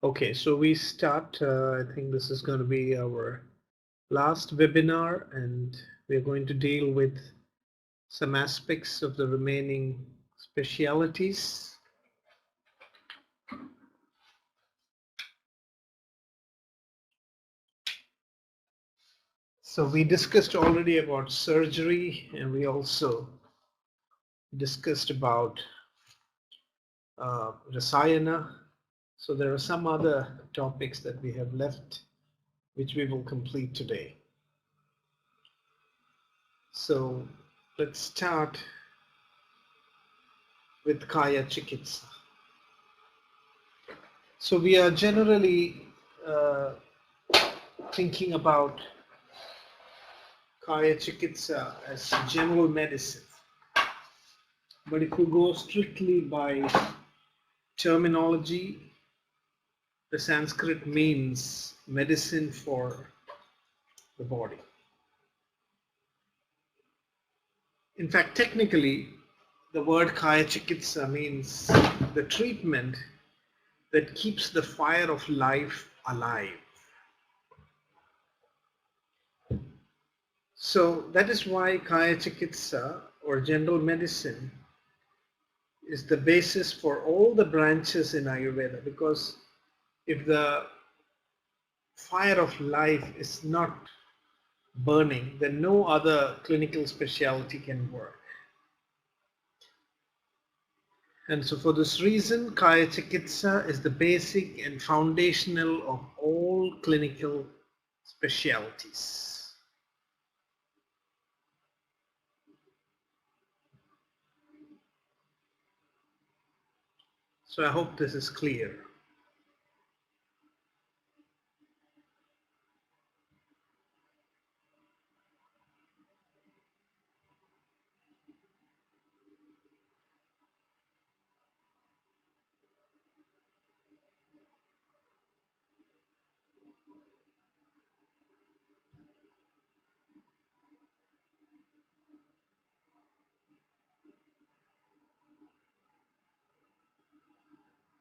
Okay, so we start. I think this is going to be our last webinar, and we're going to deal with some aspects of the remaining specialities. So we discussed already about surgery, and we also discussed about Rasayana. So there are some other topics that we have left, which we will complete today. So let's start with Kaya Chikitsa. So we are generally thinking about Kaya Chikitsa as general medicine. But if you go strictly by terminology, the Sanskrit means medicine for the body. In fact, technically, the word Kaya Chikitsa means the treatment that keeps the fire of life alive. So that is why Kaya Chikitsa or general medicine is the basis for all the branches in Ayurveda, because if the fire of life is not burning, then no other clinical specialty can work. And so for this reason, Kaya Chikitsa is the basic and foundational of all clinical specialties. So I hope this is clear.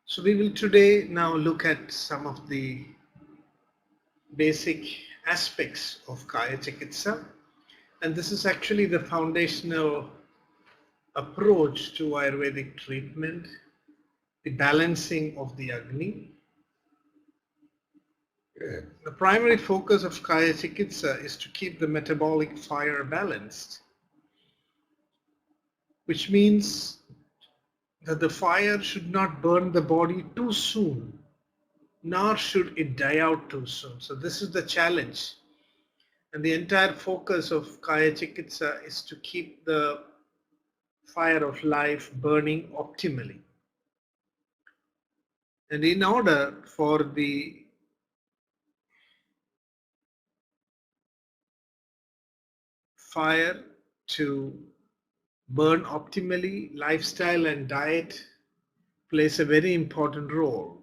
So we will today now look at some of the basic aspects of Kaya Chikitsa, and this is actually the foundational approach to Ayurvedic treatment, the balancing of the Agni. The primary focus of Kaya Chikitsa is to keep the metabolic fire balanced, which means that the fire should not burn the body too soon, nor should it die out too soon. So this is the challenge. And the entire focus of Kaya Chikitsa is to keep the fire of life burning optimally. And in order for the fire to burn optimally, lifestyle and diet plays a very important role.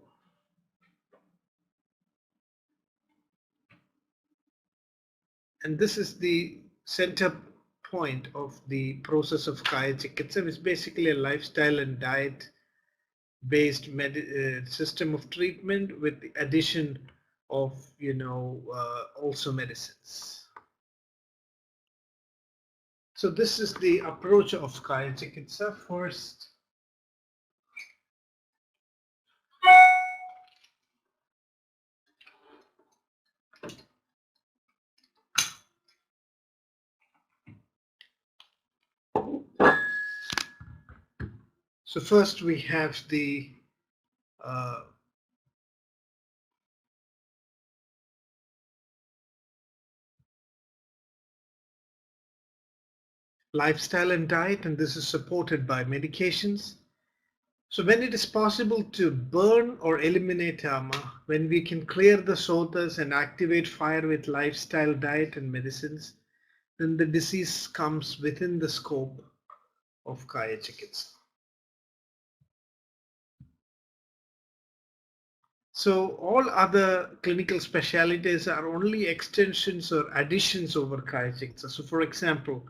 And this is the center point of the process of Kaya Chikitsa. It's basically a lifestyle and diet based system of treatment with the addition of also medicines. So this is the approach of Kaya Chikitsa. First, we have the lifestyle and diet, and this is supported by medications. So when it is possible to burn or eliminate ama, when we can clear the sotas and activate fire with lifestyle, diet and medicines, then the disease comes within the scope of Kaya Chikitsa. So all other clinical specialties are only extensions or additions over Kaya Chikitsa. So for example,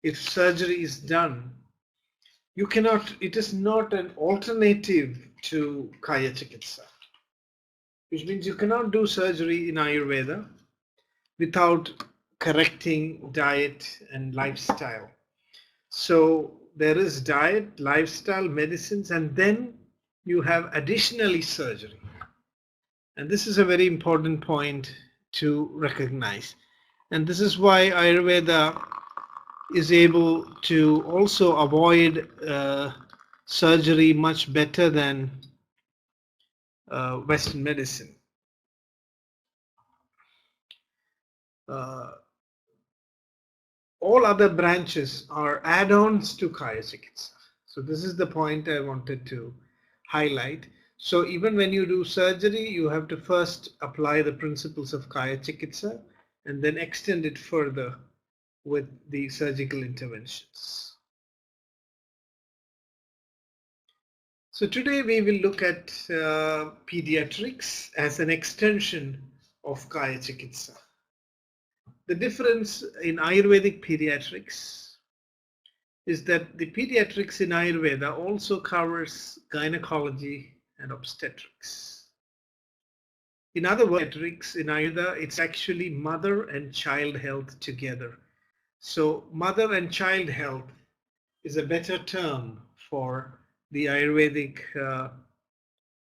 if surgery is done, it is not an alternative to Kaya Chikitsa. which means you cannot do surgery in Ayurveda without correcting diet and lifestyle. So there is diet, lifestyle, medicines, and then you have additionally surgery. And this is a very important point to recognize. And this is why Ayurveda is able to also avoid surgery much better than Western medicine. All other branches are add-ons to Kaya Chikitsa. So this is the point I wanted to highlight. So even when you do surgery, you have to first apply the principles of Kaya Chikitsa and then extend it further with the surgical interventions. So today we will look at pediatrics as an extension of Kaya Chikitsa. The difference in Ayurvedic pediatrics is that the pediatrics in Ayurveda also covers gynecology and obstetrics. In other words, pediatrics in Ayurveda, it's actually mother and child health together. So mother and child health is a better term for the Ayurvedic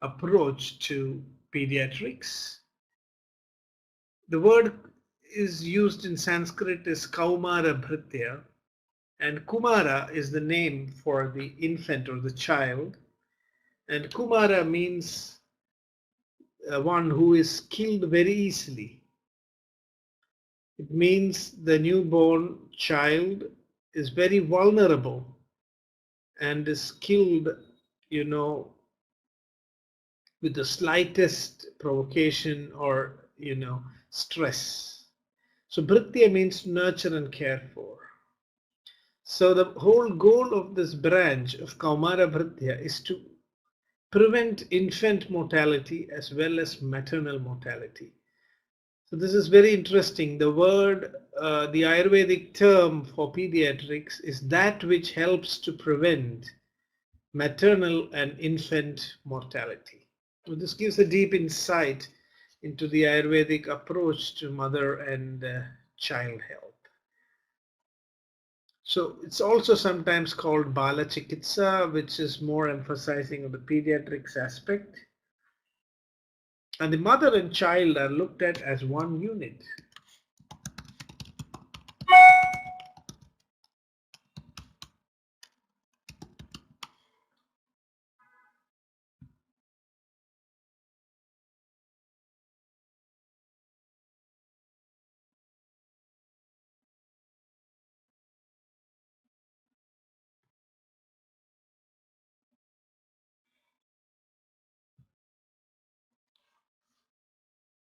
approach to pediatrics. The word is used in Sanskrit as Kaumara Bhritya, and Kumara is the name for the infant or the child, and Kumara means one who is killed very easily. It means the newborn child is very vulnerable and is killed, with the slightest provocation or, stress. So Bhritya means nurture and care for. So the whole goal of this branch of Kaumara Bhritya is to prevent infant mortality as well as maternal mortality. So this is very interesting. The word, the Ayurvedic term for pediatrics is that which helps to prevent maternal and infant mortality. So this gives a deep insight into the Ayurvedic approach to mother and child health. So it's also sometimes called Bala Chikitsa, which is more emphasizing on the pediatrics aspect. And the mother and child are looked at as one unit.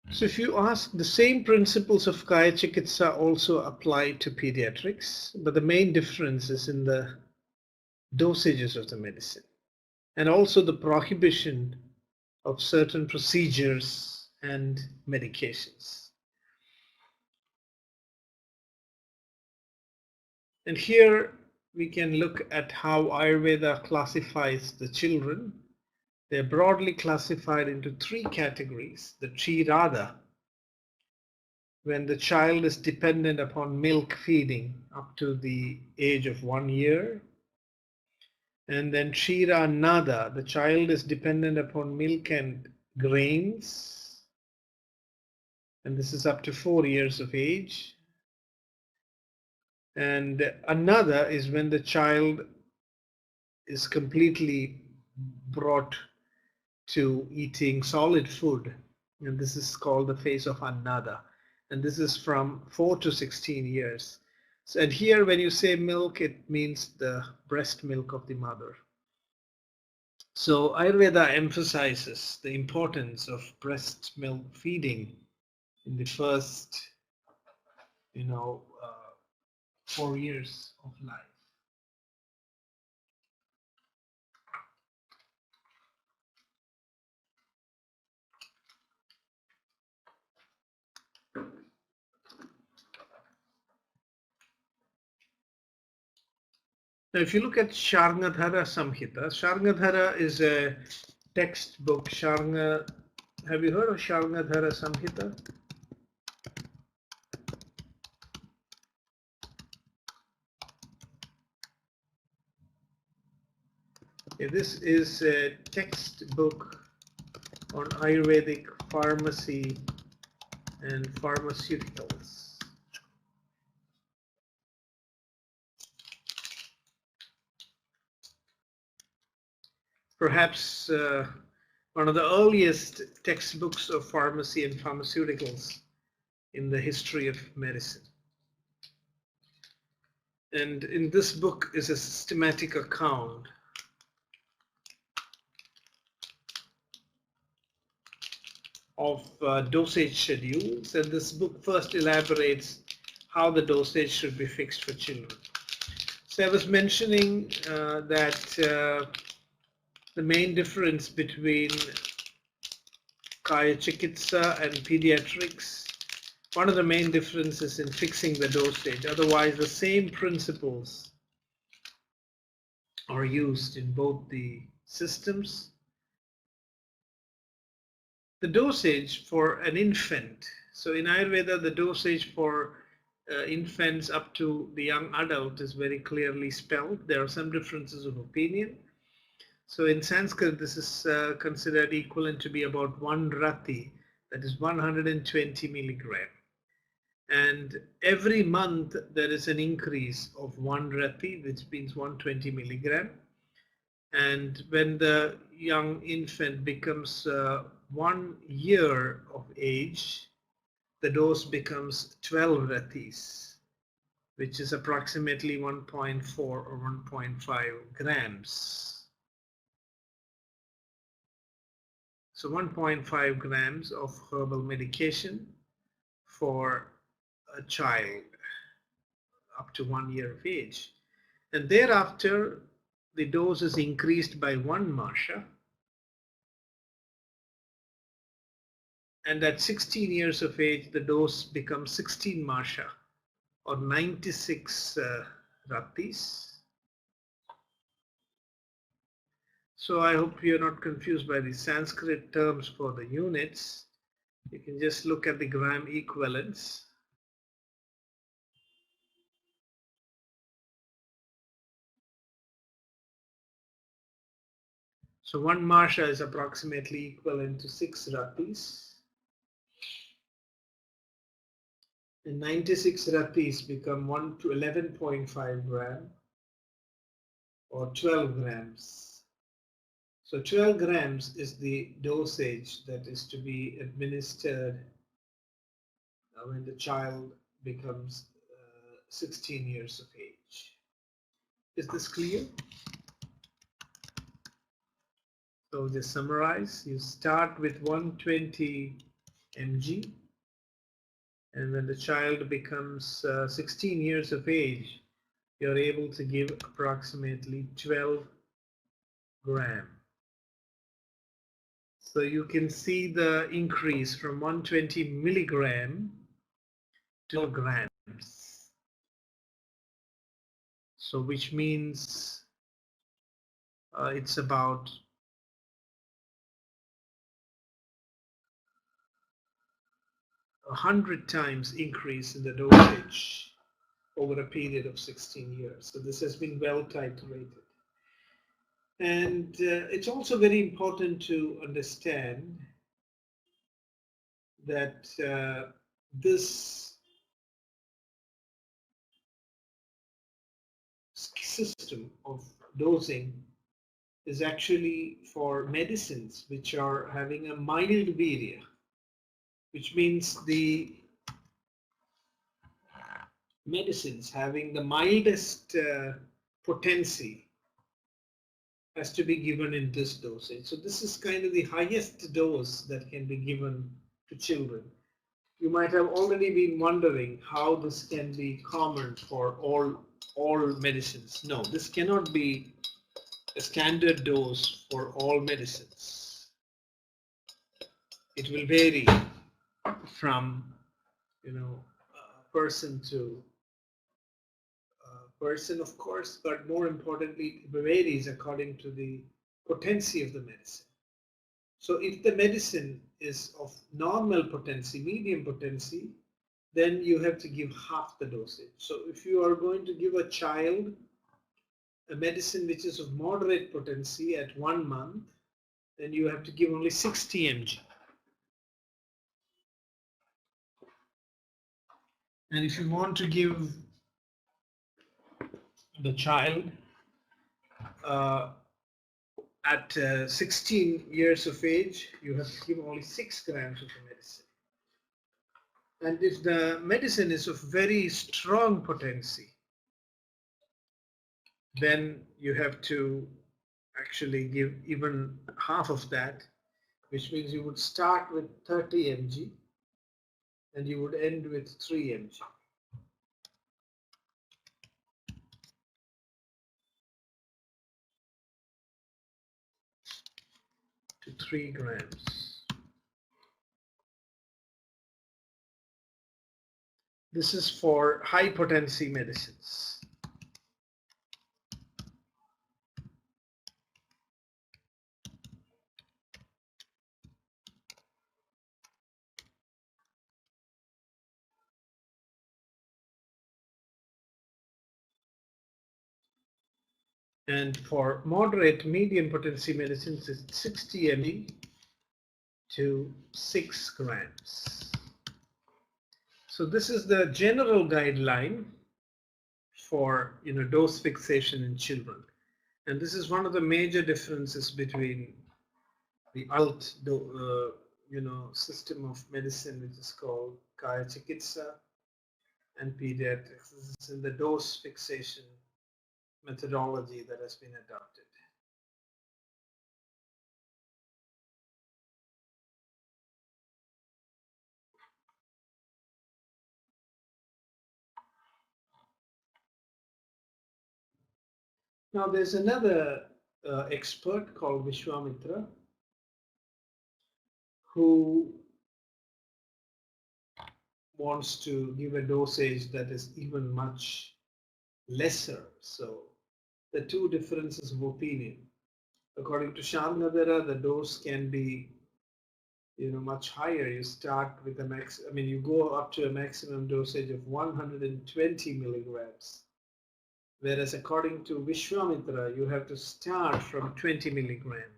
So if you ask, the same principles of Kaya Chikitsa also apply to pediatrics, but the main difference is in the dosages of the medicine and also the prohibition of certain procedures and medications. And here we can look at how Ayurveda classifies the children. They're broadly classified into three categories. The Chirada, when the child is dependent upon milk feeding up to the age of 1 year. And then Shira Nada, the child is dependent upon milk and grains. And this is up to 4 years of age. And Another is when the child is completely brought to eating solid food. And this is called the phase of Annada. And this is from 4 to 16 years. So, and here when you say milk, it means the breast milk of the mother. So Ayurveda emphasizes the importance of breast milk feeding in the first, 4 years of life. Now, if you look at Sharngadhara Samhita, Sharngadhara is a textbook. Sharngadhara Have you heard of Sharngadhara Samhita? This is a textbook on Ayurvedic pharmacy and pharmaceuticals. Perhaps one of the earliest textbooks of pharmacy and pharmaceuticals in the history of medicine. And in this book is a systematic account of dosage schedules, and this book first elaborates how the dosage should be fixed for children. So I was mentioning that the main difference between Kaya Chikitsa and Pediatrics, one of the main differences in fixing the dosage. Otherwise, the same principles are used in both the systems. The dosage for an infant. So in Ayurveda, the dosage for infants up to the young adult is very clearly spelled. There are some differences of opinion. So in Sanskrit, this is considered equivalent to be about 1 rati, that is 120 milligram. And every month there is an increase of 1 rati, which means 120 milligram. And when the young infant becomes 1 year of age, the dose becomes 12 ratis, which is approximately 1.4 or 1.5 grams. So 1.5 grams of herbal medication for a child up to 1 year of age. And thereafter, the dose is increased by 1 masha. And at 16 years of age, the dose becomes 16 masha or 96 ratis. So I hope you're not confused by the Sanskrit terms for the units. You can just look at the gram equivalents. So 1 masha is approximately equivalent to 6 ratis. And 96 ratis become 1 to 11.5 gram or 12 grams. So 12 grams is the dosage that is to be administered when the child becomes 16 years of age. Is this clear? So just summarize. You start with 120 mg, and when the child becomes 16 years of age, you're able to give approximately 12 gram. So you can see the increase from 120 milligram to grams. So which means it's about 100 times increase in the dosage over a period of 16 years. So this has been well titrated. And it's also very important to understand that this system of dosing is actually for medicines which are having a mild virya, which means the medicines having the mildest potency has to be given in this dosage. So this is kind of the highest dose that can be given to children. You might have already been wondering how this can be common for all medicines. No, this cannot be a standard dose for all medicines. It will vary from person to person, of course, but more importantly, it varies according to the potency of the medicine. So if the medicine is of normal potency, medium potency, then you have to give half the dosage. So if you are going to give a child a medicine which is of moderate potency at 1 month, then you have to give only 60 mg. And if you want to give the child at 16 years of age, you have to give only 6 grams of the medicine. And if the medicine is of very strong potency, then you have to actually give even half of that, which means you would start with 30 mg and you would end with 3 mg. To 3 grams. This is for high potency medicines. And for moderate medium potency medicines, it's 60 mg to 6 grams. So this is the general guideline for dose fixation in children. And this is one of the major differences between the adult system of medicine, which is called Kaya Chikitsa, and pediatrics. This is in the dose fixation methodology that has been adopted. Now there's another expert called Vishwamitra who wants to give a dosage that is even much lesser. So the two differences of opinion. According to Sharnadara, the dose can be much higher. You start with you go up to a maximum dosage of 120 milligrams. Whereas according to Vishwamitra, you have to start from 20 milligram.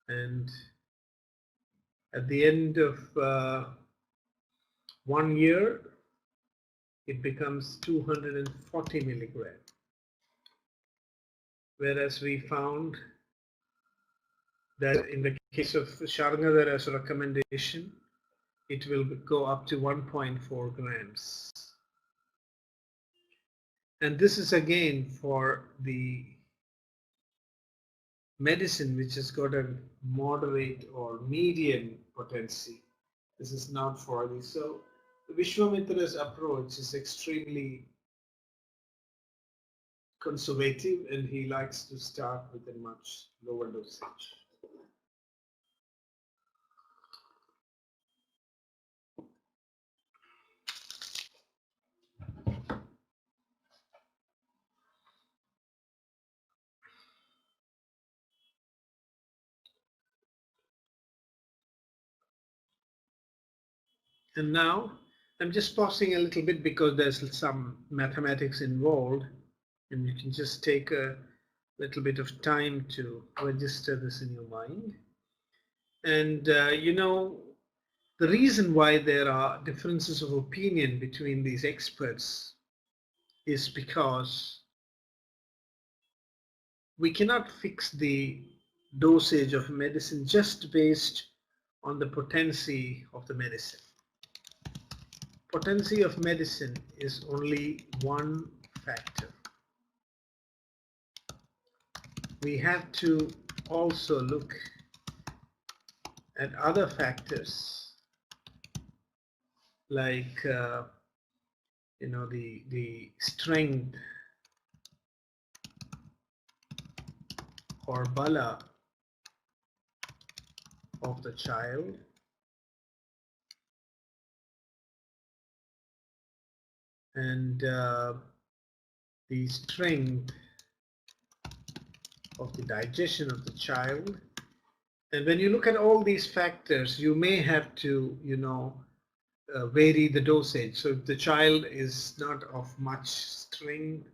And at the end of 1 year, it becomes 240 milligram. Whereas we found that in the case of Sharnadara's recommendation, it will go up to 1.4 grams. And this is again for the medicine which has got a moderate or medium potency. This is not for this. So Vishwamitra's approach is extremely conservative, and he likes to start with a much lower dosage. And now I'm just pausing a little bit because there's some mathematics involved, and you can just take a little bit of time to register this in your mind. And the reason why there are differences of opinion between these experts is because we cannot fix the dosage of medicine just based on the potency of the medicine. Potency of medicine is only one factor. We have to also look at other factors like the strength or bala of the child, and the strength of the digestion of the child. And when you look at all these factors, you may have to, vary the dosage. So if the child is not of much strength,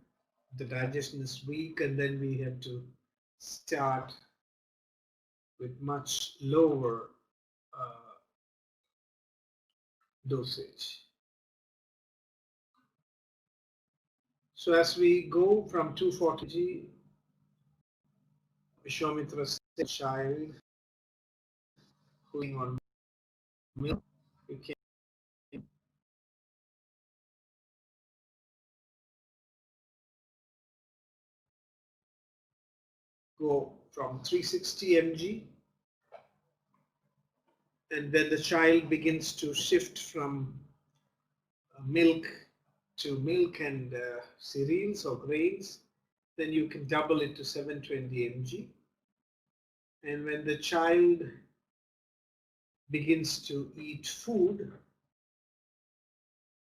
the digestion is weak, and then we have to start with much lower dosage. So as we go from 240 Vishwamitra said, child whoing on milk, you can go from 360 mg, and when the child begins to shift from milk to milk and cereals or grains, then you can double it to 720 mg. And when the child begins to eat food,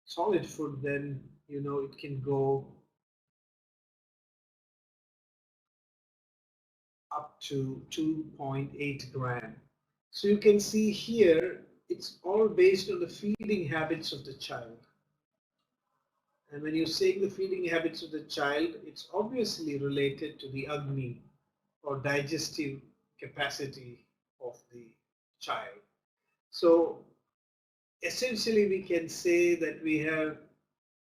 solid food, then it can go up to 2.8 gram. So you can see here, it's all based on the feeding habits of the child. And when you're saying the feeding habits of the child, it's obviously related to the Agni or digestive capacity of the child. So essentially we can say that we have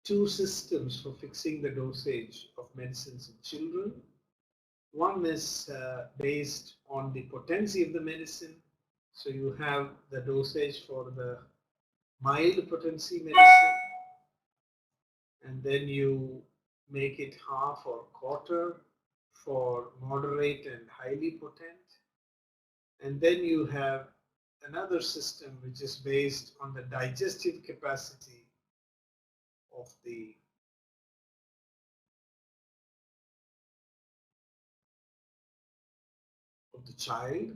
two systems for fixing the dosage of medicines in children. One is based on the potency of the medicine. So you have the dosage for the mild potency medicine, and then you make it half or quarter for moderate and highly potent. And then you have another system which is based on the digestive capacity of the child,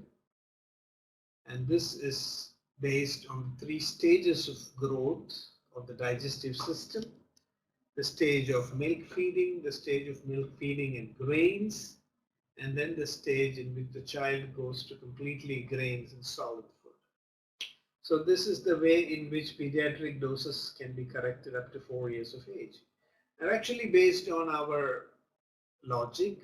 and this is based on 3 stages of growth of the digestive system: the stage of milk feeding, the stage of milk feeding and grains, and then the stage in which the child goes to completely grains and solid food. So this is the way in which pediatric doses can be corrected up to 4 years of age. And actually, based on our logic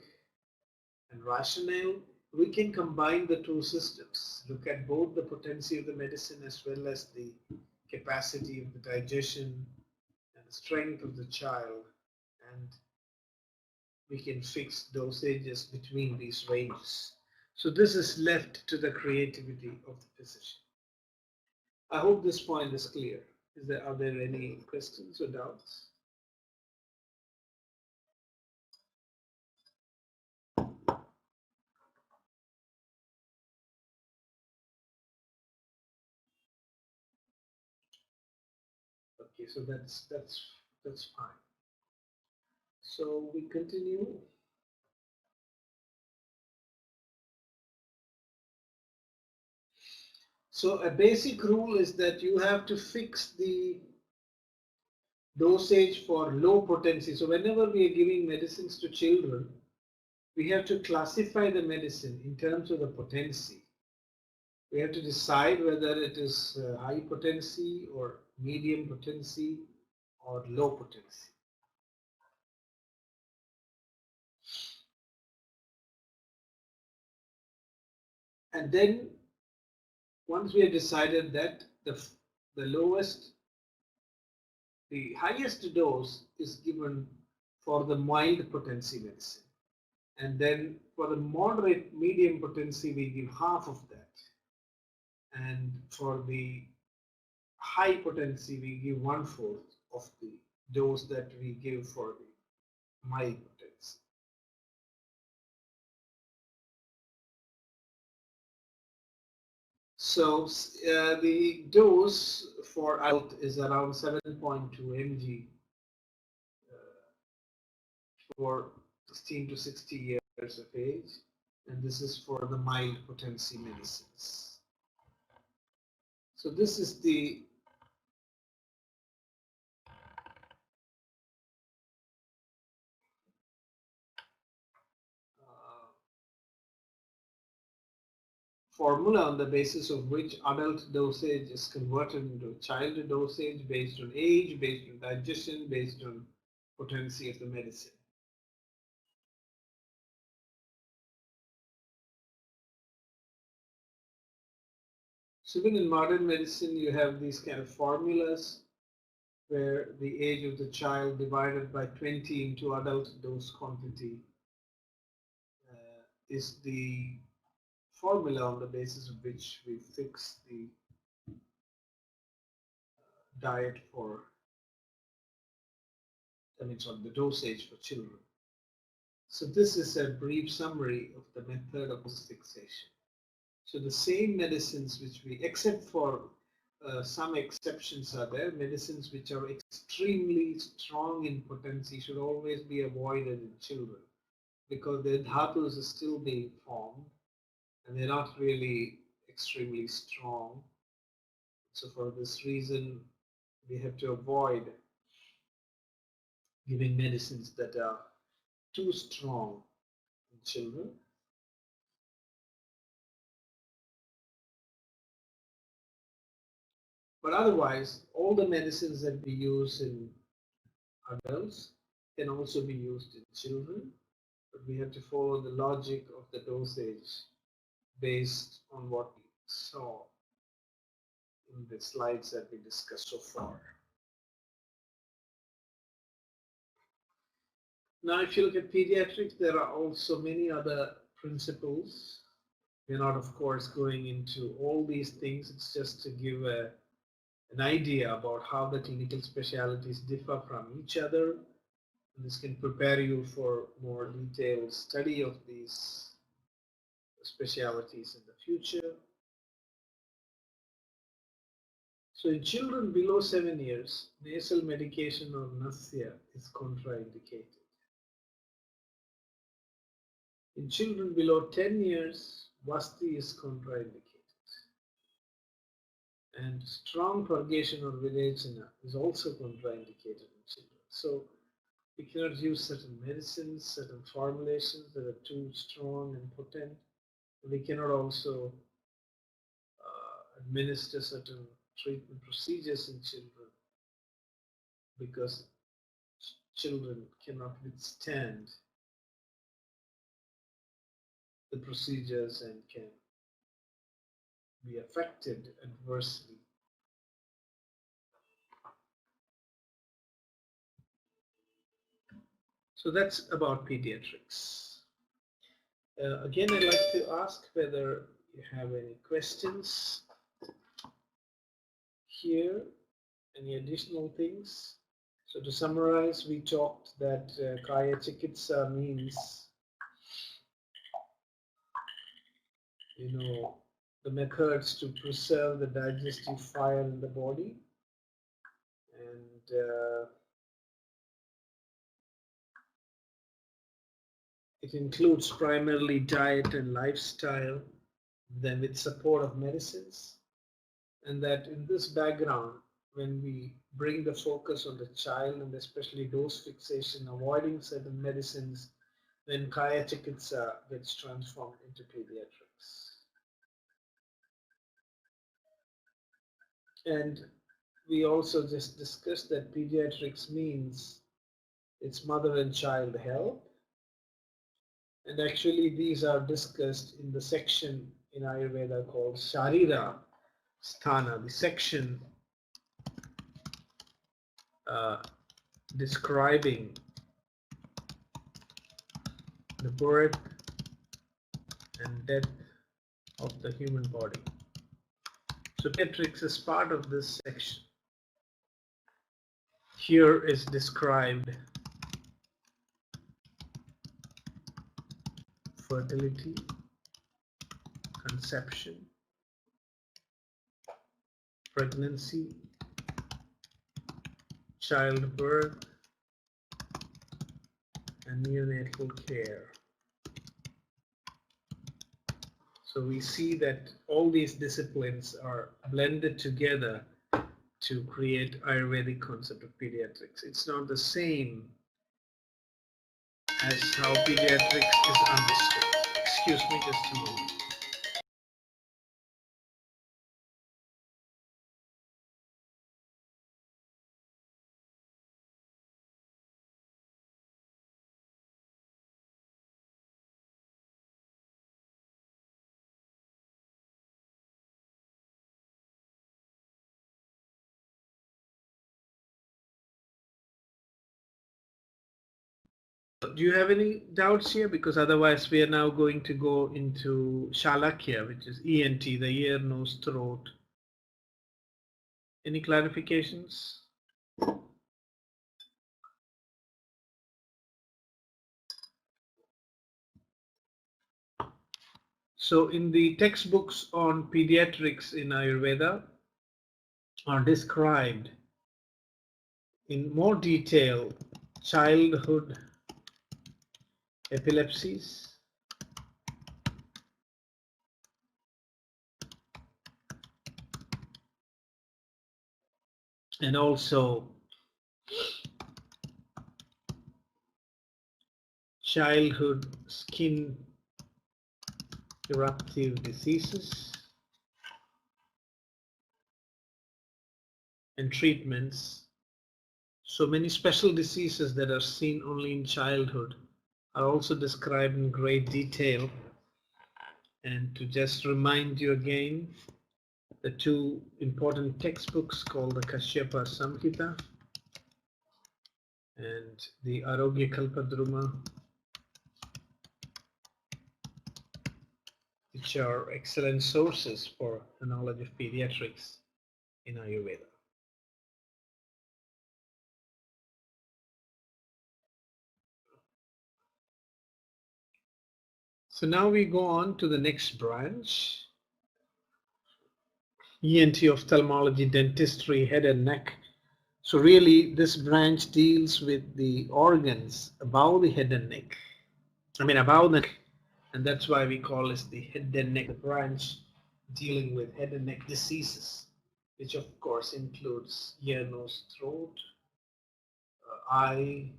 and rationale, we can combine the two systems, look at both the potency of the medicine as well as the capacity of the digestion and the strength of the child, and we can fix dosages between these ranges. So this is left to the creativity of the physician. I hope this point is clear. Are there any questions or doubts? Okay, so that's fine. So we continue. So a basic rule is that you have to fix the dosage for low potency. So whenever we are giving medicines to children, we have to classify the medicine in terms of the potency. We have to decide whether it is high potency or medium potency or low potency. And then once we have decided that, the highest dose is given for the mild potency medicine. And then for the moderate medium potency, we give half of that. And for the high potency, we give 1/4 of the dose that we give for the mild potency. So the dose for adult is around 7.2 mg for 16 to 60 years of age, and this is for the mild potency medicines. So this is the formula on the basis of which adult dosage is converted into child dosage based on age, based on digestion, based on potency of the medicine. So even in modern medicine, you have these kind of formulas where the age of the child divided by 20 into adult dose quantity is the formula on the basis of which we fix the diet for, the dosage for children. So this is a brief summary of the method of dose fixation. So the same medicines which we, except for some exceptions are there, medicines which are extremely strong in potency should always be avoided in children because their dhatus is still being formed and they're not really extremely strong. So for this reason, we have to avoid giving medicines that are too strong in children. But otherwise, all the medicines that we use in adults can also be used in children. But we have to follow the logic of the dosage based on what we saw in the slides that we discussed so far. Now, if you look at pediatrics, there are also many other principles. We're not, of course, going into all these things. It's just to give an idea about how the clinical specialties differ from each other. And this can prepare you for more detailed study of these specialties in the future. So in children below 7 years, nasal medication or nasya is contraindicated. In children below 10 years, vasti is contraindicated. And strong purgation or virechana is also contraindicated in children. So we cannot use certain medicines, certain formulations that are too strong and potent. We cannot also administer certain treatment procedures in children because children cannot withstand the procedures and can be affected adversely. So that's about pediatrics. Again, I'd like to ask whether you have any questions here, any additional things. So to summarize, we talked that Kaya Chikitsa means, the methods to preserve the digestive fire in the body, and it includes primarily diet and lifestyle, then with support of medicines, and that in this background, when we bring the focus on the child and especially dose fixation, avoiding certain medicines, then Kaya Chikitsa gets transformed into pediatrics. And we also just discussed that pediatrics means it's mother and child health. And actually these are discussed in the section in Ayurveda called Sharira Sthana, the section describing the birth and death of the human body. So pediatrics is part of this section. Here is described fertility, conception, pregnancy, childbirth, and neonatal care. So we see that all these disciplines are blended together to create Ayurvedic concept of pediatrics. It's not the same as how pediatrics is understood. Excuse me just a moment. Do you have any doubts here? Because otherwise we are now going to go into Shalakya, which is ENT, the ear, nose, throat. Any clarifications? So in the textbooks on pediatrics in Ayurveda are described in more detail childhood epilepsies, and also childhood skin eruptive diseases and treatments. So many special diseases that are seen only in childhood are also described in great detail. And to just remind you again, the two important textbooks called the Kashyapa Samhita and the Arogya Kalpadruma, which are excellent sources for the knowledge of pediatrics in Ayurveda. So now we go on to the next branch, ENT-Ophthalmology, Dentistry, Head and Neck. So really this branch deals with the organs above the head and neck. Above the neck, and that's why we call this the head and neck branch, dealing with head and neck diseases, which of course includes ear, nose, throat, eye, and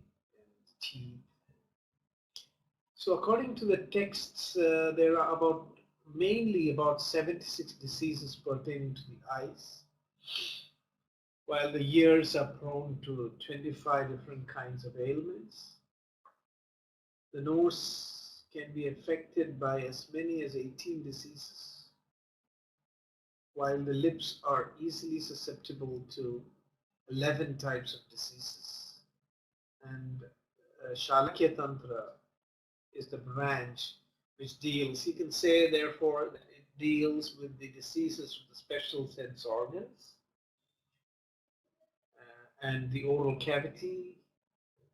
teeth. So according to the texts, there are mainly about 76 diseases pertaining to the eyes, while the ears are prone to 25 different kinds of ailments. The nose can be affected by as many as 18 diseases, while the lips are easily susceptible to 11 types of diseases. And Shalakya Tantra is the branch which deals, you can say therefore that it deals with the diseases of the special sense organs and the oral cavity,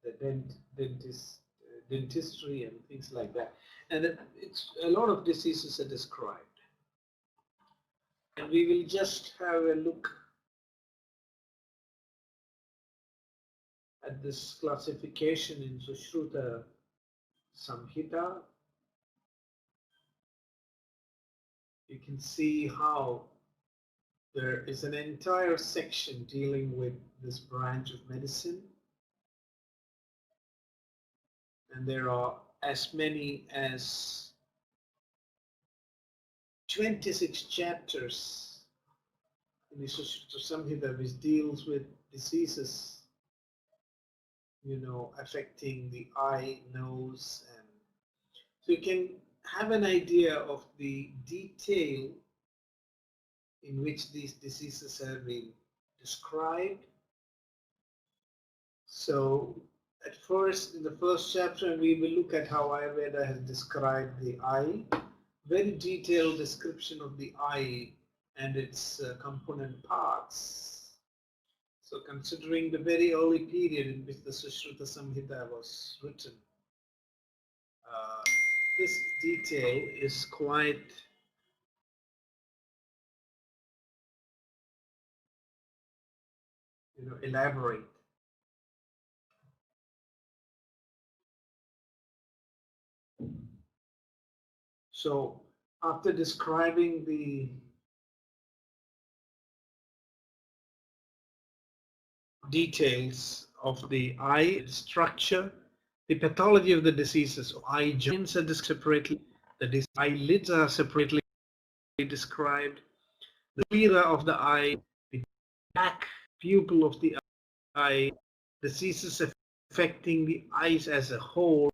the dentistry and things like that. And it's a lot of diseases are described. And we will just have a look at this classification in Sushru Samhita. You can see how there is an entire section dealing with this branch of medicine, and there are as many as 26 chapters in the Sushru Samhita which deals with diseases, affecting the eye, nose, and so you can have an idea of the detail in which these diseases have been described. So at first, in the first chapter, we will look at how Ayurveda has described the eye, very detailed description of the eye and its component parts. So considering the very early period in which the Sushru Samhita was written, this detail is quite elaborate. So after describing the details of the eye structure, the pathology of the diseases, eye joints are separately, the eyelids are separately described, the sclera of the eye, the back pupil of the eye, diseases affecting the eyes as a whole,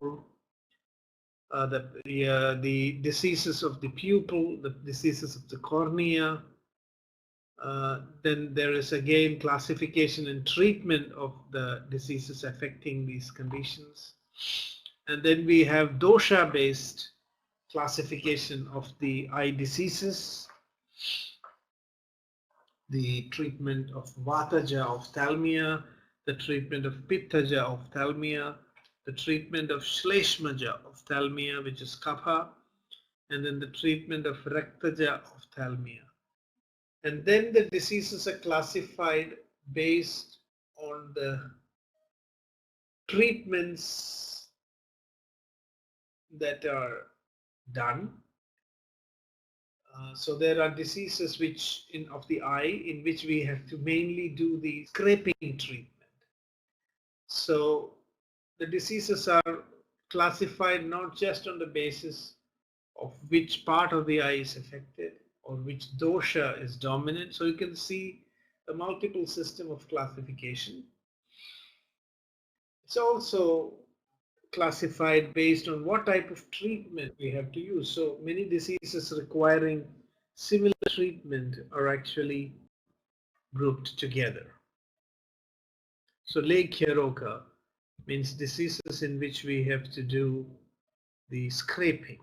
the diseases of the pupil, the diseases of the cornea. Then there is again classification and treatment of the diseases affecting these conditions. And then we have dosha based classification of the eye diseases, the treatment of vataja ophthalmia, the treatment of pittaja ophthalmia, the treatment of shleshmaja ophthalmia, which is kapha, and then the treatment of raktaja ophthalmia. And then the diseases are classified based on the treatments that are done. So there are diseases of the eye in which we have to mainly do the scraping treatment. So the diseases are classified not just on the basis of which part of the eye is affected or which dosha is dominant. So you can see the multiple system of classification. It's also classified based on what type of treatment we have to use. So many diseases requiring similar treatment are actually grouped together. So Leikheroka means diseases in which we have to do the scraping.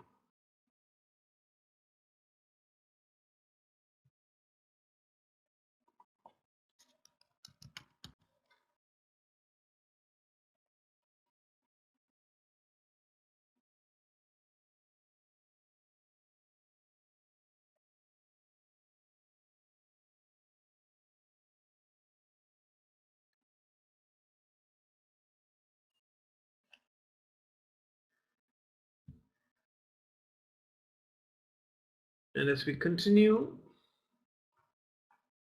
And as we continue,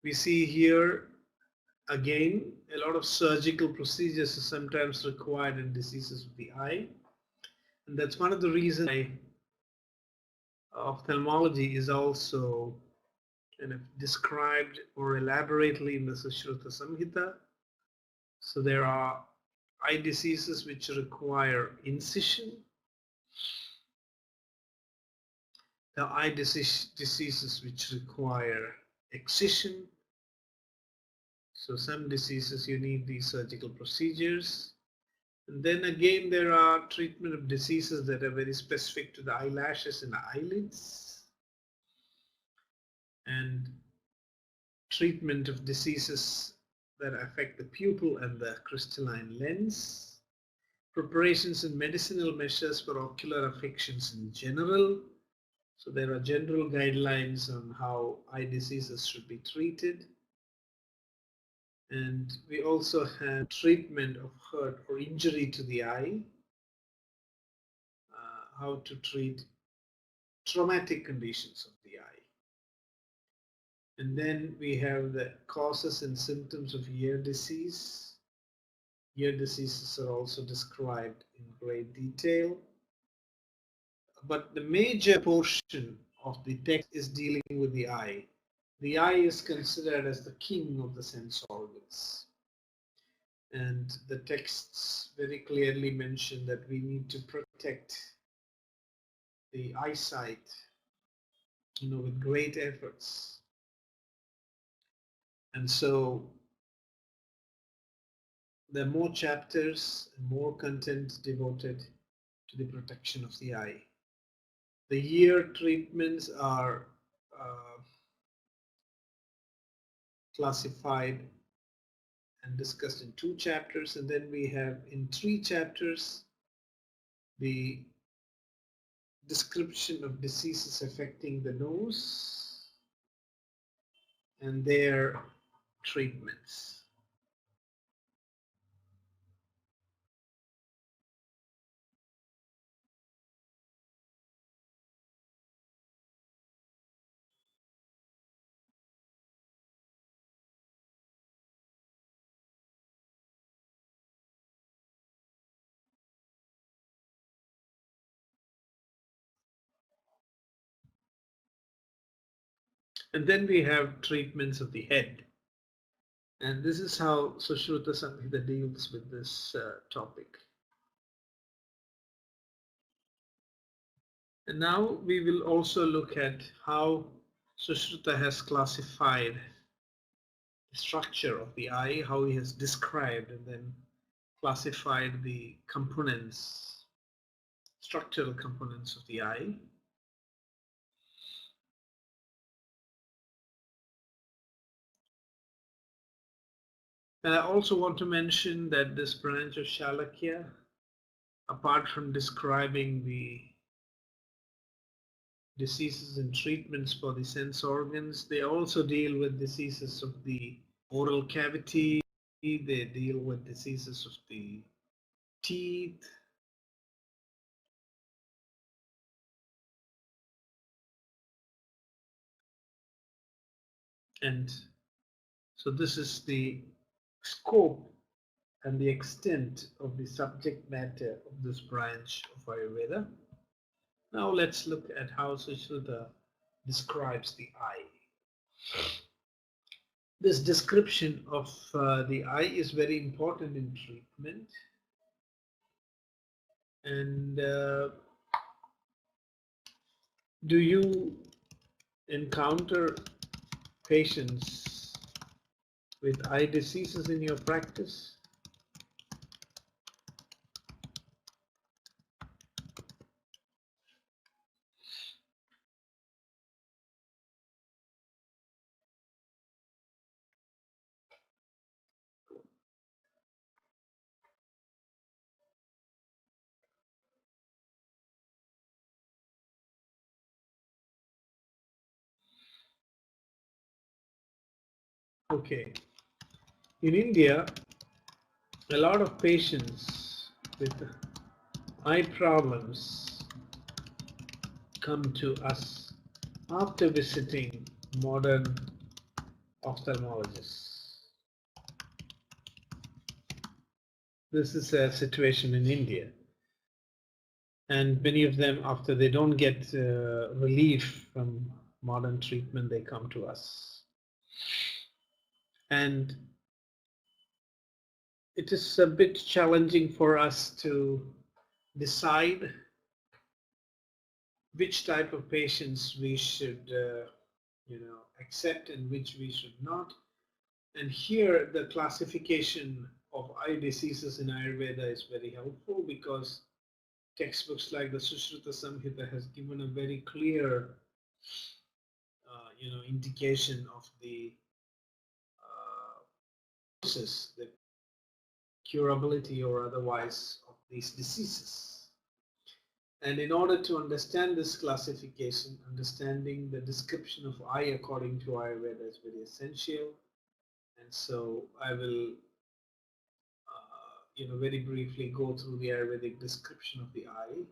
we see here again a lot of surgical procedures are sometimes required in diseases of the eye. And that's one of the reasons why ophthalmology is also kind of described more elaborately in the Sushru Samhita. So there are eye diseases which require incision. The eye diseases which require excision. So some diseases you need these surgical procedures. And then again there are treatment of diseases that are very specific to the eyelashes and the eyelids. And treatment of diseases that affect the pupil and the crystalline lens. Preparations and medicinal measures for ocular affections in general. So there are general guidelines on how eye diseases should be treated. And we also have treatment of hurt or injury to the eye, how to treat traumatic conditions of the eye. And then we have the causes and symptoms of ear disease. Ear diseases are also described in great detail. But the major portion of the text is dealing with the eye. The eye is considered as the king of the sense organs. And the texts very clearly mention that we need to protect the eyesight, with great efforts. And so there are more chapters and more content devoted to the protection of the eye. The ear treatments are classified and discussed in 2 chapters, and then we have in 3 chapters the description of diseases affecting the nose and their treatments. And then we have treatments of the head. And this is how Sushru Samhita deals with this topic. And now we will also look at how Sushruta has classified the structure of the eye, how he has described and then classified the components structural components of the eye. And I also want to mention that this branch of Shalakya, apart from describing the diseases and treatments for the sense organs, they also deal with diseases of the oral cavity, they deal with diseases of the teeth, and so this is the scope and the extent of the subject matter of this branch of Ayurveda. Now let's look at how Sushru describes the eye. This description of the eye is very important in treatment, and do you encounter patients with eye diseases in your practice? Okay. In India, a lot of patients with eye problems come to us after visiting modern ophthalmologists. This is a situation in India. And many of them, after they don't get relief from modern treatment, they come to us. And it is a bit challenging for us to decide which type of patients we should accept and which we should not. And here the classification of eye diseases in Ayurveda is very helpful, because textbooks like the Sushru Samhita has given a very clear indication of the process, the curability or otherwise of these diseases. And in order to understand this classification, understanding the description of eye according to Ayurveda is very essential. And so I will very briefly go through the Ayurvedic description of the eye.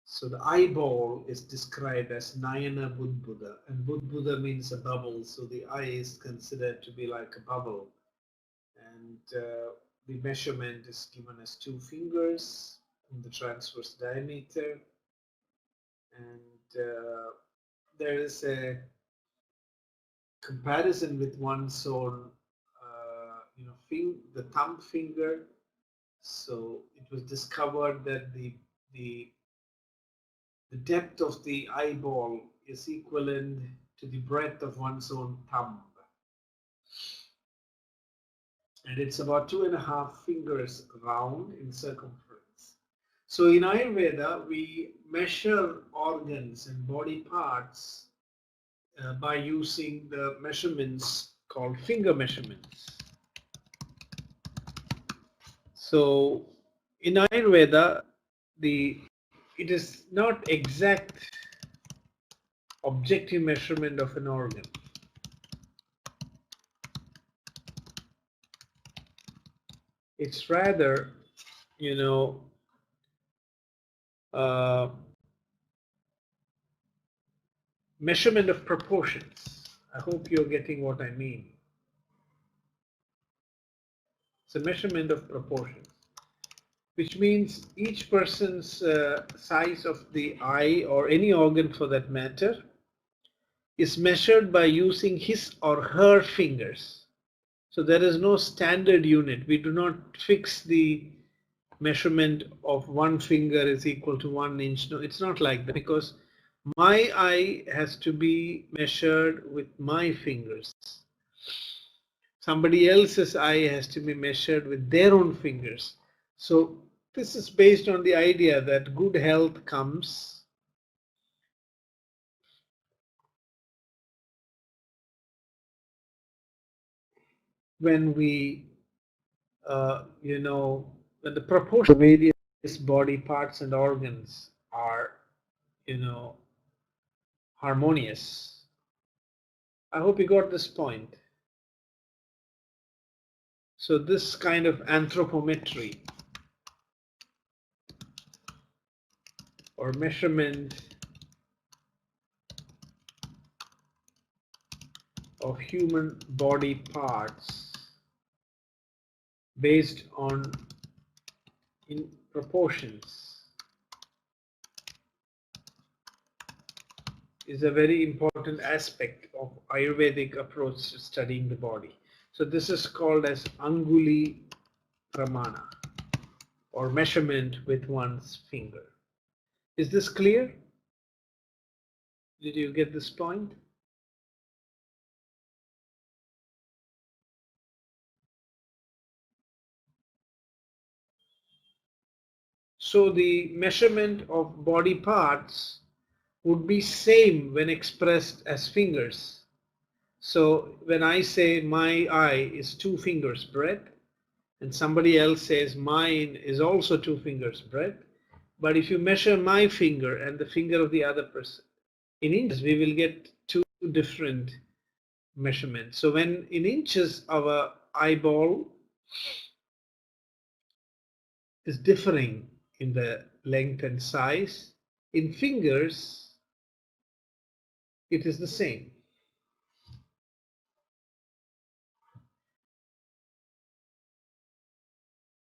So the eyeball is described as Nayana Budbuddha, and Budbuddha means a bubble, so the eye is considered to be like a bubble. And the measurement is given as 2 fingers in the transverse diameter, and there is a comparison with one's own the thumb finger. So it was discovered that the depth of the eyeball is equivalent to the breadth of one's own thumb, and it's about 2.5 fingers round in circumference. So in Ayurveda, we measure organs and body parts by using the measurements called finger measurements. So in Ayurveda, it is not exact objective measurement of an organ. It's rather, measurement of proportions. I hope you're getting what I mean. It's a measurement of proportions, which means each person's size of the eye, or any organ for that matter, is measured by using his or her fingers. So there is no standard unit. We do not fix the measurement of 1 finger is equal to 1 inch. No, it's not like that, because my eye has to be measured with my fingers. Somebody else's eye has to be measured with their own fingers. So This is based on the idea that good health comes when we, when the proportion of various body parts and organs are, harmonious. I hope you got this point. So this kind of anthropometry or measurement of human body parts based on in proportions is a very important aspect of Ayurvedic approach to studying the body. So this is called as Anguli Pramana, or measurement with one's finger. Is this clear? Did you get this point? So the measurement of body parts would be same when expressed as fingers. So when I say my eye is 2 fingers breadth, and somebody else says mine is also 2 fingers breadth, but if you measure my finger and the finger of the other person in inches, we will get 2 different measurements. So when in inches our eyeball is differing in the length and size, in fingers it is the same.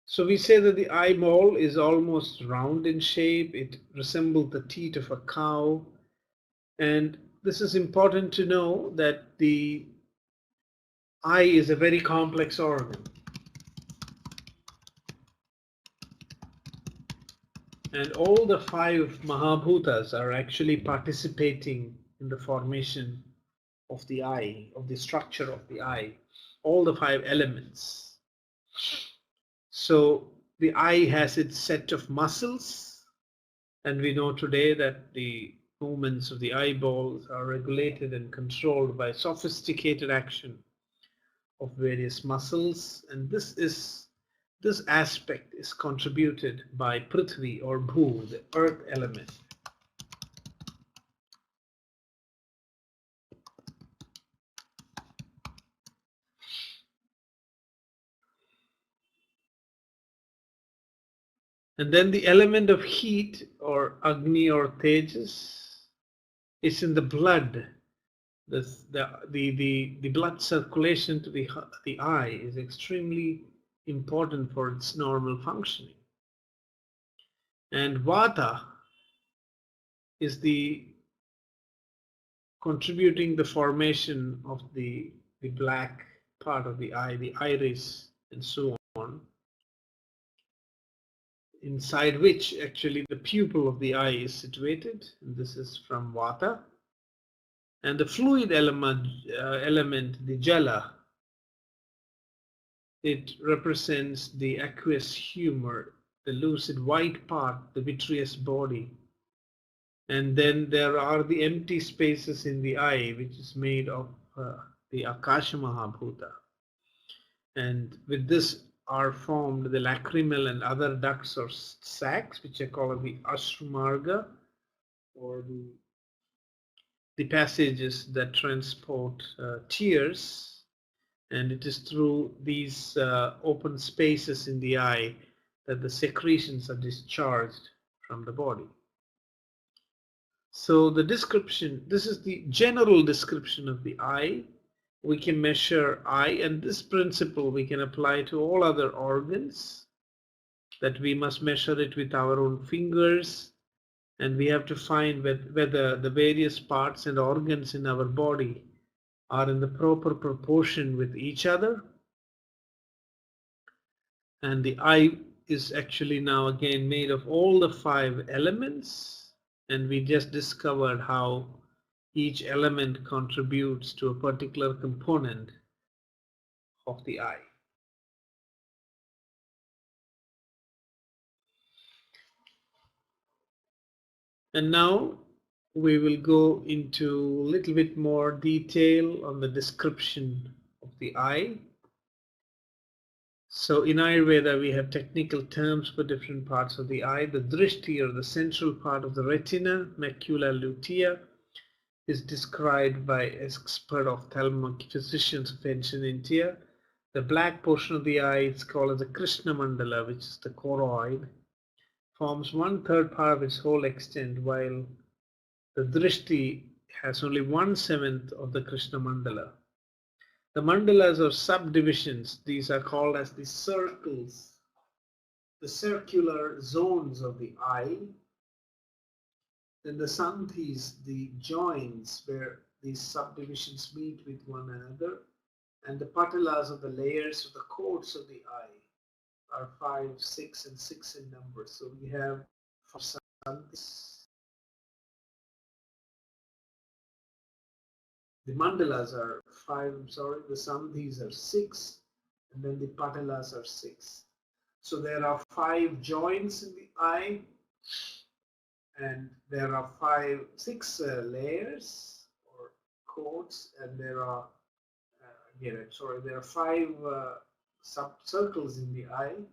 So we say that the eyeball is almost round in shape. It resembles the teat of a cow. And this is important to know that the eye is a very complex organ. And all the 5 Mahabhutas are actually participating in the formation of the eye, of the structure of the eye, all the 5 elements. So the eye has its set of muscles, and we know today that the movements of the eyeballs are regulated and controlled by sophisticated action of various muscles, and this aspect is contributed by Prithvi or Bhu, the earth element. And then the element of heat, or Agni or Tejas, is in the blood. The blood circulation to the eye is extremely important for its normal functioning. And Vata is the contributing the formation of the black part of the eye, the iris, and so on, inside which actually the pupil of the eye is situated. And this is from Vata. And the fluid element, the Jala, it represents the aqueous humor, the lucid white part, the vitreous body. And then there are the empty spaces in the eye, which is made of the Akasha Mahabhuta. And with this are formed the lacrimal and other ducts or sacs, which are called the Ashrumarga, or the passages that transport tears. And it is through these open spaces in the eye that the secretions are discharged from the body. So the description, this is the general description of the eye. We can measure eye, and this principle we can apply to all other organs, that we must measure it with our own fingers, and we have to find whether the various parts and organs in our body are in the proper proportion with each other. And the eye is actually now again made of all the 5 elements, and we just discovered how each element contributes to a particular component of the eye. And now we will go into a little bit more detail on the description of the eye. So in Ayurveda, we have technical terms for different parts of the eye. The drishti, or the central part of the retina, macula lutea, is described by expert ophthalmic physicians of ancient India. The black portion of the eye is called as the Krishna Mandala, which is the choroid, forms 1/3 part of its whole extent, while the drishti has only 1/7 of the Krishna Mandala. The mandalas are subdivisions. These are called as the circles, the circular zones of the eye. Then the sandhis, the joints where these subdivisions meet with one another, and the patalas, are the layers of the coats of the eye, are 5, 6, and 6 in number. So we have for sandhis, the mandalas are 5, the sandhis are 6, and then the patalas are 6. So there are 5 joints in the eye, and there are 6 layers or coats, and there are there are 5 circles in the eye,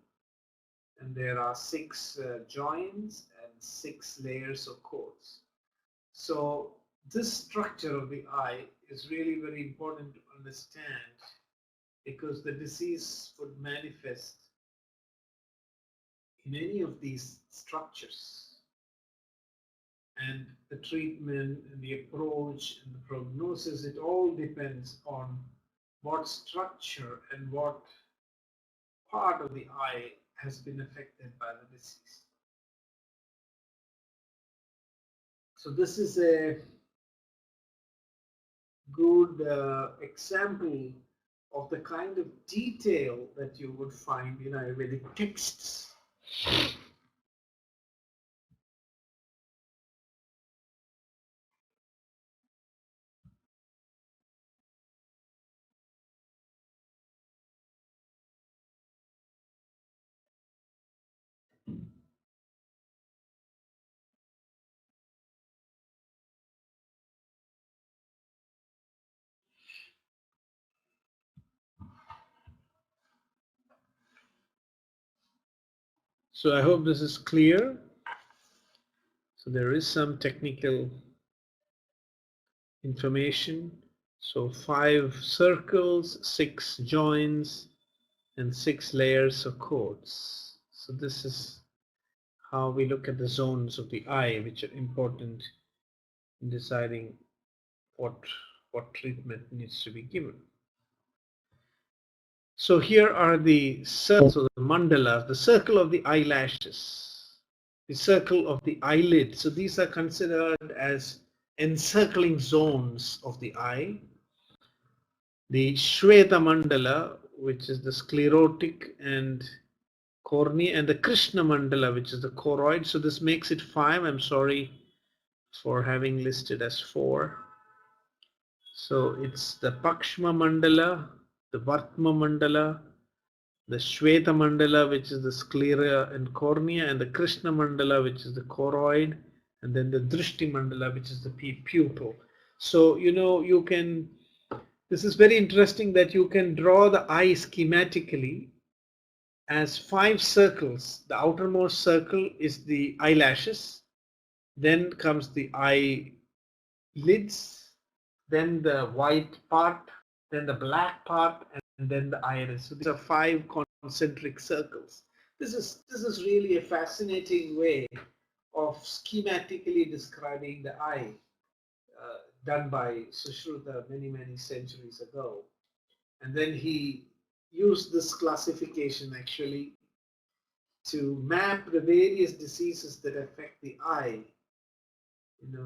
and there are 6 joints and 6 layers of coats. So this structure of the eye is really very important to understand, because the disease would manifest in any of these structures, and the treatment and the approach and the prognosis, it all depends on what structure and what part of the eye has been affected by the disease. So this is a good example of the kind of detail that you would find in Ayurvedic texts. So I hope this is clear. So there is some technical information. So 5 circles, 6 joints, and 6 layers of coats. So this is how we look at the zones of the eye, which are important in deciding what treatment needs to be given. So here are the circles of the mandala, the circle of the eyelashes, the circle of the eyelid. So these are considered as encircling zones of the eye. The Shweta Mandala, which is the sclerotic and cornea, and the Krishna Mandala, which is the choroid. So this makes it 5. I'm sorry for having listed as 4. So it's the Pakshma Mandala, the Vartma Mandala, the Shweta Mandala, which is the sclera and cornea, and the Krishna Mandala, which is the choroid, and then the Drishti Mandala, which is the pupil. So, you can, this is very interesting that you can draw the eye schematically as 5 circles. The outermost circle is the eyelashes, then comes the eyelids, then the white part, then the black part, and then the iris. So these are 5 concentric circles. This is really a fascinating way of schematically describing the eye, done by Sushru many centuries ago. And then he used this classification actually to map the various diseases that affect the eye,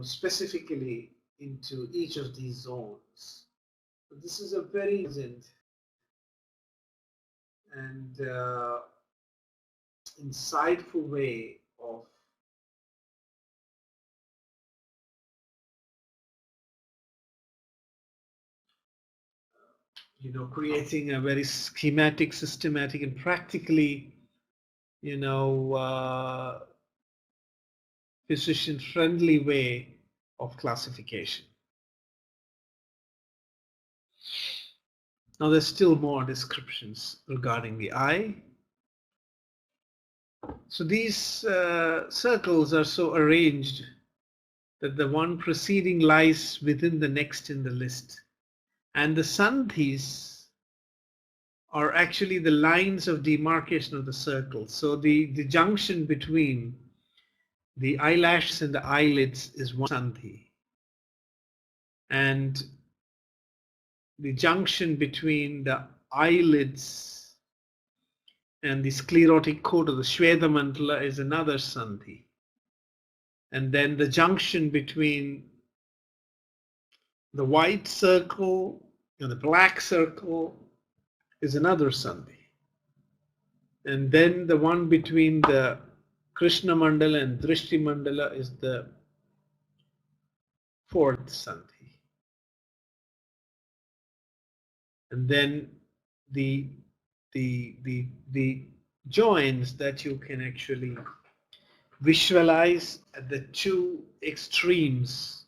specifically into each of these zones. So this is a very important and insightful way of creating a very schematic, systematic, and practically physician-friendly way of classification. Now there's still more descriptions regarding the eye. So these circles are so arranged that the one preceding lies within the next in the list. And the sandhis are actually the lines of demarcation of the circle. So the junction between the eyelashes and the eyelids is one sandhi. And the junction between the eyelids and the sclerotic coat of the Shvedamantala is another sandhi. And then the junction between the white circle and the black circle is another sandhi. And then the one between the Krishna Mandala and Drishti Mandala is the fourth sandhi. And then the joints that you can actually visualize at the two extremes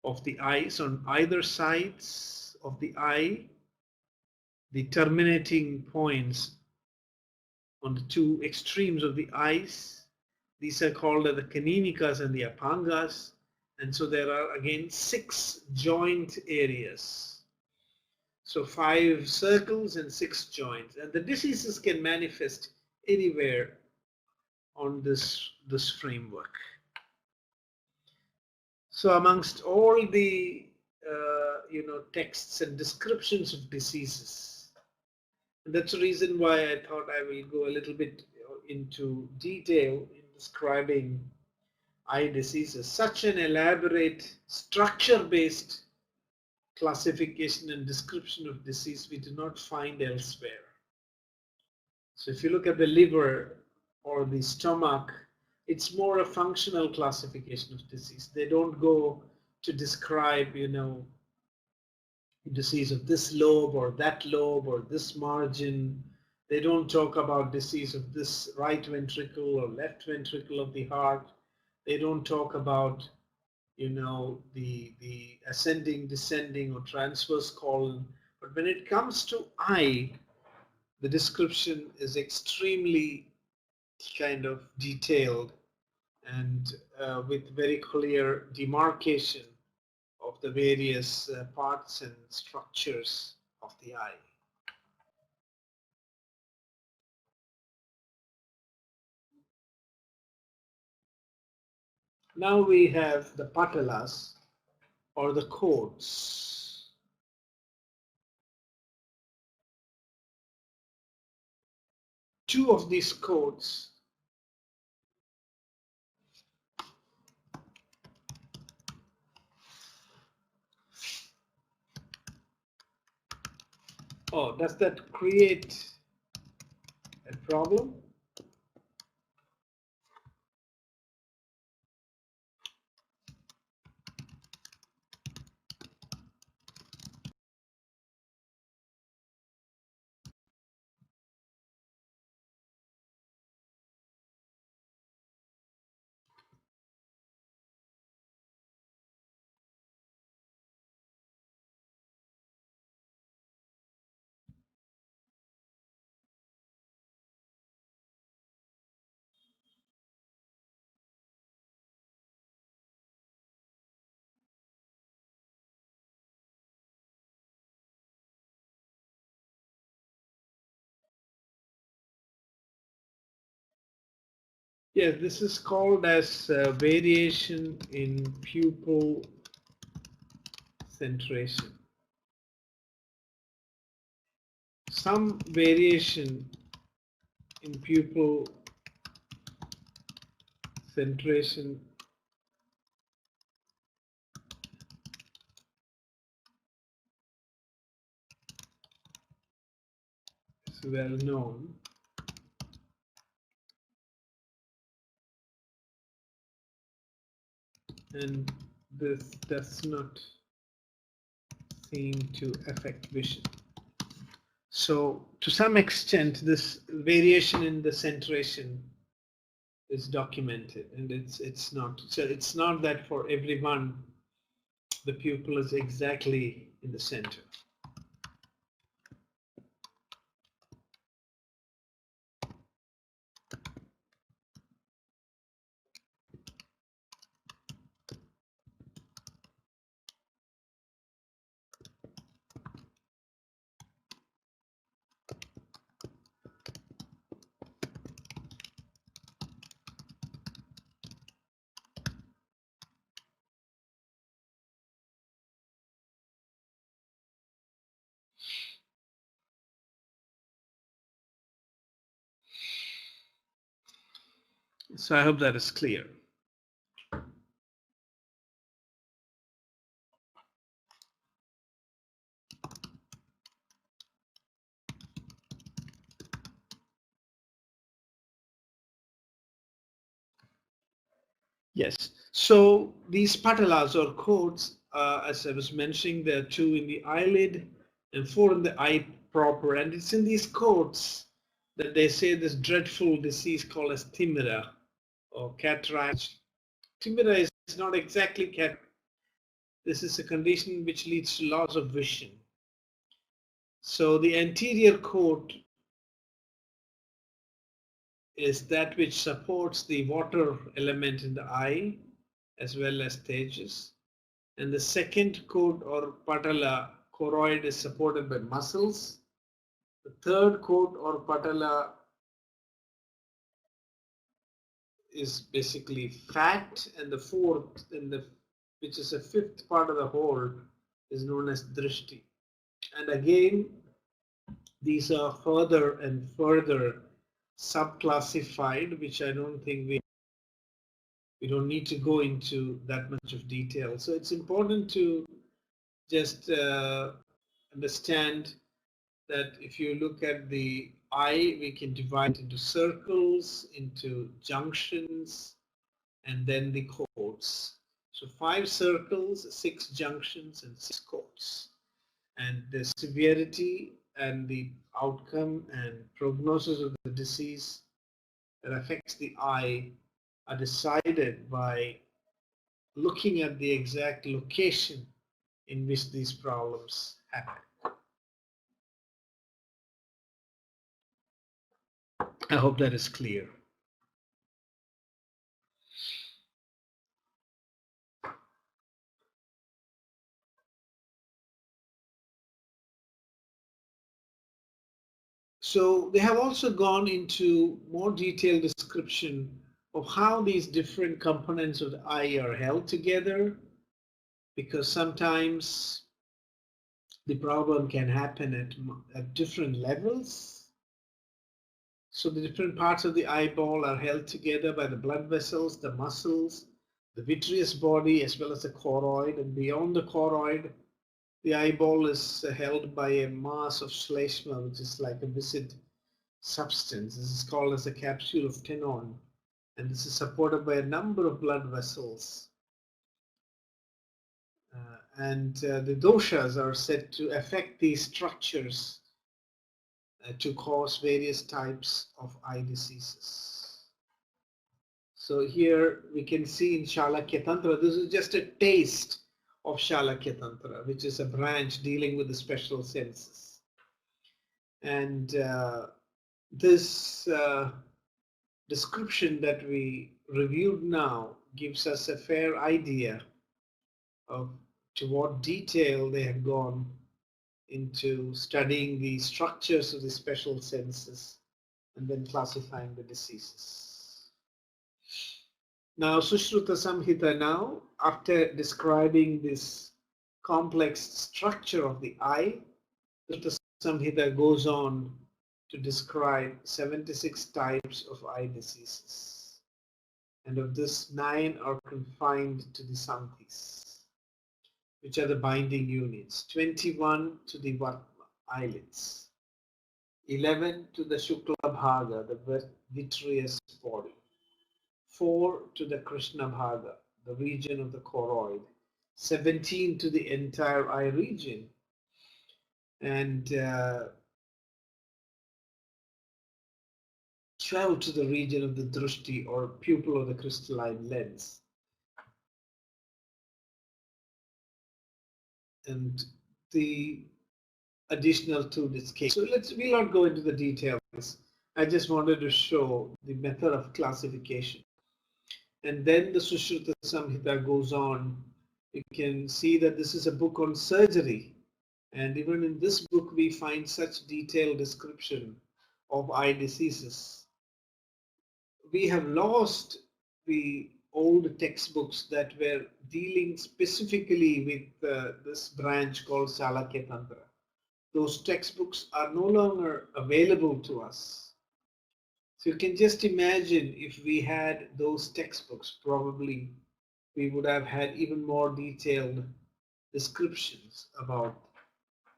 of the eyes on either sides of the eye, the terminating points on the two extremes of the eyes. These are called the kaninikas and the apangas. And so there are again 6 joint areas. So 5 circles and 6 joints. And the diseases can manifest anywhere on this framework. So amongst all the texts and descriptions of diseases, and that's the reason why I thought I will go a little bit into detail in describing eye diseases. Such an elaborate structure-based classification and description of disease we do not find elsewhere. So if you look at the liver or the stomach, it's more a functional classification of disease. They don't go to describe, disease of this lobe or that lobe or this margin. They don't talk about disease of this right ventricle or left ventricle of the heart. They don't talk about the ascending, descending, or transverse colon. But when it comes to eye, the description is extremely kind of detailed and with very clear demarcation of the various parts and structures of the eye. Now we have the patalas, or the coats. Two of these coats does that create a problem? Yes, this is called as variation in pupil centration. Some variation in pupil centration is well known. And this does not seem to affect vision. So to some extent, this variation in the centration is documented, and it's not, so it's not that for everyone the pupil is exactly in the center. So I hope that is clear. Yes. So these patalas or coats, as I was mentioning, there are 2 in the eyelid and 4 in the eye proper. And it's in these coats that they say this dreadful disease called as timira or cataract. Timira is not exactly cat. This is a condition which leads to loss of vision. So the anterior coat is that which supports the water element in the eye as well as stages. And the second coat or patala choroid is supported by muscles. The third coat or patala is basically fat, and the fourth, which is a fifth part of the whole, is known as drishti. And again, these are further and further subclassified, which I don't think we don't need to go into that much of detail. So it's important to just understand that if you look at the eye, we can divide into circles, into junctions, and then the codes. So 5 circles, 6 junctions, and 6 codes. And the severity and the outcome and prognosis of the disease that affects the eye are decided by looking at the exact location in which these problems happen. I hope that is clear. So they have also gone into more detailed description of how these different components of the eye are held together, because sometimes the problem can happen at different levels. So the different parts of the eyeball are held together by the blood vessels, the muscles, the vitreous body, as well as the choroid. And beyond the choroid, the eyeball is held by a mass of schleishma, which is like a viscid substance. This is called as a capsule of tenon, and this is supported by a number of blood vessels. The doshas are said to affect these structures to cause various types of eye diseases. So here we can see in Shalakya Tantra, this is just a taste of Shalakya Tantra, which is a branch dealing with the special senses. And this description that we reviewed now gives us a fair idea of to what detail they have gone into studying the structures of the special senses and then classifying the diseases. Now, Sushruta Samhita now, after describing this complex structure of the eye, Sushruta Samhita goes on to describe 76 types of eye diseases. And of this, 9 are confined to the sandhis, which are the binding units, 21 to the eyelids, 11 to the Shukla Bhaga, the vitreous body, 4 to the Krishna Bhaga, the region of the choroid, 17 to the entire eye region, and travel to the region of the drishti or pupil or the crystalline lens. And the additional to this case. So we'll not go into the details. I just wanted to show the method of classification. And then the Sushru Samhita goes on. You can see that this is a book on surgery. And even in this book, we find such detailed description of eye diseases. We have lost the old textbooks that were dealing specifically with this branch called Salakya Tantra. Those textbooks are no longer available to us. So you can just imagine if we had those textbooks, probably we would have had even more detailed descriptions about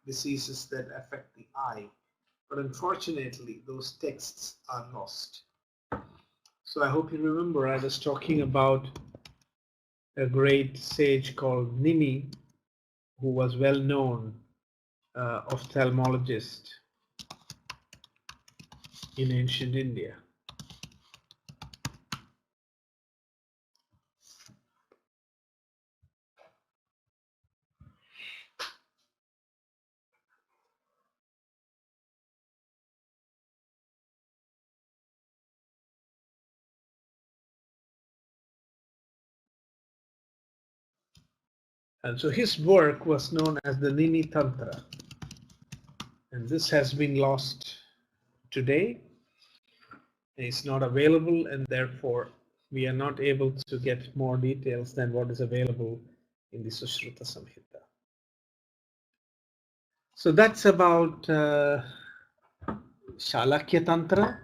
diseases that affect the eye. But unfortunately, those texts are lost. So I hope you remember I was talking about a great sage called Nimi, who was well known ophthalmologist in ancient India. And so his work was known as the Nimi Tantra. And this has been lost today. It's not available, and therefore we are not able to get more details than what is available in the Sushruta Samhita. So that's about Shalakya Tantra.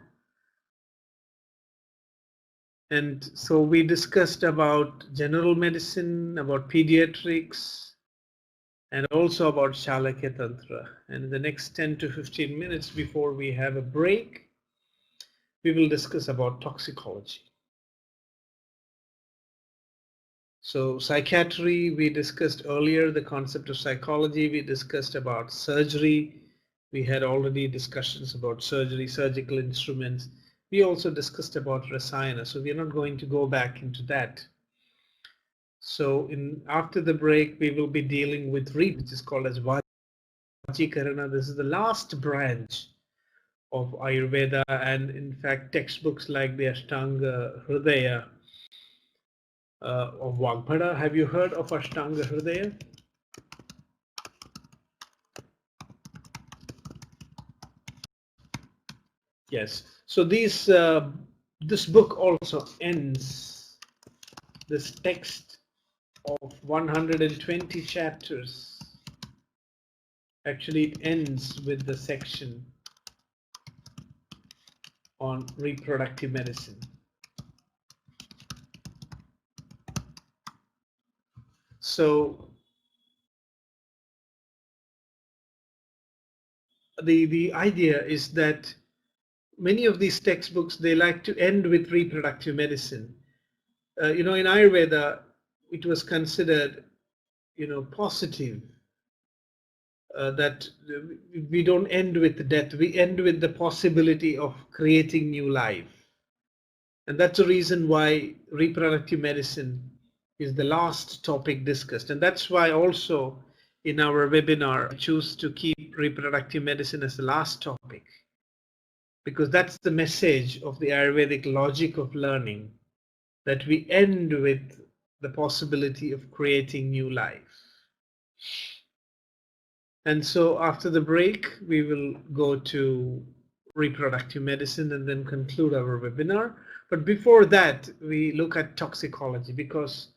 And so we discussed about general medicine, about pediatrics, and also about Shalakya Tantra. And in the next 10 to 15 minutes before we have a break, we will discuss about toxicology. So psychiatry, we discussed earlier the concept of psychology. We discussed about surgery. We had already discussions about surgery, surgical instruments. We also discussed about rasayana, so we are not going to go back into that. So after the break, we will be dealing with which is called as Vajikarana. This is the last branch of Ayurveda, and in fact textbooks like the Ashtanga Hridaya of Vagbhada. Have you heard of Ashtanga Hridaya? Yes. So this book also ends, this text of 120 chapters. Actually, it ends with the section on reproductive medicine. So the idea is that many of these textbooks, they like to end with reproductive medicine. In Ayurveda, it was considered, positive, that we don't end with death, we end with the possibility of creating new life. And that's the reason why reproductive medicine is the last topic discussed. And that's why also in our webinar, I choose to keep reproductive medicine as the last topic, because that's the message of the Ayurvedic logic of learning, that we end with the possibility of creating new life. And so after the break, we will go to reproductive medicine and then conclude our webinar. But before that, we look at toxicology, because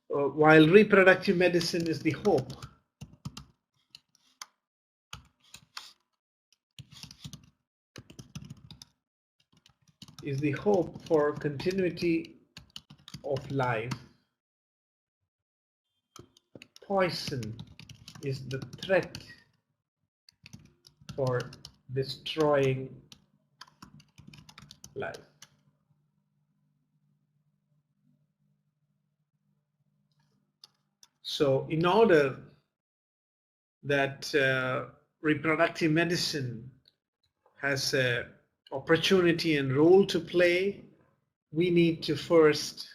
while reproductive medicine is the hope, for continuity of life, poison is the threat for destroying life. So in order that reproductive medicine has a opportunity and role to play, we need to first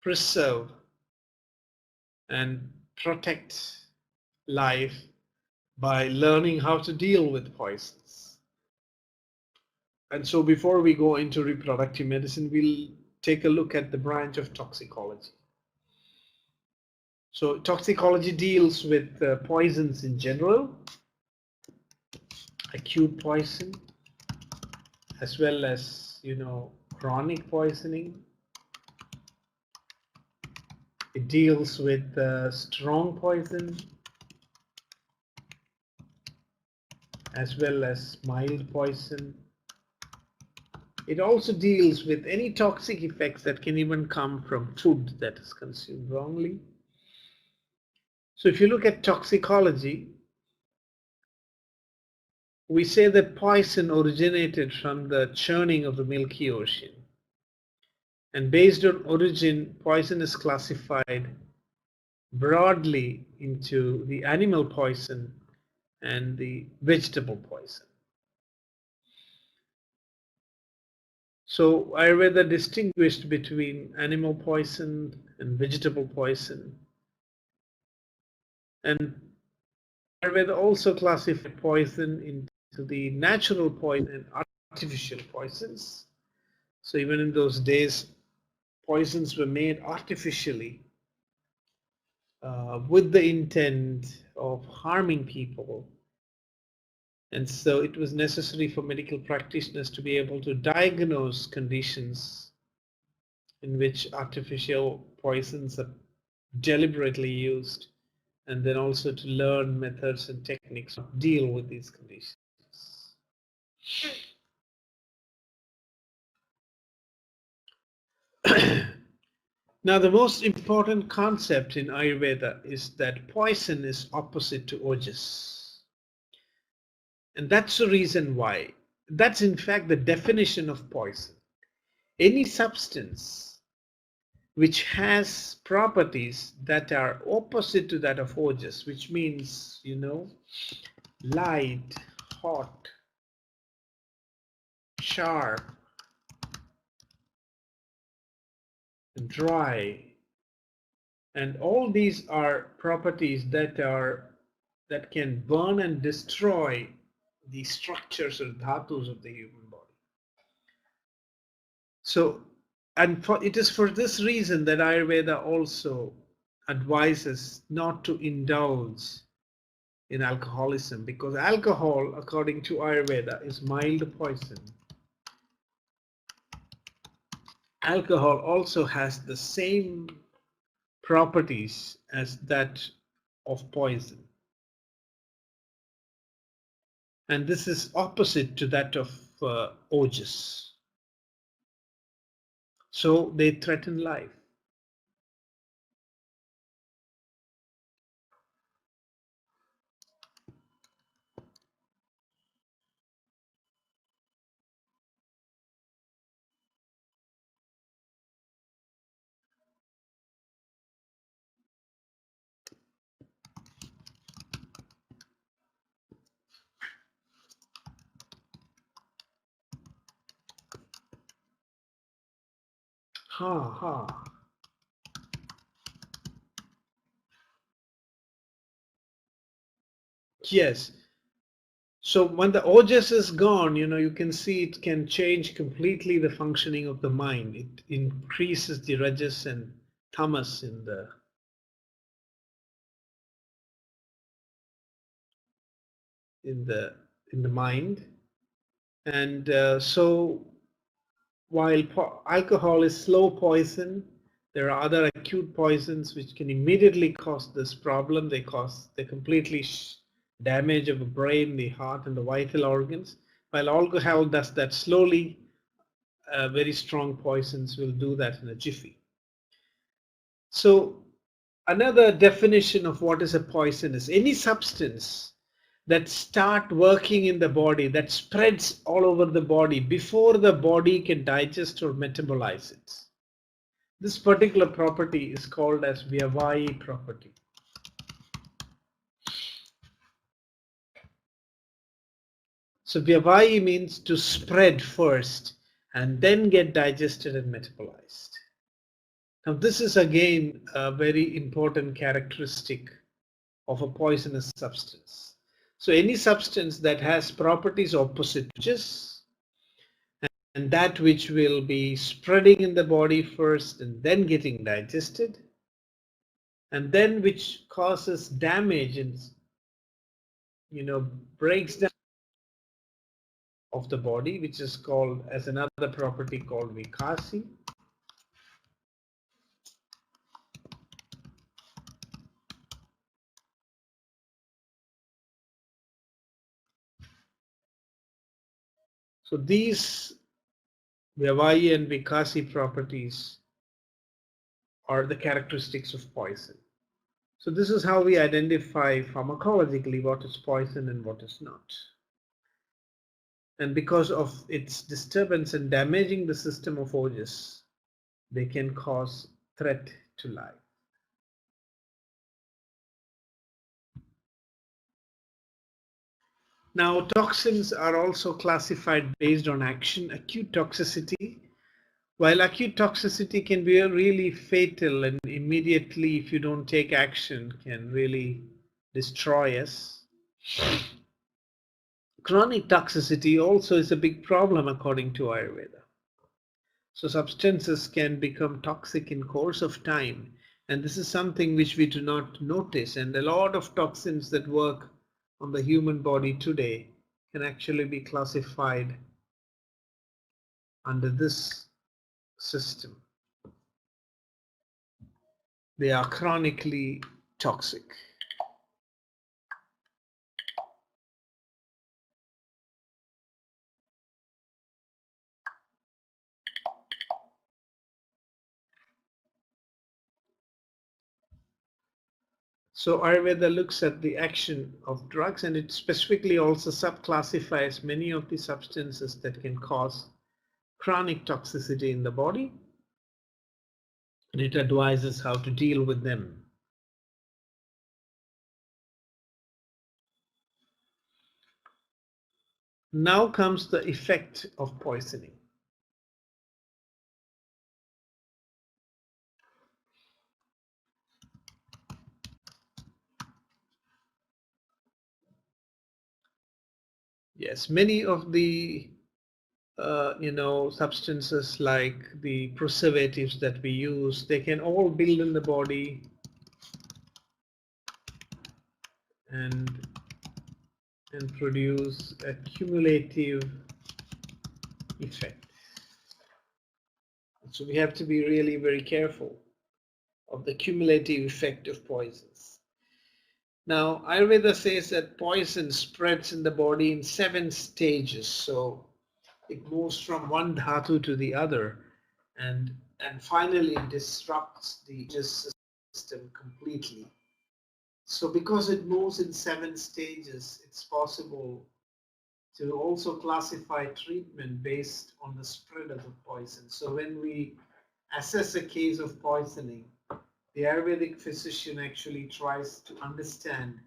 preserve and protect life by learning how to deal with poisons. And so before we go into reproductive medicine, we'll take a look at the branch of toxicology. So toxicology deals with poisons in general, acute poison, as well as, chronic poisoning. It deals with strong poison, as well as mild poison. It also deals with any toxic effects that can even come from food that is consumed wrongly. So if you look at toxicology, we say that poison originated from the churning of the Milky Ocean. And based on origin, poison is classified broadly into the animal poison and the vegetable poison. So Ayurveda distinguished between animal poison and vegetable poison. And Ayurveda also classified poison into the natural poison and artificial poisons. So even in those days, poisons were made artificially with the intent of harming people. And so it was necessary for medical practitioners to be able to diagnose conditions in which artificial poisons are deliberately used, and then also to learn methods and techniques to deal with these conditions. Now, the most important concept in Ayurveda is that poison is opposite to ojas. And that's the reason why. That's in fact the definition of poison. Any substance which has properties that are opposite to that of ojas, which means, light, hot, sharp, dry, and all these are properties that can burn and destroy the structures or dhatus of the human body. So, and it is for this reason that Ayurveda also advises not to indulge in alcoholism, because alcohol, according to Ayurveda, is mild poison. Alcohol also has the same properties as that of poison. And this is opposite to that of ojas. So they threaten life. Ha ha. Yes. So when the ojas is gone, you can see it can change completely the functioning of the mind. It increases the rajas and tamas in the mind. And so while alcohol is slow poison, there are other acute poisons which can immediately cause this problem. They completely damage of the brain, the heart, and the vital organs. While alcohol does that slowly, very strong poisons will do that in a jiffy. So another definition of what is a poison is any substance that start working in the body, that spreads all over the body before the body can digest or metabolize it. This particular property is called as Vyavayi property. So Vyavahi means to spread first and then get digested and metabolized. Now this is again a very important characteristic of a poisonous substance. So any substance that has properties opposite just, and that which will be spreading in the body first and then getting digested, and then which causes damage and breaks down of the body, which is called as another property called Vikasi. So these Vyavahi and Vikasi properties are the characteristics of poison. So this is how we identify pharmacologically what is poison and what is not. And because of its disturbance and damaging the system of Ojas, they can cause threat to life. Now, toxins are also classified based on action. Acute toxicity, while acute toxicity can be really fatal and immediately, if you don't take action, can really destroy us. Chronic toxicity also is a big problem according to Ayurveda. So substances can become toxic in course of time, and this is something which we do not notice, and a lot of toxins that work on the human body today can actually be classified under this system. They are chronically toxic. So Ayurveda looks at the action of drugs, and it specifically also subclassifies many of the substances that can cause chronic toxicity in the body, and it advises how to deal with them. Now comes the effect of poisoning. Yes, many of the substances like the preservatives that we use, they can all build in the body and produce a cumulative effect. So we have to be really very careful of the cumulative effect of poisons. Now, Ayurveda says that poison spreads in the body in 7 stages. So it moves from one dhatu to the other, and finally disrupts the digestive system completely. So because it moves in 7 stages, it's possible to also classify treatment based on the spread of the poison. So when we assess a case of poisoning, the Ayurvedic physician actually tries to understand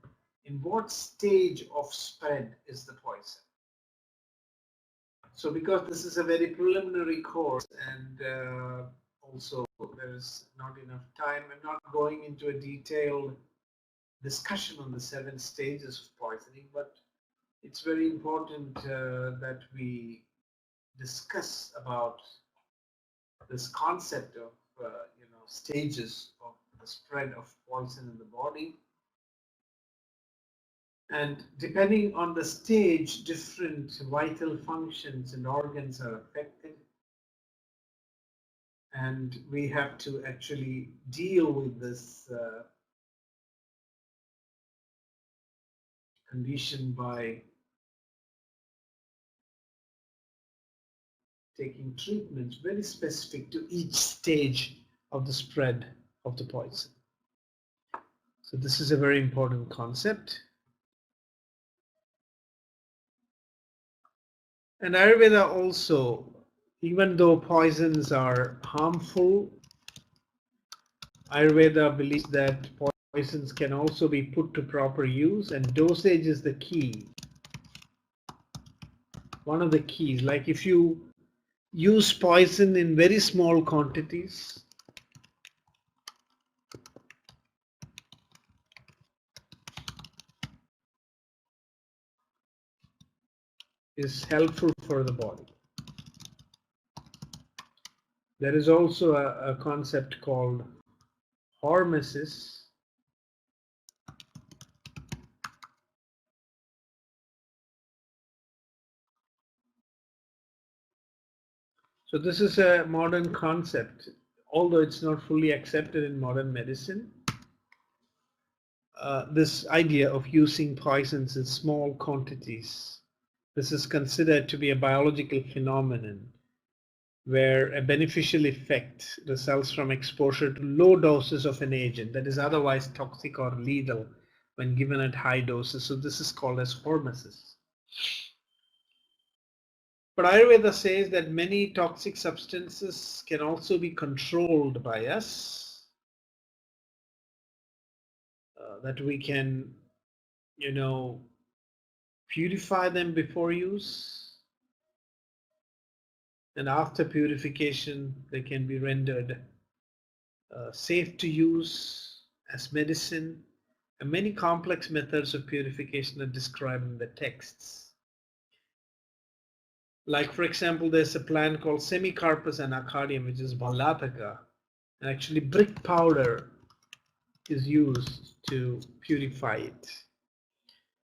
in what stage of spread is the poison. So because this is a very preliminary course, and also there is not enough time, I'm not going into a detailed discussion on the 7 stages of poisoning, but it's very important that we discuss about this concept of stages of the spread of poison in the body. And depending on the stage, different vital functions and organs are affected. And we have to actually deal with this condition by taking treatments very specific to each stage of the spread of the poison. So this is a very important concept. And Ayurveda also, even though poisons are harmful, Ayurveda believes that poisons can also be put to proper use, and dosage is the key. one of the keys. Like if you use poison in very small quantities, is helpful for the body. There is also a concept called hormesis. So this is a modern concept, although it's not fully accepted in modern medicine. This idea of using poisons in small quantities, this is considered to be a biological phenomenon where a beneficial effect results from exposure to low doses of an agent that is otherwise toxic or lethal when given at high doses. So this is called as hormesis. But Ayurveda says that many toxic substances can also be controlled by us, that we can, purify them before use, and after purification they can be rendered safe to use as medicine, and many complex methods of purification are described in the texts. Like, for example, there's a plant called Semicarpus anacardium, which is Bhalataka, and actually brick powder is used to purify it.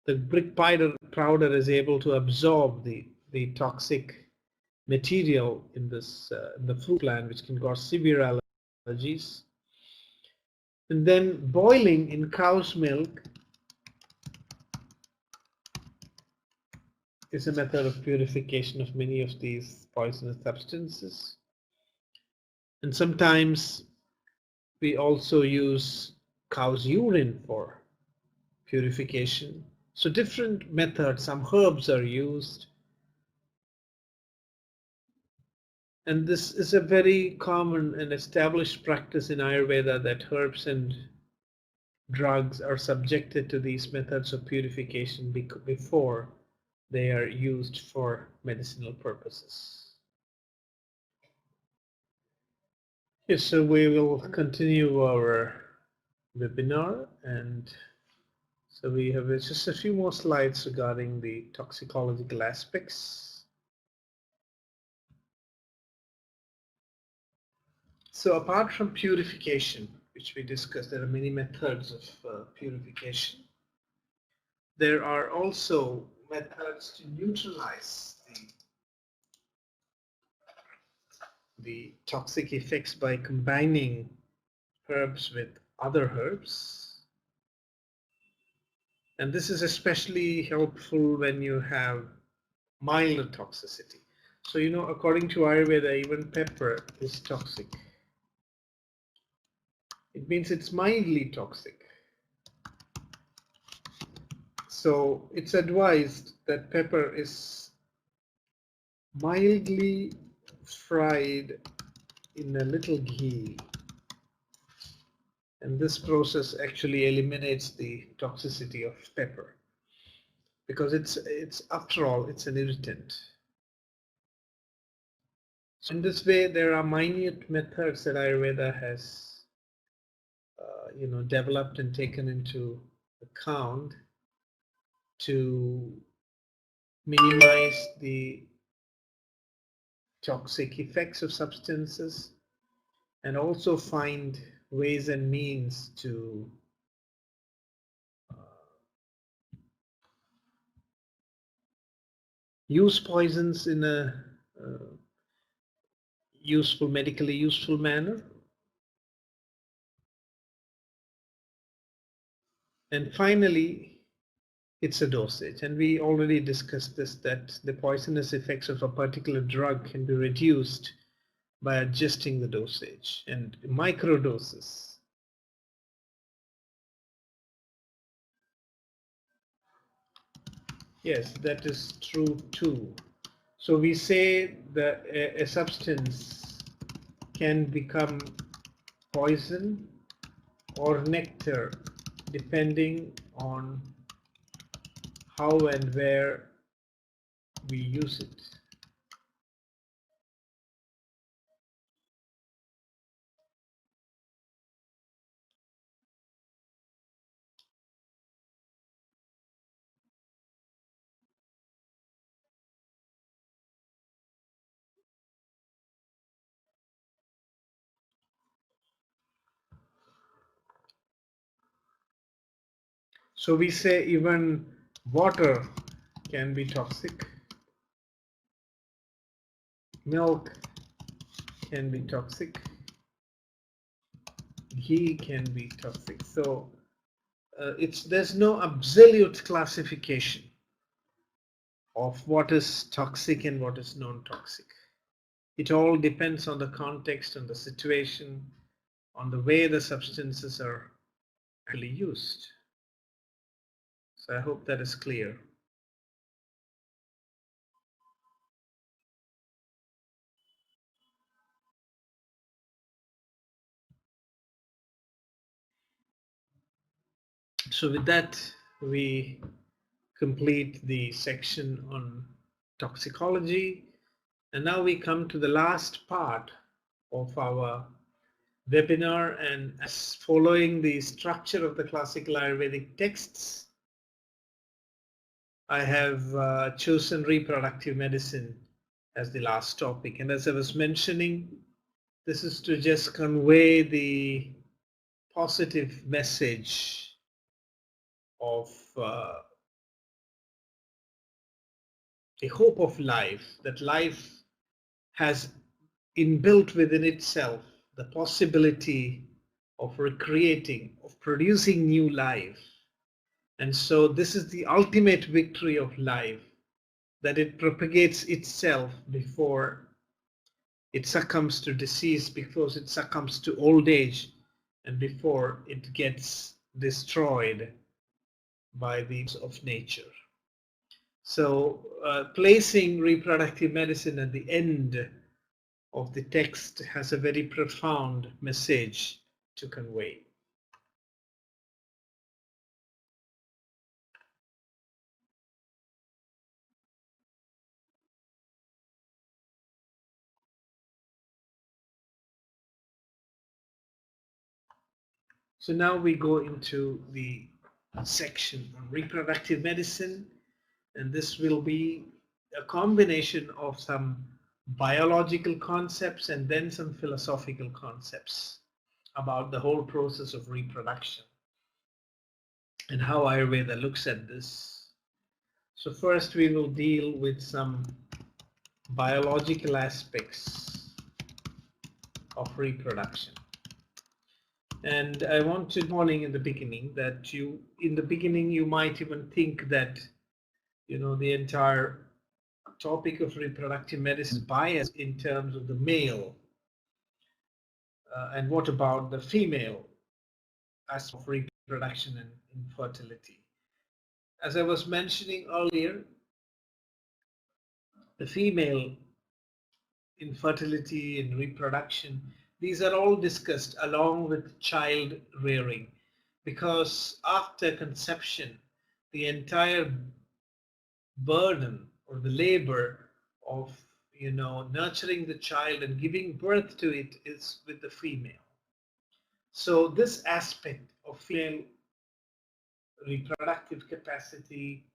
The brick powder is able to absorb the toxic material in this the fruit plant, which can cause severe allergies. And then boiling in cow's milk is a method of purification of many of these poisonous substances. And sometimes we also use cow's urine for purification. So different methods, some herbs are used. And this is a very common and established practice in Ayurveda, that herbs and drugs are subjected to these methods of purification before they are used for medicinal purposes. Yes, so we will continue our webinar, and so we have just a few more slides regarding the toxicological aspects. So apart from purification, which we discussed, there are many methods of purification. There are also methods to neutralize the toxic effects by combining herbs with other herbs. And this is especially helpful when you have milder toxicity. So, according to Ayurveda, even pepper is toxic. It means it's mildly toxic. So it's advised that pepper is mildly fried in a little ghee, and this process actually eliminates the toxicity of pepper, because it's after all, it's an irritant. So in this way, there are minute methods that Ayurveda has developed and taken into account to minimize the toxic effects of substances, and also find ways and means to use poisons in a medically useful manner. And finally, it's a dosage. And we already discussed this, that the poisonous effects of a particular drug can be reduced by adjusting the dosage and micro doses. Yes, that is true too. So we say that a substance can become poison or nectar depending on how and where we use it. So we say even water can be toxic, milk can be toxic, ghee can be toxic. So there's no absolute classification of what is toxic and what is non-toxic. It all depends on the context, on the situation, on the way the substances are actually used. So I hope that is clear. So with that, we complete the section on toxicology. And now we come to the last part of our webinar, and as following the structure of the classical Ayurvedic texts, I have chosen reproductive medicine as the last topic. And as I was mentioning, this is to just convey the positive message of the hope of life, that life has inbuilt within itself the possibility of recreating, of producing new life. And so this is the ultimate victory of life, that it propagates itself before it succumbs to disease, before it succumbs to old age, and before it gets destroyed by the use of nature. So placing reproductive medicine at the end of the text has a very profound message to convey. So now we go into the section on reproductive medicine, and this will be a combination of some biological concepts and then some philosophical concepts about the whole process of reproduction and how Ayurveda looks at this. So first we will deal with some biological aspects of reproduction. And I want to warning in the beginning that in the beginning you might even think that the entire topic of reproductive medicine is biased in terms of the male, and what about the female aspect of reproduction and infertility. As I was mentioning earlier, the female infertility and reproduction, these are all discussed along with child rearing, because after conception the entire burden or the labor of nurturing the child and giving birth to it is with the female. So this aspect of female reproductive capacity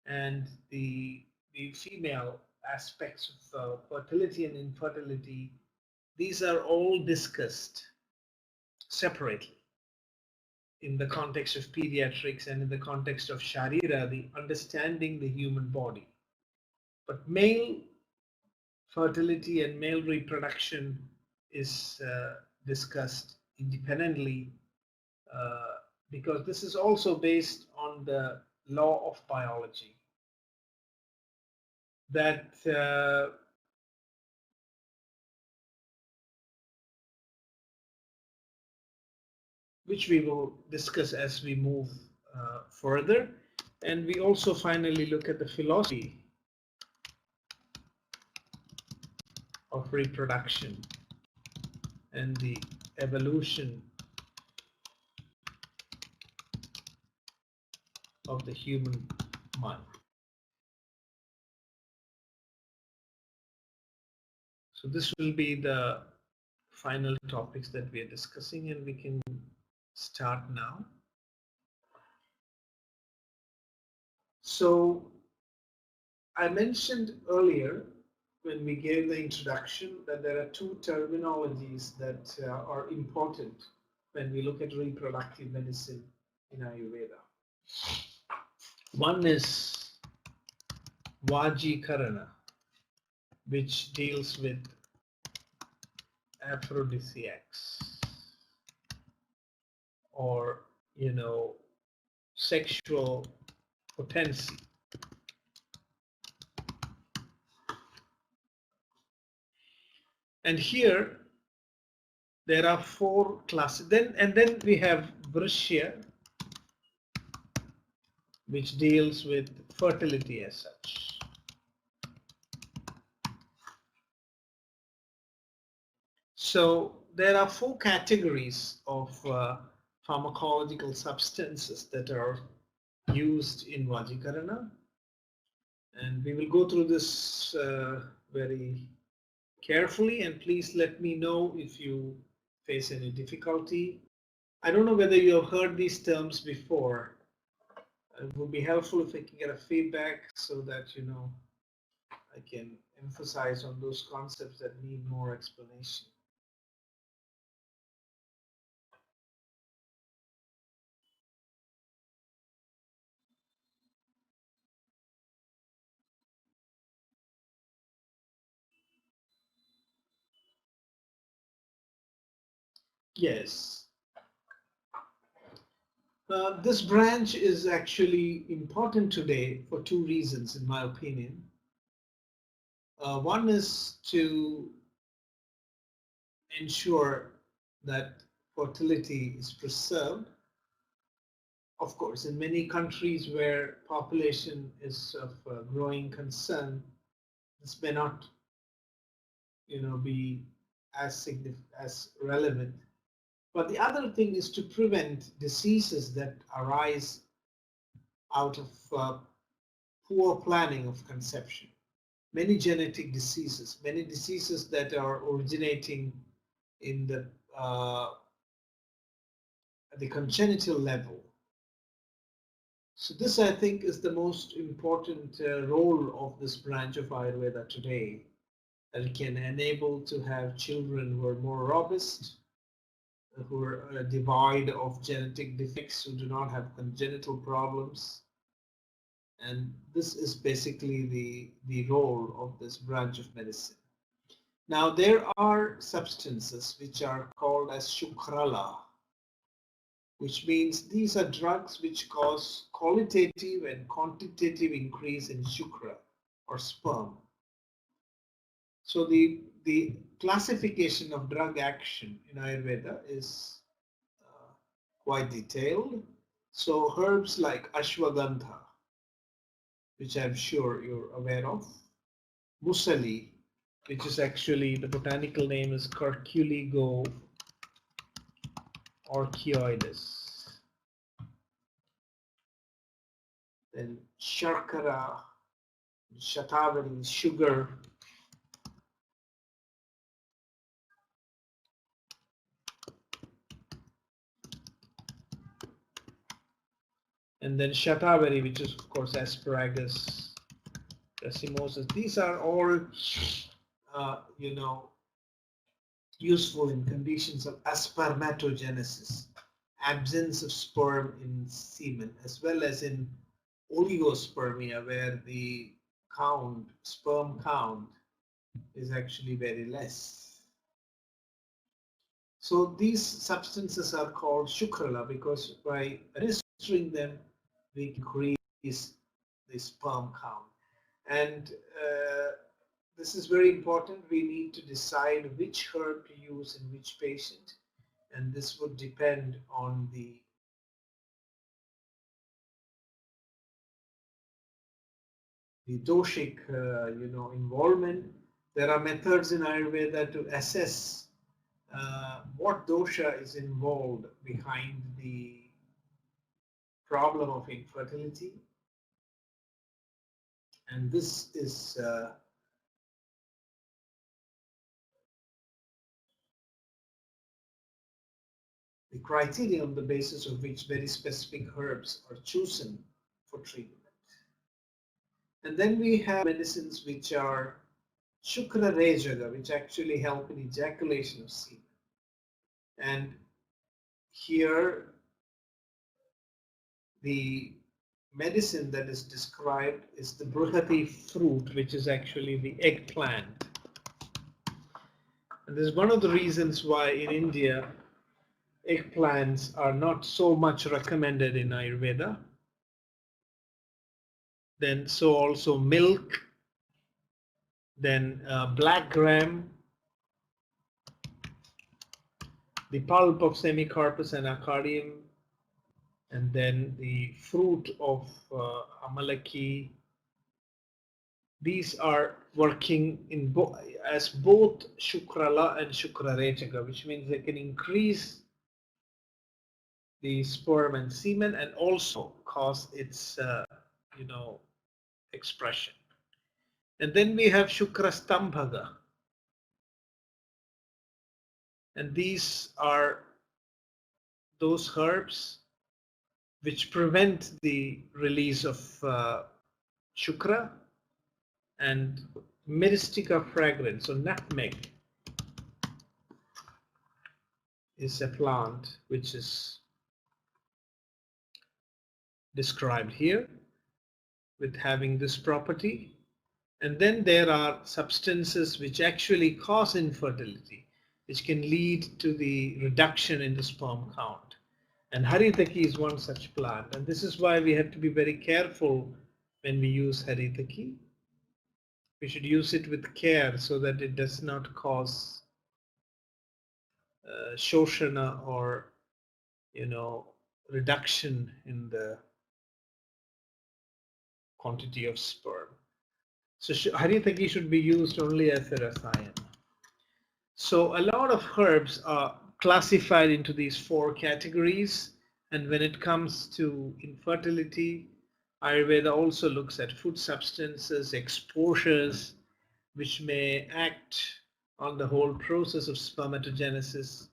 and the female aspects of fertility and infertility, these are all discussed separately in the context of pediatrics and in the context of Sharira, the understanding the human body. But male fertility and male reproduction is discussed independently, because this is also based on the law of biology, that which we will discuss as we move further. And we also finally look at the philosophy of reproduction and the evolution of the human mind. So this will be the final topics that we are discussing, and we can start now. So I mentioned earlier when we gave the introduction that there are two terminologies that are important when we look at reproductive medicine in Ayurveda. One is Vajikarana, which deals with aphrodisiacs, or sexual potency. And here there are four classes. Then we have Vrishya, which deals with fertility as such. So there are four categories of pharmacological substances that are used in Vajikarana, and we will go through this very carefully, and please let me know if you face any difficulty. I don't know whether you have heard these terms before. It would be helpful if I can get a feedback so that I can emphasize on those concepts that need more explanation. Yes. This branch is actually important today for two reasons, in my opinion. One is to ensure that fertility is preserved. Of course, in many countries where population is of growing concern, this may not, be as relevant. But the other thing is to prevent diseases that arise out of poor planning of conception. Many genetic diseases, many diseases that are originating in at the congenital level. So this, I think, is the most important role of this branch of Ayurveda today, that it can enable to have children who are more robust, who are devoid of genetic defects, who do not have congenital problems. And this is basically the role of this branch of medicine. Now, there are substances which are called as Shukrala, which means these are drugs which cause qualitative and quantitative increase in Shukra or sperm. So the classification of drug action in Ayurveda is quite detailed. So herbs like Ashwagandha, which I'm sure you're aware of, Musali, which is actually, the botanical name is Curculigo orchioides. Then Sharkara, Shatavari, sugar. And then Shatavari, which is of course asparagus, racemosus. These are all, useful in conditions of aspermatogenesis, absence of sperm in semen, as well as in oligospermia, where the sperm count is actually very less. So these substances are called Shukrala because by administering them, we increase the sperm count. And this is very important. We need to decide which herb to use in which patient, and this would depend on the doshic, involvement. There are methods in Ayurveda to assess what dosha is involved behind the problem of infertility, and this is the criteria on the basis of which very specific herbs are chosen for treatment. And then we have medicines which are Shukra Rejaga, which actually help in ejaculation of semen. And here the medicine that is described is the Bruhati fruit, which is actually the eggplant. And this is one of the reasons why in India eggplants are not so much recommended in Ayurveda. Then so also milk, then black gram, the pulp of Semicarpus and Acardium, and then the fruit of Amalaki. These are working in as both Shukrala and Shukrarechaka, which means they can increase the sperm and semen and also cause its expression. And then we have Shukrastambhaga, and these are those herbs which prevent the release of Shukra. And Myristica fragrans, so nutmeg, is a plant which is described here with having this property. And then there are substances which actually cause infertility, which can lead to the reduction in the sperm count. And Haritaki is one such plant. And this is why we have to be very careful when we use Haritaki. We should use it with care so that it does not cause shoshana or reduction in the quantity of sperm. So Haritaki should be used only as a rasayana. So a lot of herbs are classified into these four categories, and when it comes to infertility, Ayurveda also looks at food substances, exposures, which may act on the whole process of spermatogenesis.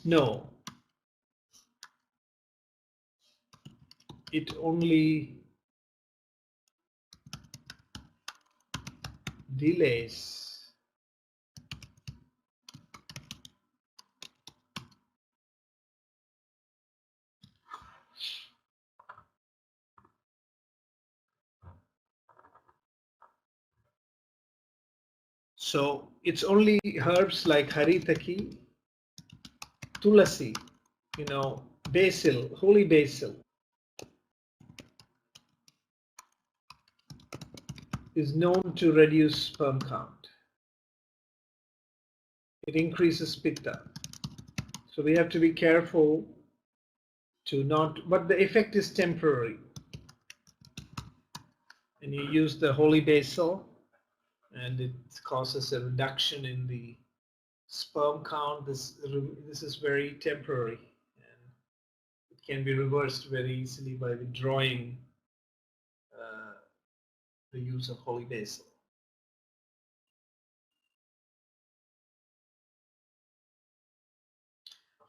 No, it only delays so it's only herbs like Haritaki, Tulasi, basil, holy basil is known to reduce sperm count. It increases pitta. So we have to be careful to not, but the effect is temporary. And you use the holy basil and it causes a reduction in the sperm count. This is very temporary and it can be reversed very easily by withdrawing the use of holy basil.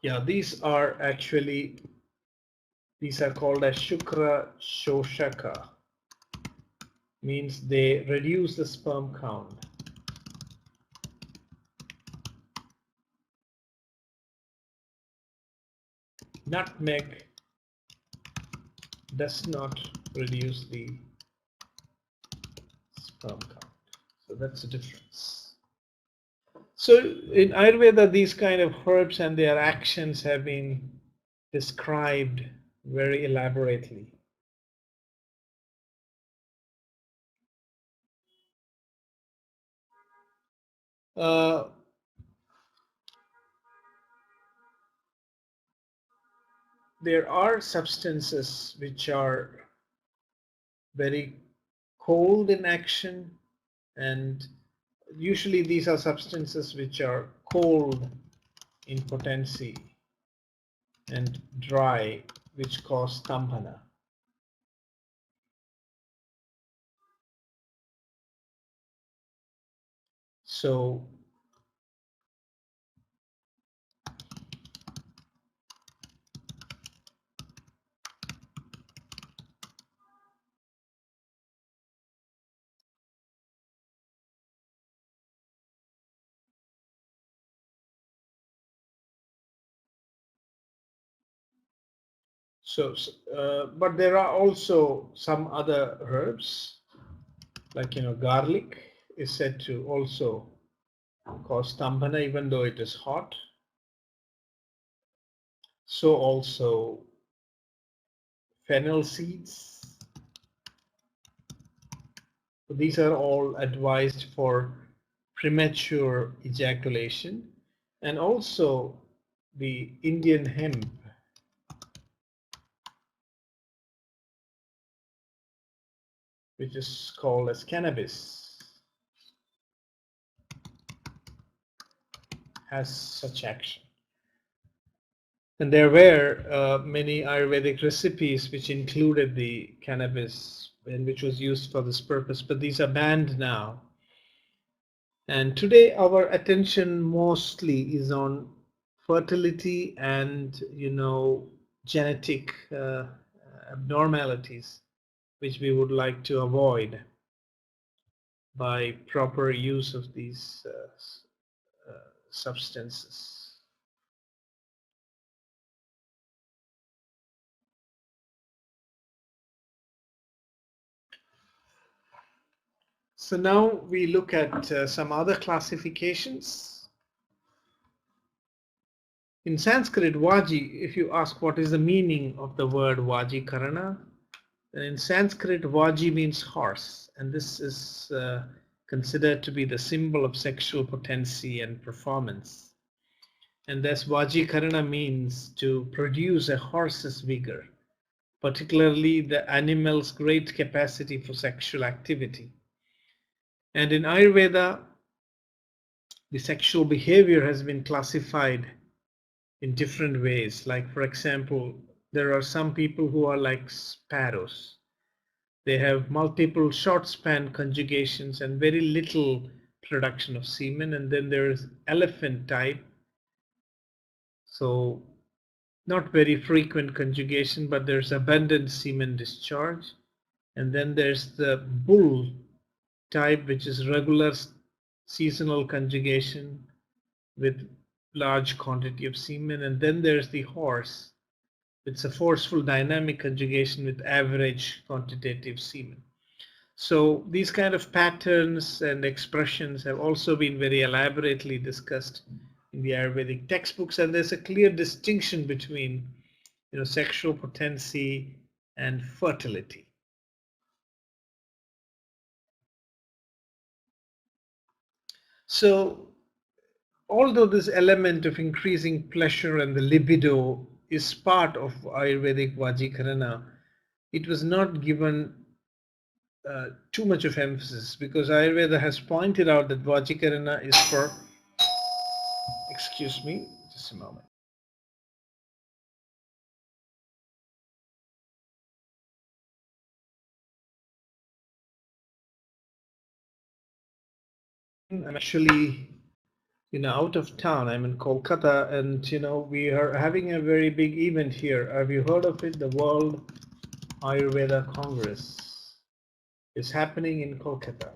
Yeah, these are called as Shukra Shoshaka, means they reduce the sperm count. Nutmeg does not reduce the sperm count. So that's the difference. So in Ayurveda, these kind of herbs and their actions have been described very elaborately. There are substances which are very cold in action, and usually these are substances which are cold in potency and dry, which cause stambhana. So So, but there are also some other herbs, like garlic is said to also cause stambhana, even though it is hot. So also fennel seeds. These are all advised for premature ejaculation, and also the Indian hemp, which is called as cannabis, has such action. And there were many Ayurvedic recipes which included the cannabis and which was used for this purpose, but these are banned now. And today our attention mostly is on fertility and genetic abnormalities, which we would like to avoid by proper use of these substances. So now we look at some other classifications. In Sanskrit, Vaji, if you ask what is the meaning of the word Vajikarana, then in Sanskrit, Vaji means horse, and this is considered to be the symbol of sexual potency and performance. And thus Vajikarana means to produce a horse's vigor, particularly the animal's great capacity for sexual activity. And in Ayurveda, the sexual behavior has been classified in different ways. Like, for example, there are some people who are like sparrows. They have multiple short span conjugations and very little production of semen. And then there's elephant type. So not very frequent conjugation, but there's abundant semen discharge. And then there's the bull type, which is regular seasonal conjugation with large quantity of semen. And then there's the horse. It's a forceful dynamic conjugation with average quantitative semen. So these kind of patterns and expressions have also been very elaborately discussed in the Ayurvedic textbooks, and there's a clear distinction between sexual potency and fertility. So although this element of increasing pleasure and the libido is part of Ayurvedic Vajikarana, it was not given too much of emphasis, because Ayurveda has pointed out that Vajikarana is for, excuse me, just a moment. I'm actually out of town. I'm in Kolkata, and we are having a very big event here. Have you heard of it? The World Ayurveda Congress is happening in Kolkata.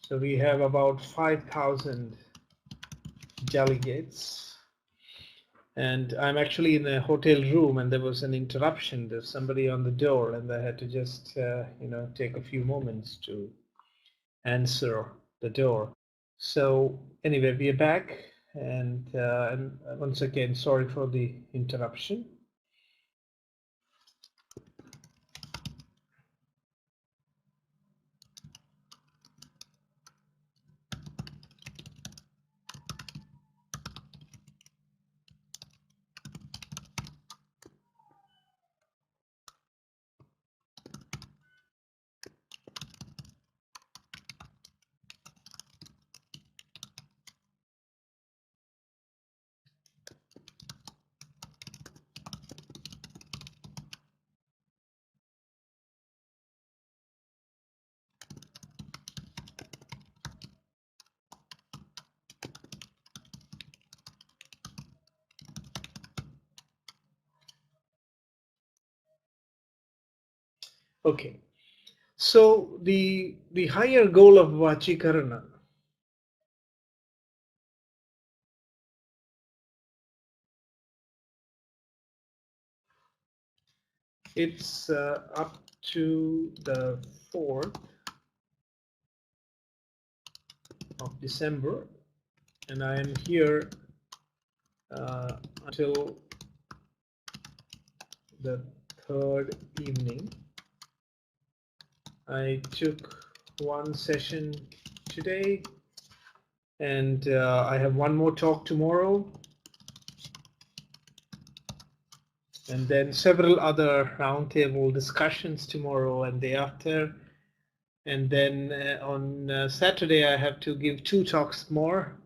So we have about 5,000 delegates, and I'm actually in a hotel room, and there was an interruption. There's somebody on the door, and I had to just take a few moments to answer the door. So anyway, we are back, and once again, sorry for the interruption. Okay, so the higher goal of Vachikarana It's up to the 4th of December, and I am here until the 3rd evening. I took one session today, and I have one more talk tomorrow, and then several other roundtable discussions tomorrow and day after. And then on Saturday I have to give 2 talks more,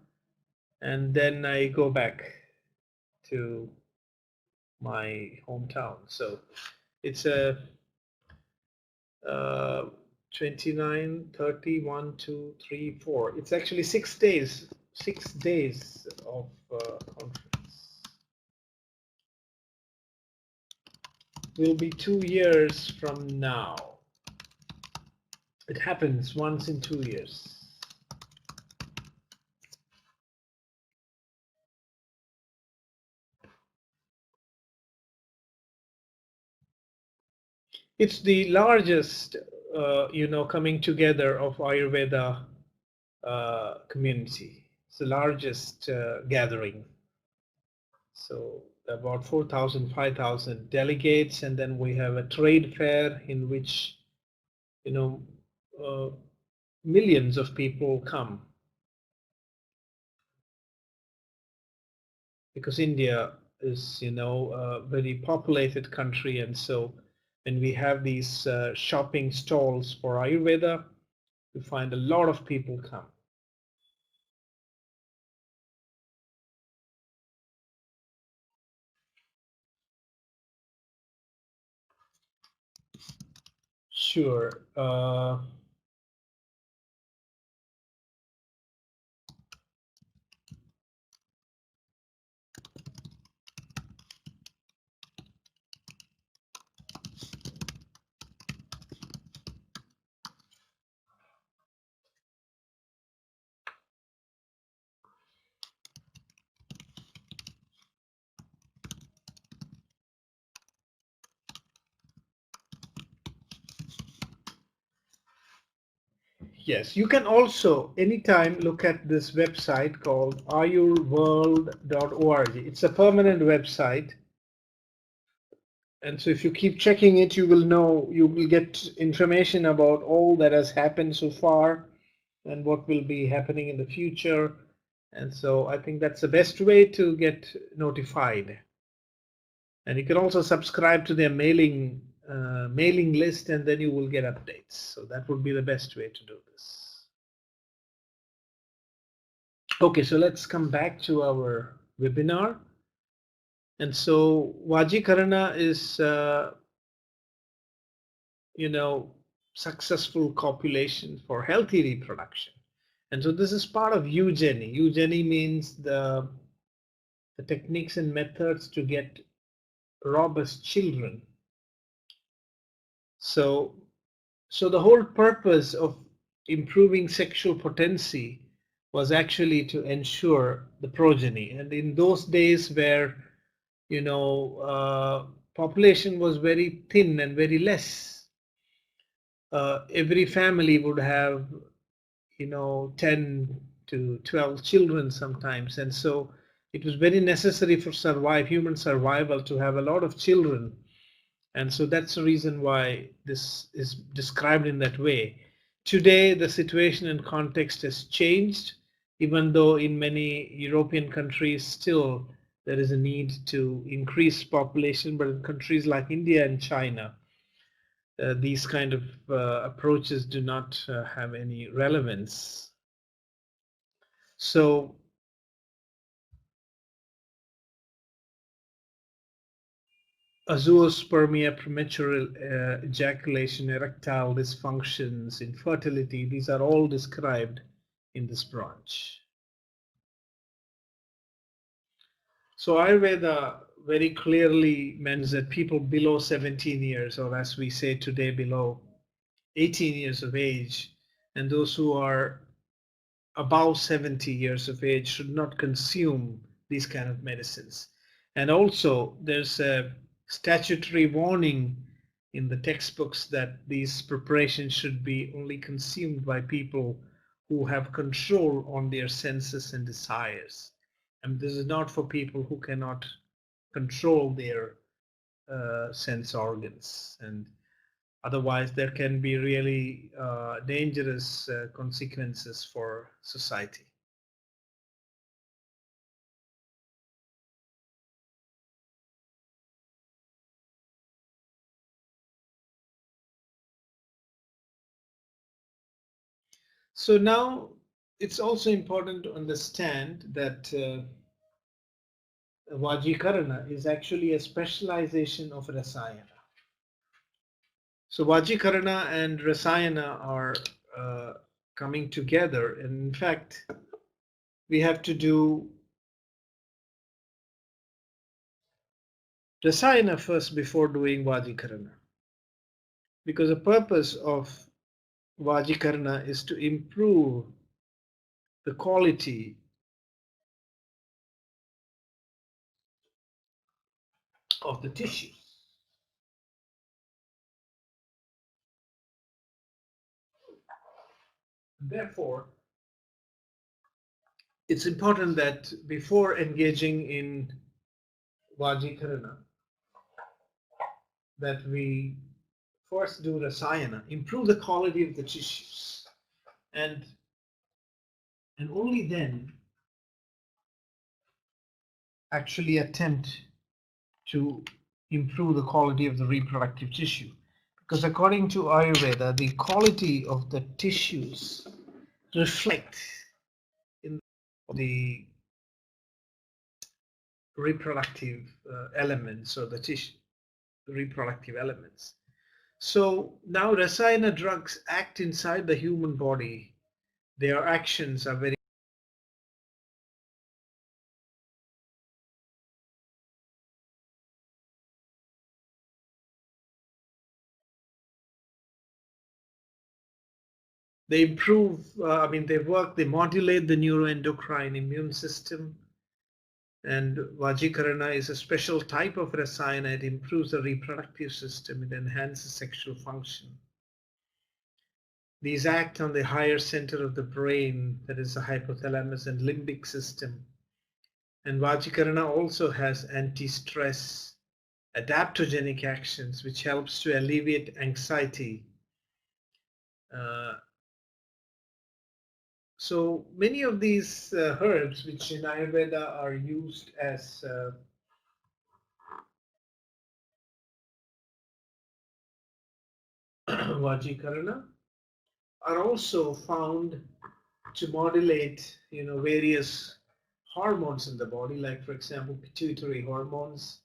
and then I go back to my hometown. So it's a 29, 30, 1, 2, 3, 4. It's actually 6 days. 6 days of conference. Will be 2 years from now. It happens once in 2 years. It's the largest, coming together of Ayurveda community. It's the largest gathering. So about 4,000, 5,000 delegates, and then we have a trade fair in which, millions of people come, because India is, a very populated country, and so when we have these shopping stalls for Ayurveda, you find a lot of people come. Sure. Yes, you can also anytime look at this website called ayurworld.org. It's a permanent website. And so if you keep checking it, you will get information about all that has happened so far and what will be happening in the future. And so I think that's the best way to get notified. And you can also subscribe to their mailing list, and then you will get updates. So that would be the best way to do this. Okay, so let's come back to our webinar. And so Vajikarana is, successful copulation for healthy reproduction. And so this is part of eugeny. Eugeny means the techniques and methods to get robust children. So the whole purpose of improving sexual potency was actually to ensure the progeny. And in those days where, population was very thin and very less, every family would have, 10 to 12 children sometimes. And so it was very necessary for human survival to have a lot of children. And so that's the reason why this is described in that way. Today, the situation and context has changed, even though in many European countries still there is a need to increase population, but in countries like India and China, these kind of approaches do not have any relevance. So azoospermia, premature ejaculation, erectile dysfunctions, infertility, these are all described in this branch. So Ayurveda very clearly mentions that people below 17 years, or as we say today, below 18 years of age, and those who are above 70 years of age should not consume these kind of medicines. And also there's a statutory warning in the textbooks that these preparations should be only consumed by people who have control on their senses and desires. And this is not for people who cannot control their sense organs. And otherwise, there can be really dangerous consequences for society. So now it's also important to understand that Vajikarana is actually a specialization of Rasayana. So Vajikarana and Rasayana are coming together, and in fact, we have to do Rasayana first before doing Vajikarana, because the purpose of Vajikarana is to improve the quality of the tissues. Therefore, it's important that before engaging in Vajikarana, that we first do Rasayana, improve the quality of the tissues, and only then actually attempt to improve the quality of the reproductive tissue. Because according to Ayurveda, the quality of the tissues reflect in the reproductive elements or the tissue, the reproductive elements. So now Rasayana drugs act inside the human body. Their actions are very they improve, they work, they modulate the neuroendocrine immune system. And Vajikarana is a special type of rasayana. It improves the reproductive system. It enhances sexual function. These act on the higher center of the brain, that is the hypothalamus and limbic system. And Vajikarana also has anti-stress, adaptogenic actions, which helps to alleviate anxiety. So many of these herbs, which in Ayurveda are used as Vajikarana, are also found to modulate, various hormones in the body, like for example, pituitary hormones,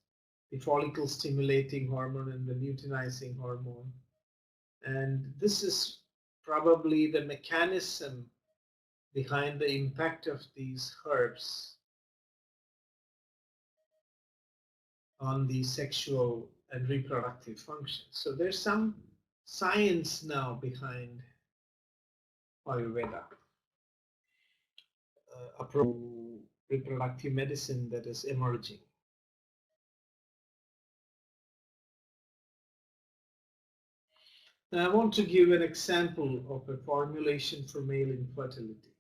the follicle stimulating hormone, and the luteinizing hormone. And this is probably the mechanism behind the impact of these herbs on the sexual and reproductive functions. So there's some science now behind Ayurveda, approach to reproductive medicine that is emerging. Now I want to give an example of a formulation for male infertility.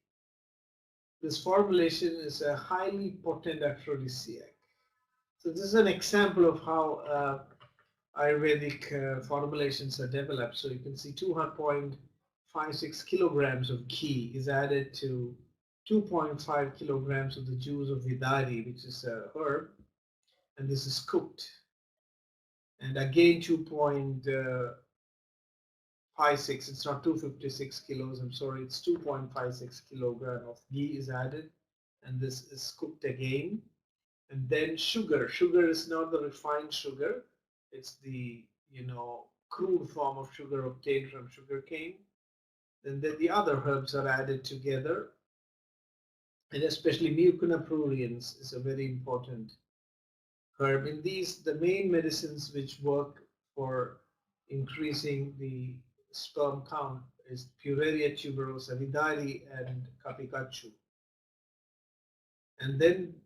This formulation is a highly potent aphrodisiac. So this is an example of how Ayurvedic formulations are developed. So you can see 2.56 kilograms of ghee is added to 2.5 kilograms of the juice of vidari, which is a herb, and this is cooked. And again 2.56, it's not 256 kilos, I'm sorry, it's 2.56 kilogram of ghee is added, and this is cooked again. And then sugar. Sugar is not the refined sugar, it's the crude form of sugar obtained from sugar cane. And then the other herbs are added together, and especially mucuna pruriens is a very important herb. In these, the main medicines which work for increasing the sperm count is Pureria tuberosa, vidari, and kapikachu. And then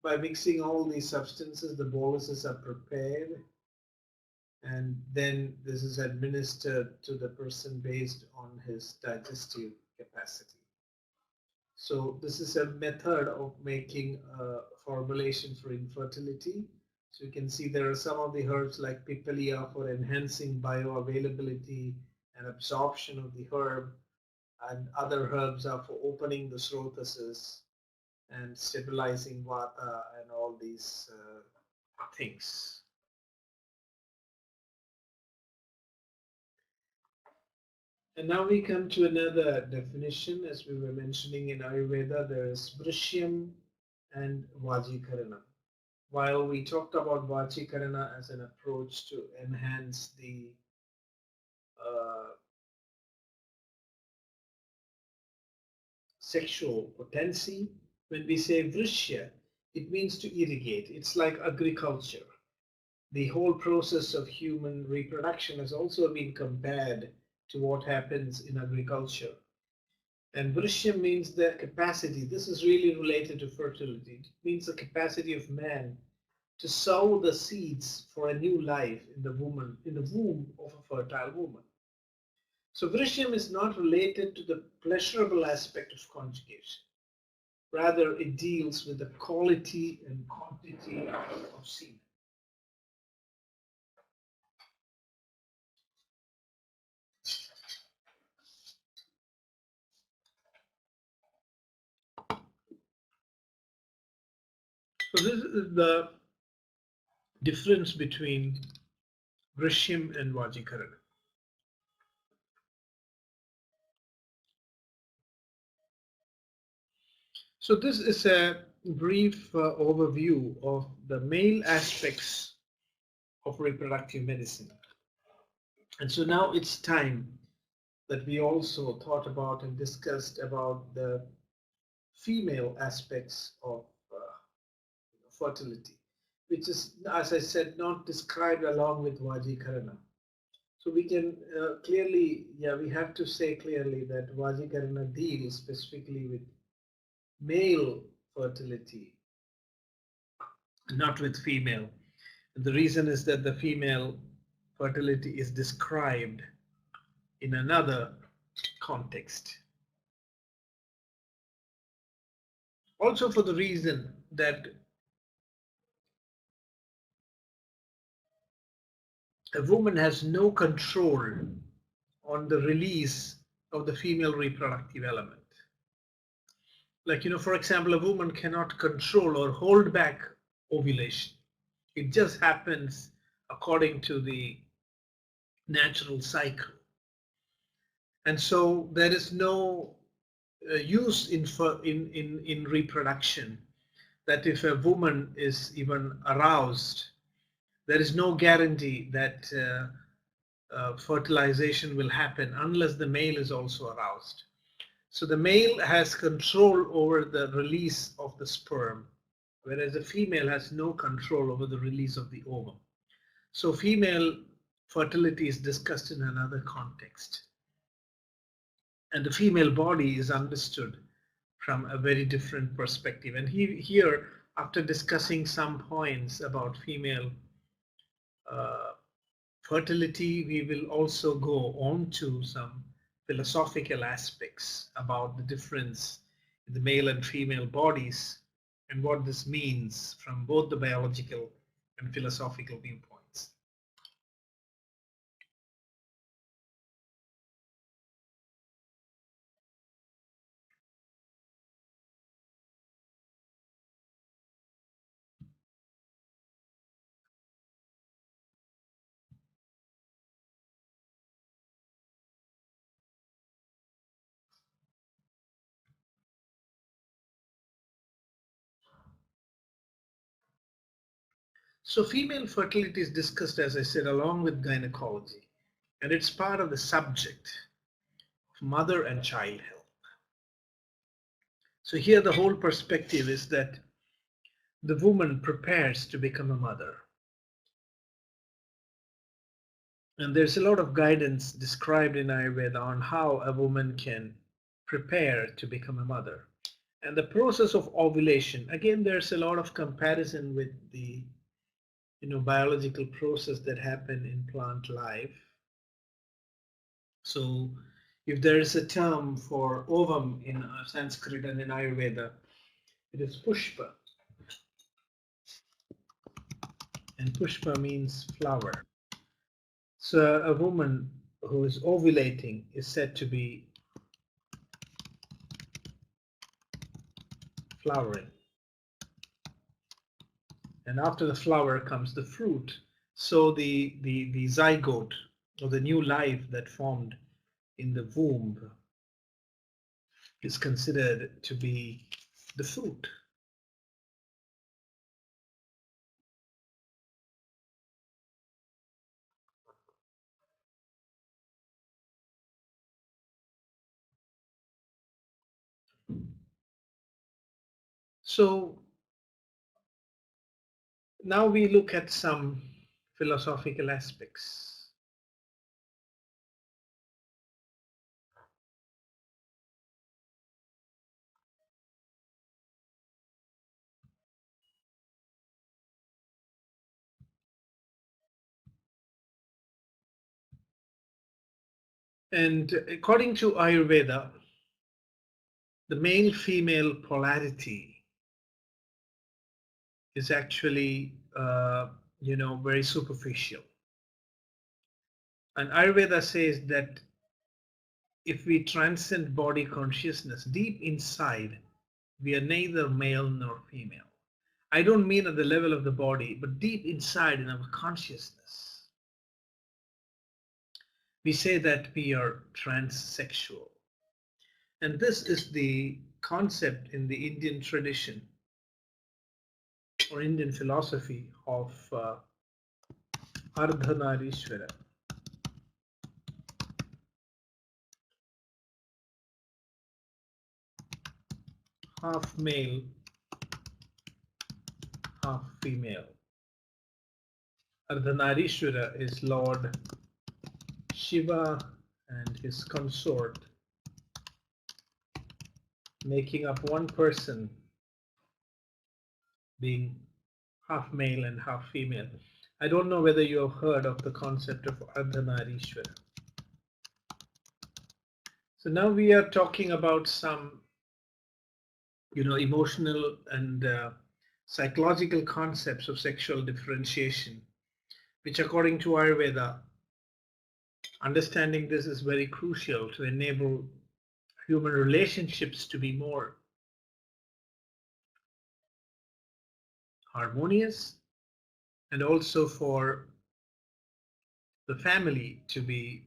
by mixing all these substances, the boluses are prepared, and then this is administered to the person based on his digestive capacity. So this is a method of making a formulation for infertility. So you can see there are some of the herbs like Pipelia for enhancing bioavailability and absorption of the herb, and other herbs are for opening the srotases and stabilizing vata and all these things. And now we come to another definition. As we were mentioning in Ayurveda, there is Vrishyam and Vajikarana. While we talked about Vajikarana as an approach to enhance the sexual potency, when we say Vrishya, it means to irrigate. It's like agriculture. The whole process of human reproduction has also been compared to what happens in agriculture. And Vrishya means the capacity. This is really related to fertility. It means the capacity of man to sow the seeds for a new life in the womb of a fertile woman. So Vrishyam is not related to the pleasurable aspect of conjugation. Rather, it deals with the quality and quantity of semen. So this is the difference between Vrishyam and Vajikarana. So this is a brief overview of the male aspects of reproductive medicine. And so now it's time that we also thought about and discussed about the female aspects of fertility, which is, as I said, not described along with Vajikarana. So we can clearly, we have to say clearly that Vajikarana deals specifically with male fertility, not with female. And the reason is that the female fertility is described in another context. Also for the reason that a woman has no control on the release of the female reproductive element. Like, for example, a woman cannot control or hold back ovulation. It just happens according to the natural cycle. And so there is no use in reproduction that if a woman is even aroused, there is no guarantee that fertilization will happen unless the male is also aroused. So the male has control over the release of the sperm, whereas the female has no control over the release of the ovum. So female fertility is discussed in another context. And the female body is understood from a very different perspective. And here, after discussing some points about female fertility, we will also go on to some philosophical aspects about the difference in the male and female bodies and what this means from both the biological and philosophical viewpoints. So female fertility is discussed, as I said, along with gynecology, and it's part of the subject of mother and child health. So here the whole perspective is that the woman prepares to become a mother. And there's a lot of guidance described in Ayurveda on how a woman can prepare to become a mother. And the process of ovulation, again, there's a lot of comparison with the biological process that happen in plant life. So if there is a term for ovum in Sanskrit and in Ayurveda, it is pushpa. And pushpa means flower. So a woman who is ovulating is said to be flowering. And after the flower comes the fruit. So the zygote, or the new life that formed in the womb, is considered to be the fruit. So now we look at some philosophical aspects. And according to Ayurveda, the male-female polarity is actually, very superficial. And Ayurveda says that if we transcend body consciousness deep inside, we are neither male nor female. I don't mean at the level of the body, but deep inside in our consciousness. We say that we are transsexual. And this is the concept in the Indian tradition or Indian philosophy of Ardhanarishwara. Half male, half female. Ardhanarishwara is Lord Shiva and his consort, making up one person, being half male and half female. I don't know whether you have heard of the concept of Ardhanarishwara. So now we are talking about some, emotional and psychological concepts of sexual differentiation, which according to Ayurveda, understanding this is very crucial to enable human relationships to be more harmonious, and also for the family to be,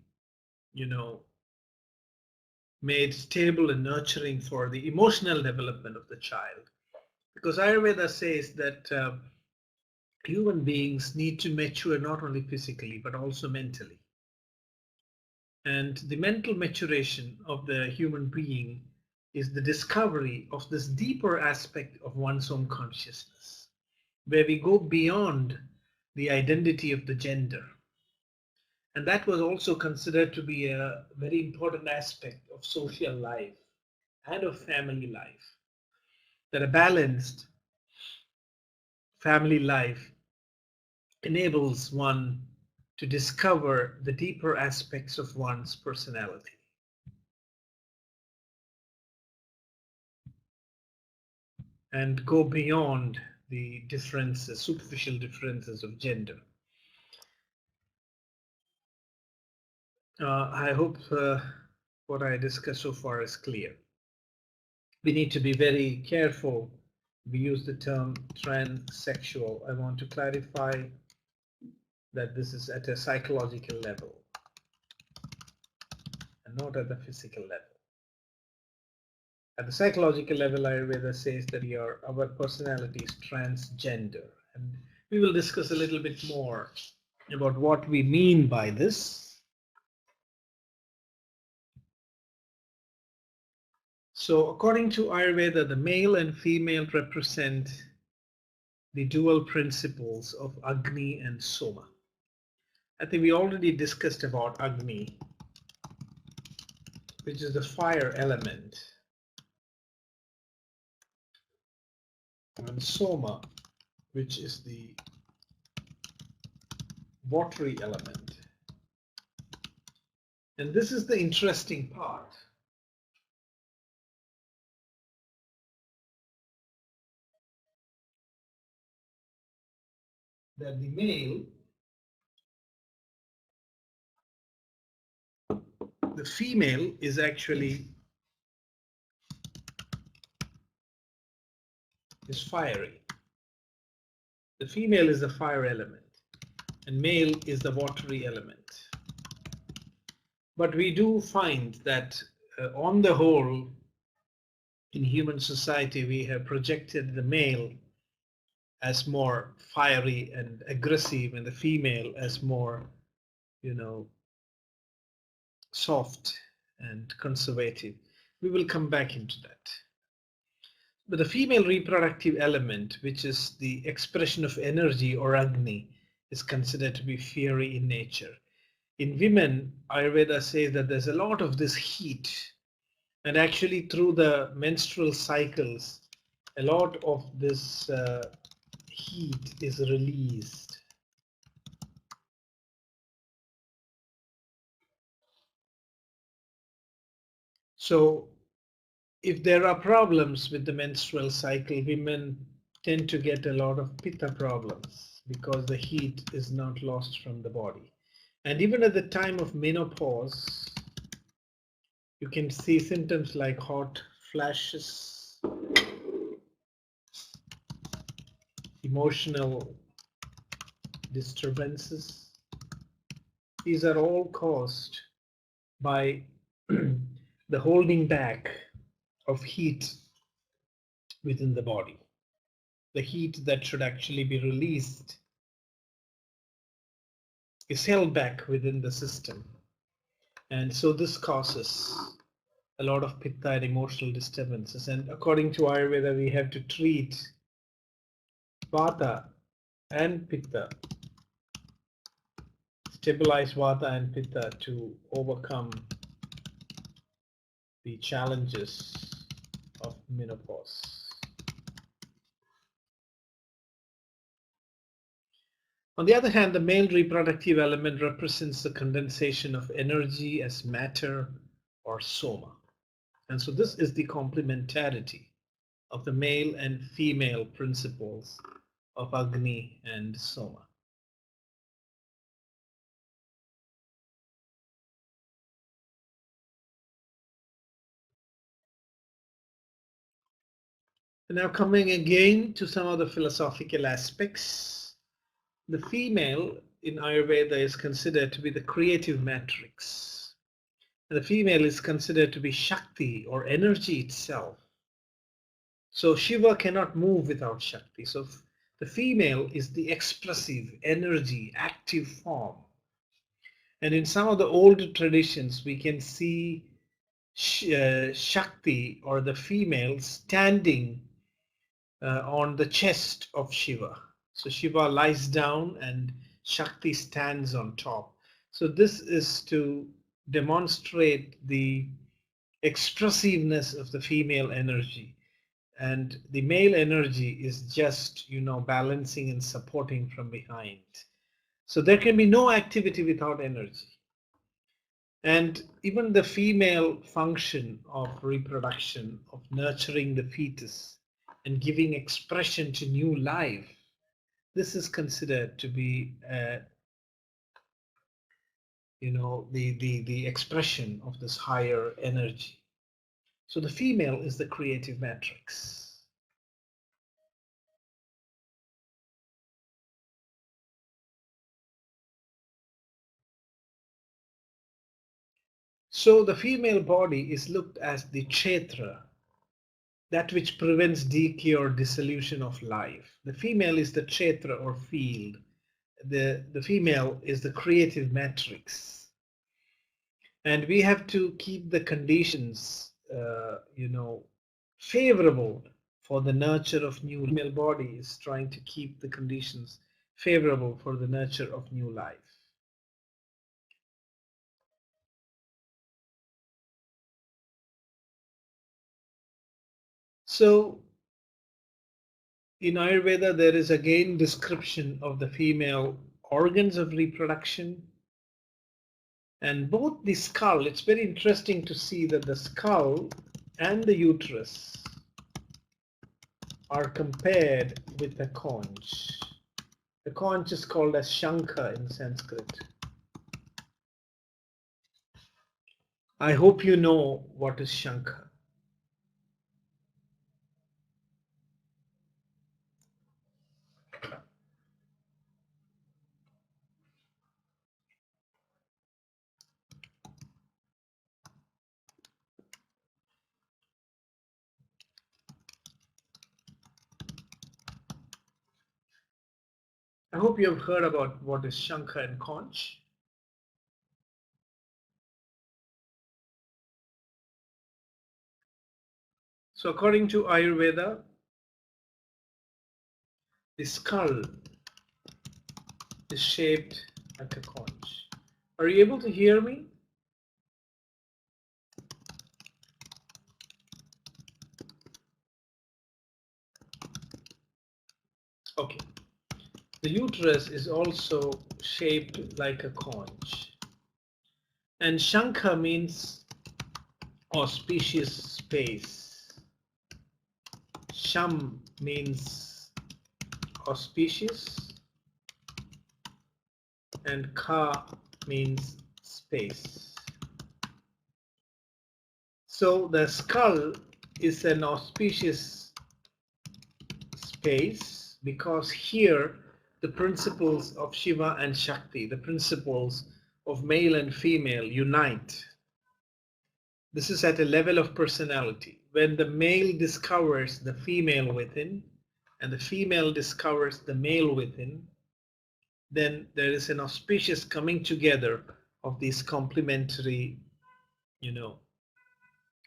made stable and nurturing for the emotional development of the child. Because Ayurveda says that human beings need to mature not only physically but also mentally. And the mental maturation of the human being is the discovery of this deeper aspect of one's own consciousness, where we go beyond the identity of the gender. And that was also considered to be a very important aspect of social life and of family life, that a balanced family life enables one to discover the deeper aspects of one's personality. And go beyond the differences, superficial differences of gender. I hope what I discussed so far is clear. We need to be very careful. We use the term transsexual. I want to clarify that this is at a psychological level and not at the physical level. At the psychological level, Ayurveda says that our personality is transgender. And we will discuss a little bit more about what we mean by this. So according to Ayurveda, the male and female represent the dual principles of Agni and Soma. I think we already discussed about Agni, which is the fire element, and Soma, which is the watery element. And this is the interesting part. That the male, the female is actually fiery. The female is the fire element and male is the watery element. But we do find that on the whole, in human society, we have projected the male as more fiery and aggressive and the female as more, soft and conservative. We will come back into that. But the female reproductive element, which is the expression of energy or Agni, is considered to be fiery in nature. In women, Ayurveda says that there's a lot of this heat, and actually through the menstrual cycles, a lot of this heat is released. So if there are problems with the menstrual cycle, women tend to get a lot of pitta problems because the heat is not lost from the body. And even at the time of menopause, you can see symptoms like hot flashes, emotional disturbances. These are all caused by the holding back of heat within the body. The heat that should actually be released is held back within the system. And so this causes a lot of pitta and emotional disturbances. And according to Ayurveda, we have to treat vata and pitta, stabilize vata and pitta to overcome the challenges of menopause. On the other hand, the male reproductive element represents the condensation of energy as matter or soma. And so this is the complementarity of the male and female principles of Agni and Soma. And now coming again to some of the philosophical aspects, the female in Ayurveda is considered to be the creative matrix. And the female is considered to be Shakti or energy itself. So Shiva cannot move without Shakti. So the female is the expressive energy, active form. And in some of the older traditions, we can see Shakti or the female standing on the chest of Shiva. So Shiva lies down and Shakti stands on top. So this is to demonstrate the expressiveness of the female energy. And the male energy is just, balancing and supporting from behind. So there can be no activity without energy. And even the female function of reproduction, of nurturing the fetus and giving expression to new life, this is considered to be, the expression of this higher energy. So the female is the creative matrix. So the female body is looked as the Childrer, that which prevents decay or dissolution of life. The female is the Childrer or field. The female is the creative matrix. And we have to keep the conditions, favorable for the nurture of new. Female body is trying to keep the conditions favorable for the nurture of new life. So in Ayurveda, there is again description of the female organs of reproduction. And both the skull, it's very interesting to see that the skull and the uterus are compared with the conch. The conch is called as Shankha in Sanskrit. I hope you know what is Shankha. I hope you have heard about what is Shankha and conch. So according to Ayurveda, the skull is shaped like a conch. Are you able to hear me? Okay. The uterus is also shaped like a conch. And Shankha means auspicious space. Sham means auspicious. And Ka means space. So the skull is an auspicious space because here the principles of Shiva and Shakti, the principles of male and female unite. This is at a level of personality. When the male discovers the female within and the female discovers the male within, then there is an auspicious coming together of these complementary,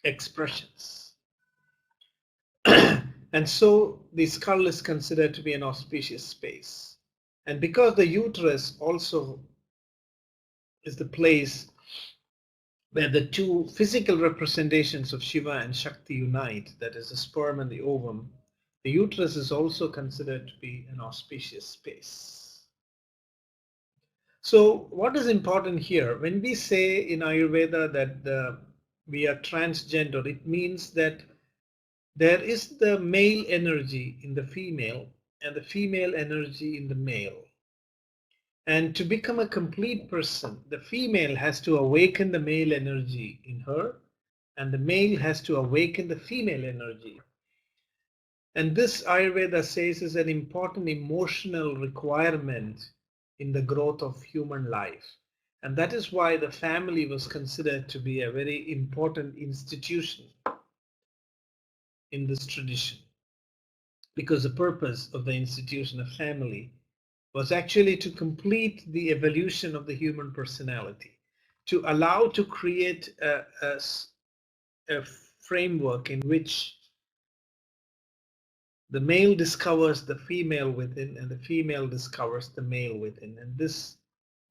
expressions. And so the skull is considered to be an auspicious space. And because the uterus also is the place where the two physical representations of Shiva and Shakti unite, that is the sperm and the ovum, the uterus is also considered to be an auspicious space. So what is important here? When we say in Ayurveda that we are transgender, it means that there is the male energy in the female and the female energy in the male. And to become a complete person, the female has to awaken the male energy in her, and the male has to awaken the female energy. And this Ayurveda says is an important emotional requirement in the growth of human life. And that is why the family was considered to be a very important institution in this tradition, because the purpose of the institution of family was actually to complete the evolution of the human personality, to allow to create a framework in which the male discovers the female within and the female discovers the male within. And this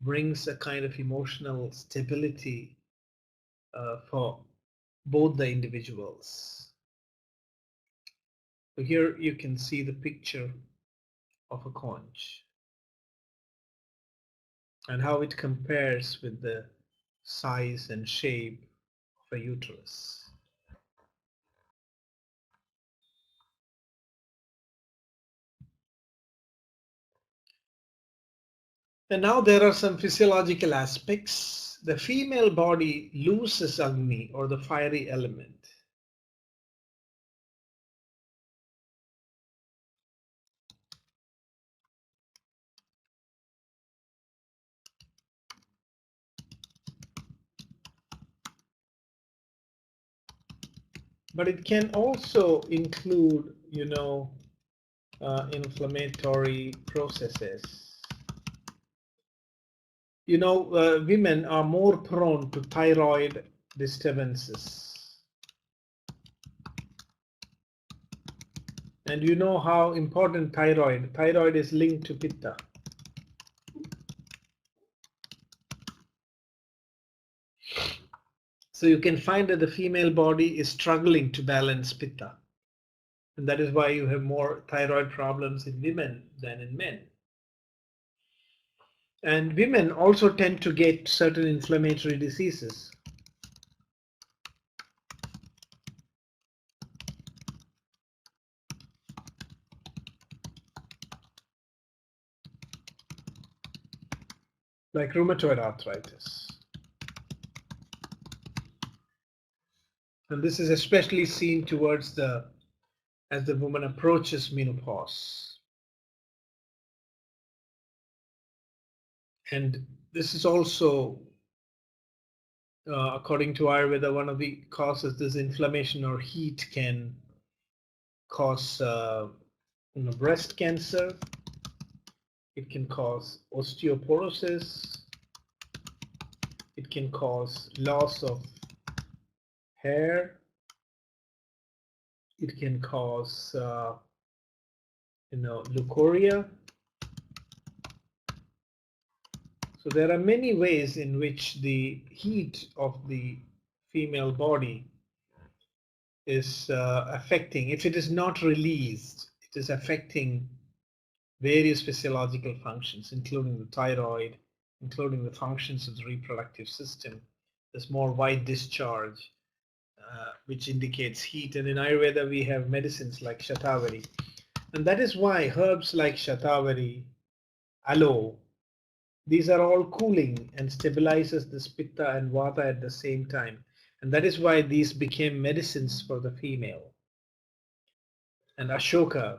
brings a kind of emotional stability for both the individuals. So here you can see the picture of a conch and how it compares with the size and shape of a uterus. And now there are some physiological aspects. The female body loses Agni, or the fiery element. But it can also include, inflammatory processes. Women are more prone to thyroid disturbances. And you know how important thyroid is linked to pitta. So you can find that the female body is struggling to balance pitta. And that is why you have more thyroid problems in women than in men. And women also tend to get certain inflammatory diseases. Like rheumatoid arthritis. And this is especially seen towards as the woman approaches menopause. And this is also, according to Ayurveda, one of the causes. This inflammation or heat can cause breast cancer. It can cause osteoporosis. It can cause loss of hair. It can cause leukorrhea. So there are many ways in which the heat of the female body is affecting. If it is not released, it is affecting various physiological functions, including the thyroid, including the functions of the reproductive system. There's more white discharge, which indicates heat. And in Ayurveda, we have medicines like Shatavari. And that is why herbs like Shatavari, aloe, these are all cooling and stabilizes this pitta and vata at the same time. And that is why these became medicines for the female. And Ashoka,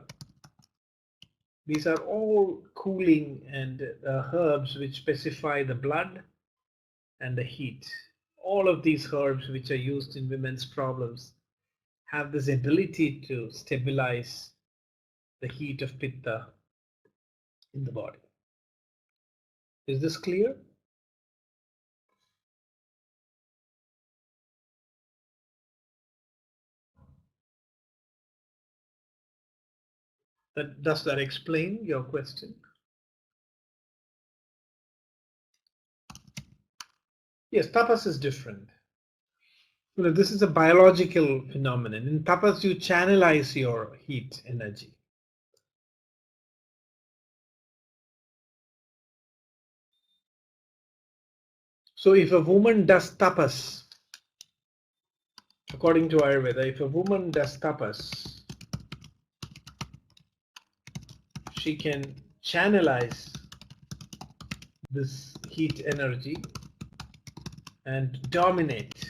these are all cooling and herbs which specify the blood and the heat. All of these herbs which are used in women's problems have this ability to stabilize the heat of pitta in the body. Is this clear? Does that explain your question? Yes, tapas is different. This is a biological phenomenon. In tapas, you channelize your heat energy. So if a woman does tapas, according to Ayurveda, if a woman does tapas, she can channelize this heat energy and dominate.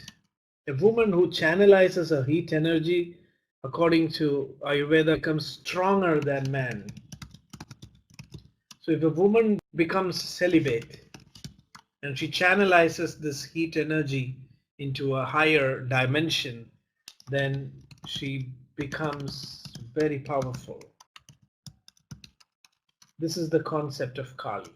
A woman who channelizes her heat energy, according to Ayurveda, becomes stronger than man. So if a woman becomes celibate and she channelizes this heat energy into a higher dimension, then she becomes very powerful. This is the concept of Kali.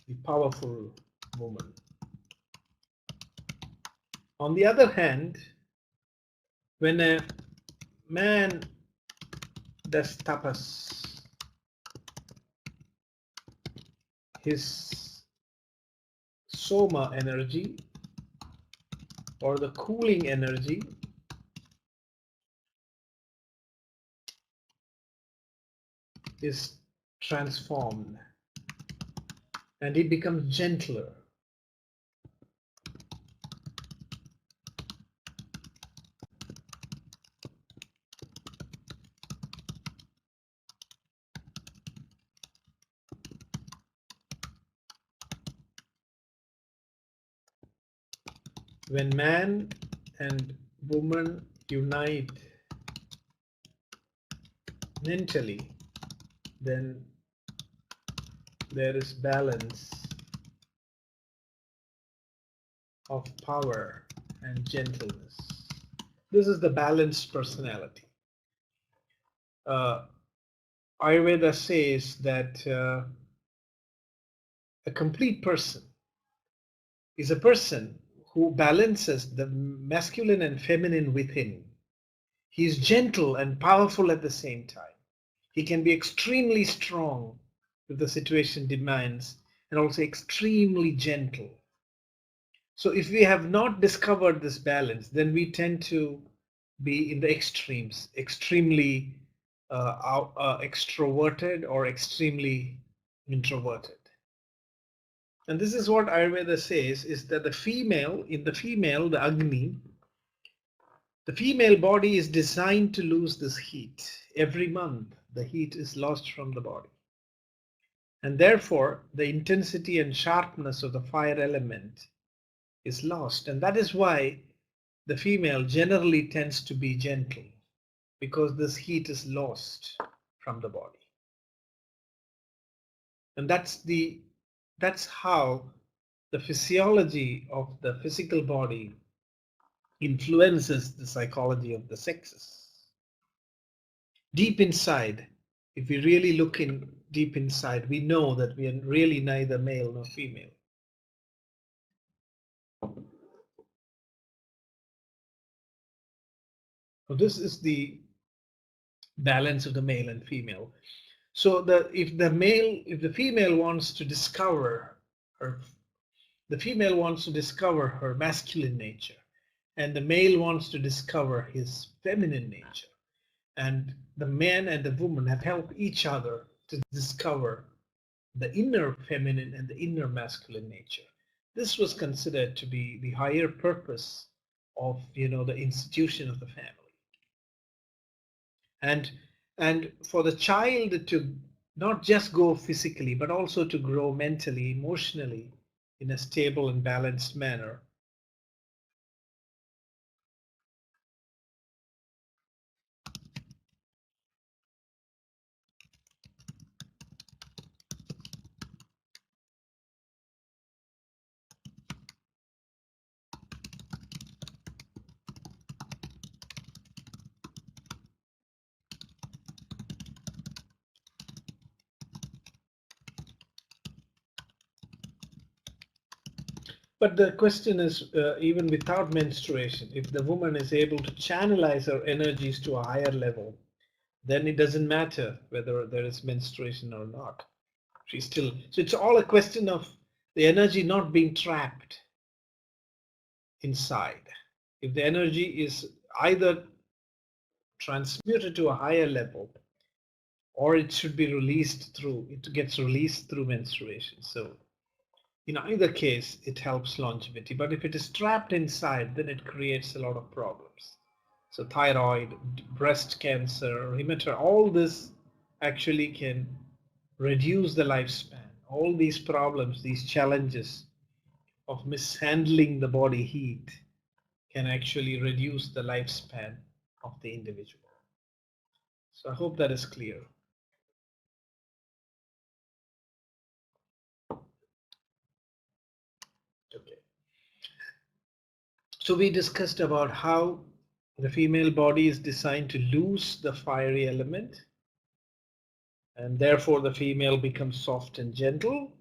The powerful woman. On the other hand, when a man does tapas, his soma energy or the cooling energy is transformed and he becomes gentler. When man and woman unite mentally, then there is balance of power and gentleness. This is the balanced personality. Ayurveda says that a complete person is a person who balances the masculine and feminine within. He is gentle and powerful at the same time. He can be extremely strong if the situation demands, and also extremely gentle. So if we have not discovered this balance, then we tend to be in the extremes, extremely extroverted or extremely introverted. And this is what Ayurveda says, is that the female, the Agni, the female body is designed to lose this heat. Every month, the heat is lost from the body. And therefore, the intensity and sharpness of the fire element is lost. And that is why the female generally tends to be gentle, because this heat is lost from the body. And that's how the physiology of the physical body influences the psychology of the sexes. Deep inside, if we really look in deep inside, we know that we are really neither male nor female. So this is the balance of the male and female. So if the female wants to discover her, the female wants to discover her masculine nature, and the male wants to discover his feminine nature. And the man and the woman have helped each other to discover the inner feminine and the inner masculine nature. This was considered to be the higher purpose of the institution of the family. And for the child to not just go physically, but also to grow mentally, emotionally in a stable and balanced manner. But the question is, even without menstruation, if the woman is able to channelize her energies to a higher level, then it doesn't matter whether there is menstruation or not. She's still, so it's all a question of the energy not being trapped inside. If the energy is either transmuted to a higher level, or it should be released through, it gets released through menstruation. So in either case, it helps longevity. But if it is trapped inside, then it creates a lot of problems. So thyroid, breast cancer, rheumatoid, all this actually can reduce the lifespan. All these problems, these challenges of mishandling the body heat can actually reduce the lifespan of the individual. So I hope that is clear. Okay. So we discussed about how the female body is designed to lose the fiery element, and therefore the female becomes soft and gentle.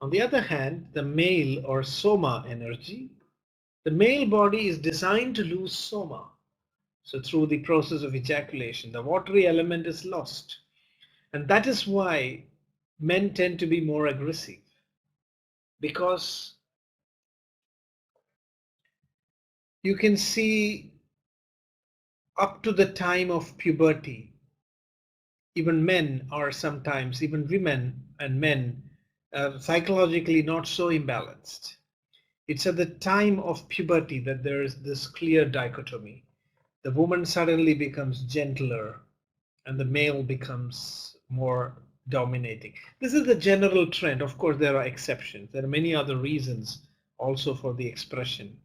On the other hand, the male or soma energy, the male body is designed to lose soma. So through the process of ejaculation, the watery element is lost. And that is why men tend to be more aggressive, because you can see up to the time of puberty, even men are sometimes, even women and men, psychologically not so imbalanced. It's at the time of puberty that there is this clear dichotomy. The woman suddenly becomes gentler and the male becomes more dominating. This is the general trend. Of course, there are exceptions. There are many other reasons also for the expression.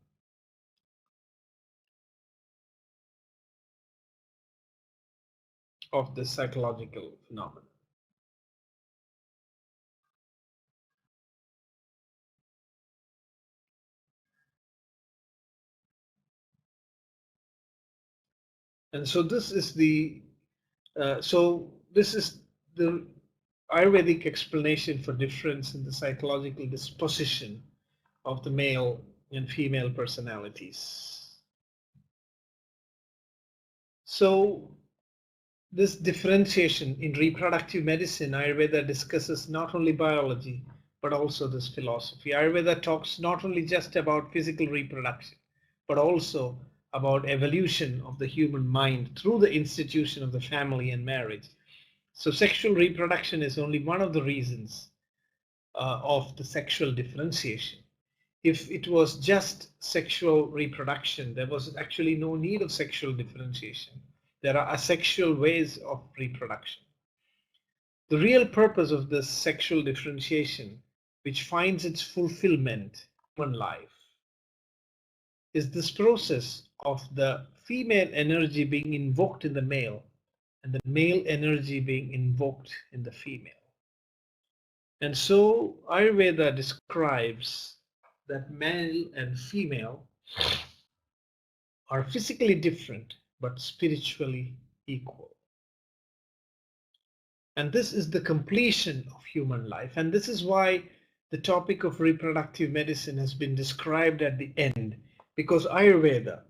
Of this psychological phenomenon. And so this is the Ayurvedic explanation for difference in the psychological disposition of the male and female personalities. So this differentiation in reproductive medicine, Ayurveda discusses not only biology, but also this philosophy. Ayurveda talks not only just about physical reproduction, but also about evolution of the human mind through the institution of the family and marriage. So sexual reproduction is only one of the reasons of the sexual differentiation. If it was just sexual reproduction, there was actually no need of sexual differentiation. There are asexual ways of reproduction. The real purpose of this sexual differentiation, which finds its fulfillment in human life, is this process of the female energy being invoked in the male and the male energy being invoked in the female. And so Ayurveda describes that male and female are physically different but spiritually equal. And this is the completion of human life. And this is why the topic of reproductive medicine has been described at the end, because Ayurveda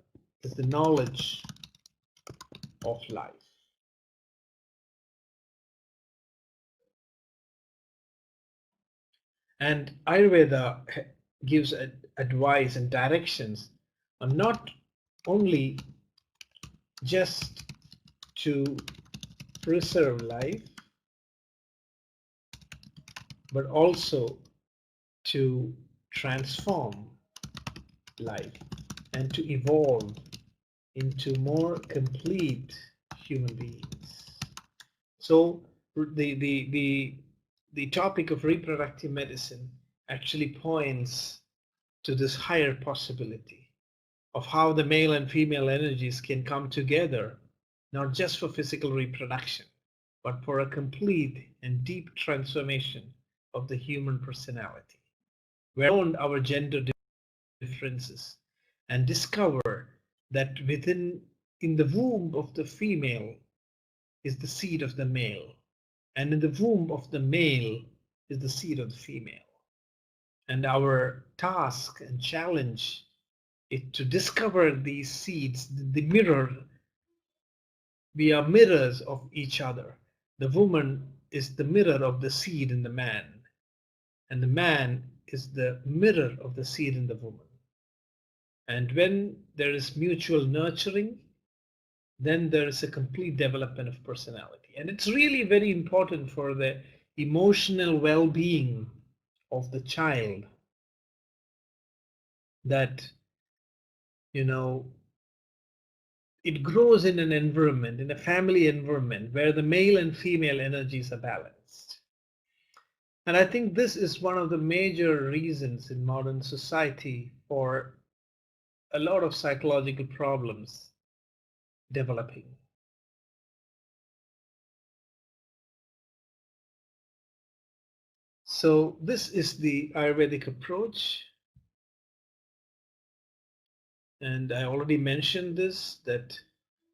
is the knowledge of life. And Ayurveda gives advice and directions on not only just to preserve life, but also to transform life and to evolve into more complete human beings. So the topic of reproductive medicine actually points to this higher possibility of how the male and female energies can come together, not just for physical reproduction, but for a complete and deep transformation of the human personality, beyond our gender differences, and discover that in the womb of the female is the seed of the male, and in the womb of the male is the seed of the female. And our task and challenge is to discover these seeds, the mirror. We are mirrors of each other. The woman is the mirror of the seed in the man, and the man is the mirror of the seed in the woman. And when there is mutual nurturing, then there is a complete development of personality. And it's really very important for the emotional well-being of the child that, it grows in an environment, in a family environment, where the male and female energies are balanced. And I think this is one of the major reasons in modern society for a lot of psychological problems developing. So this is the Ayurvedic approach. And I already mentioned this, that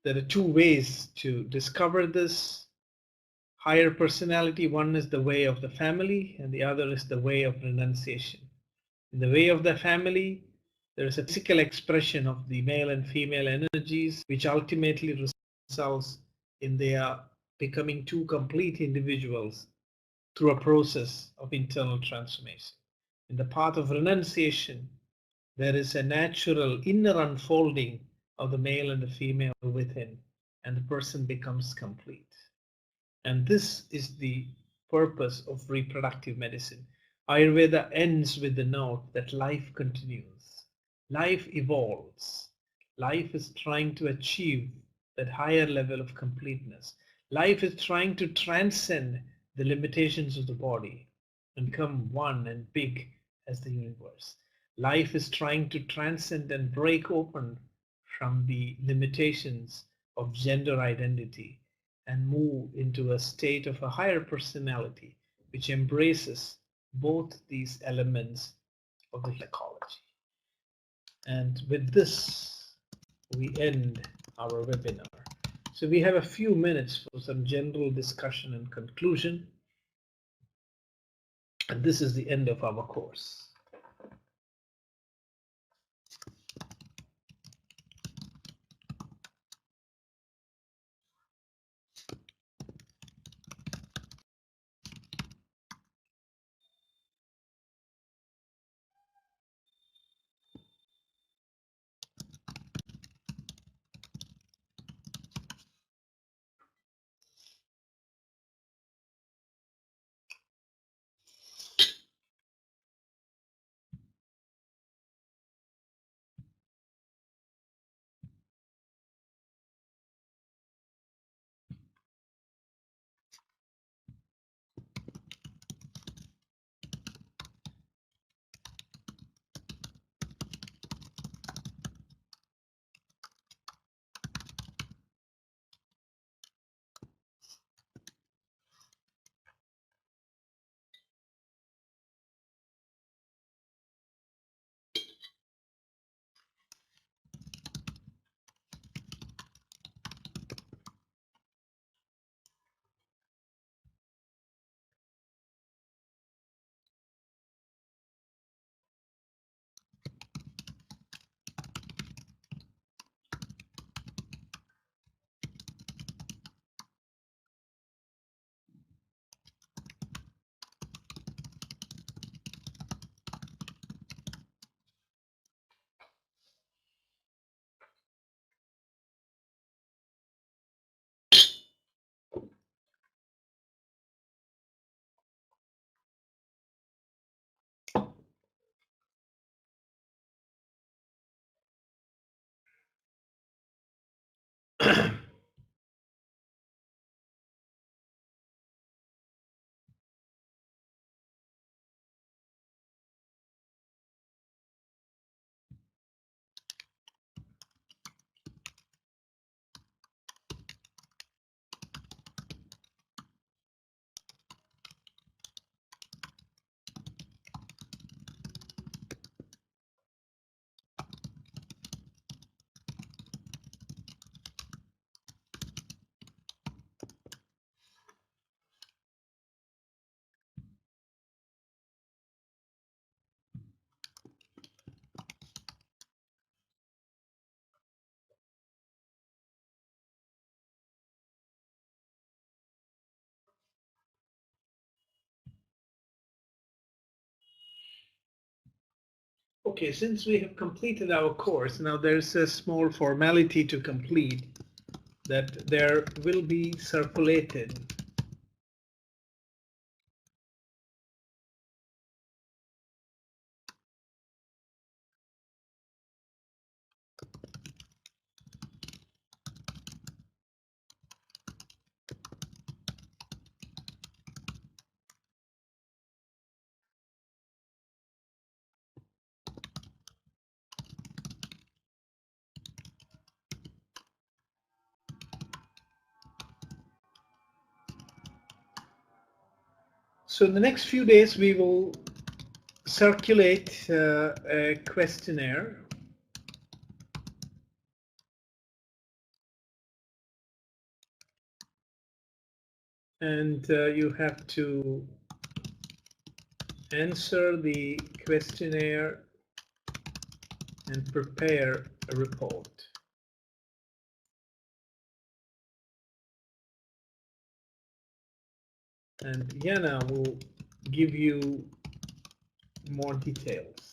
there are two ways to discover this higher personality. One is the way of the family, and the other is the way of renunciation. In the way of the family, there is a physical expression of the male and female energies, which ultimately results in their becoming two complete individuals through a process of internal transformation. In the path of renunciation, there is a natural inner unfolding of the male and the female within, and the person becomes complete. And this is the purpose of reproductive medicine. Ayurveda ends with the note that life continues. Life evolves. Life is trying to achieve that higher level of completeness. Life is trying to transcend the limitations of the body and become one and big as the universe. Life is trying to transcend and break open from the limitations of gender identity and move into a state of a higher personality which embraces both these elements of the psychology. And with this, we end our webinar. So we have a few minutes for some general discussion and conclusion. And this is the end of our course. Okay, since we have completed our course, now there's a small formality to complete that there will be circulated So in the next few days, we will circulate a questionnaire. And you have to answer the questionnaire and prepare a report. And Yana will give you more details.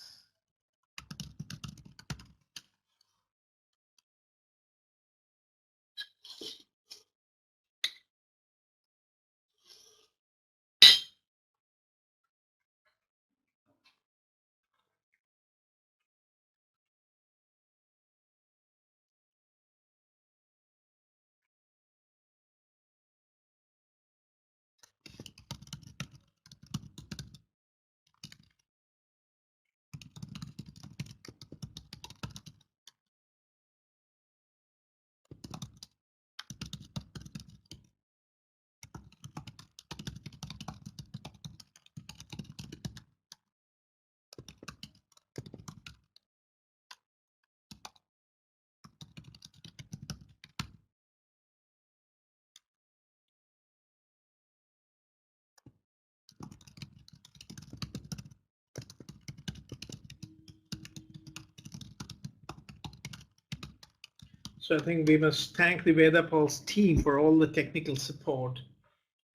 So I think we must thank the VedaPulse team for all the technical support,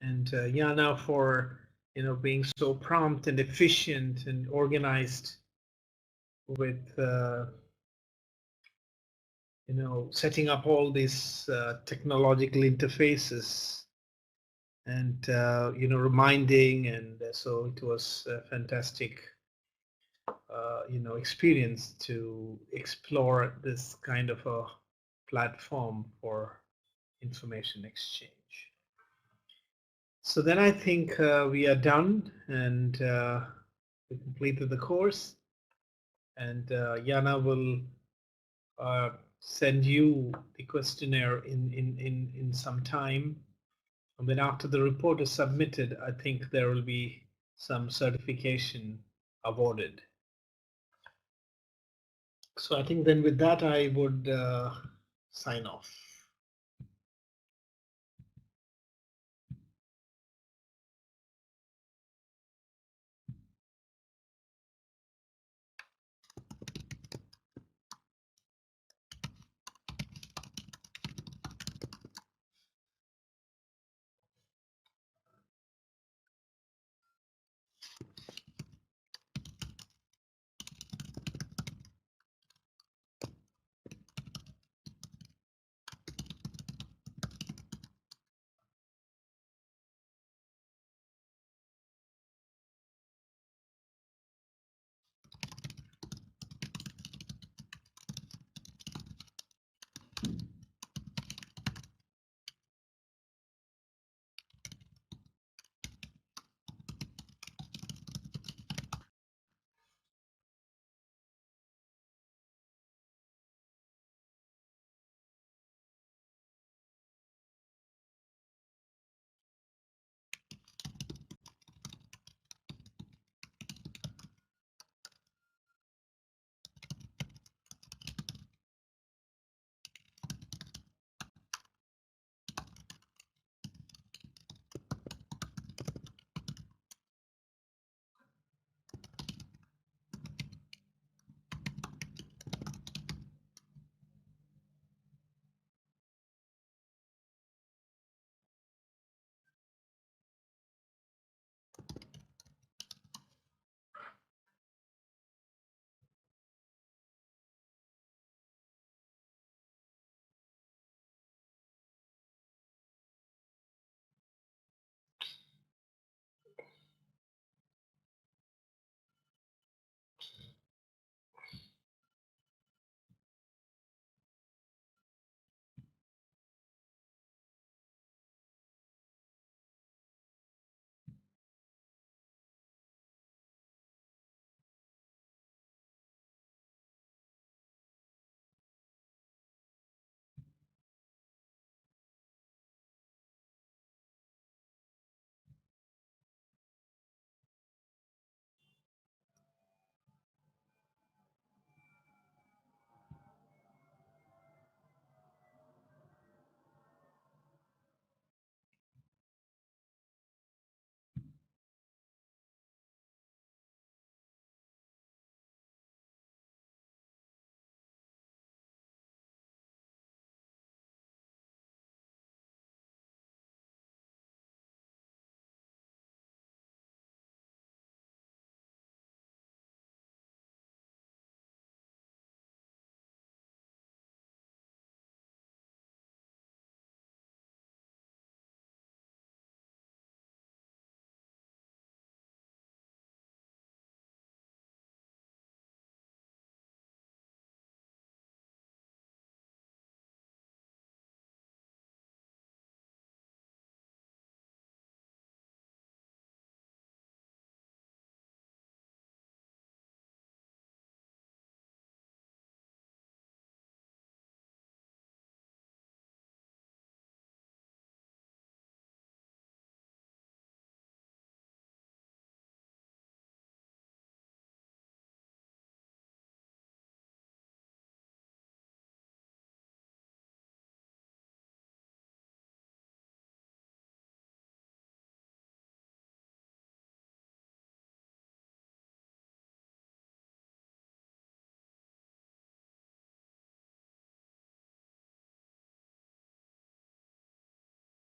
and Yana for being so prompt and efficient and organized with setting up all these technological interfaces and reminding, and so it was a fantastic experience to explore this kind of a platform for information exchange. So then I think we are done, and we completed the course, and Yana will send you the questionnaire in some time. And then after the report is submitted, I think there will be some certification awarded. So I think then with that, I would sign off.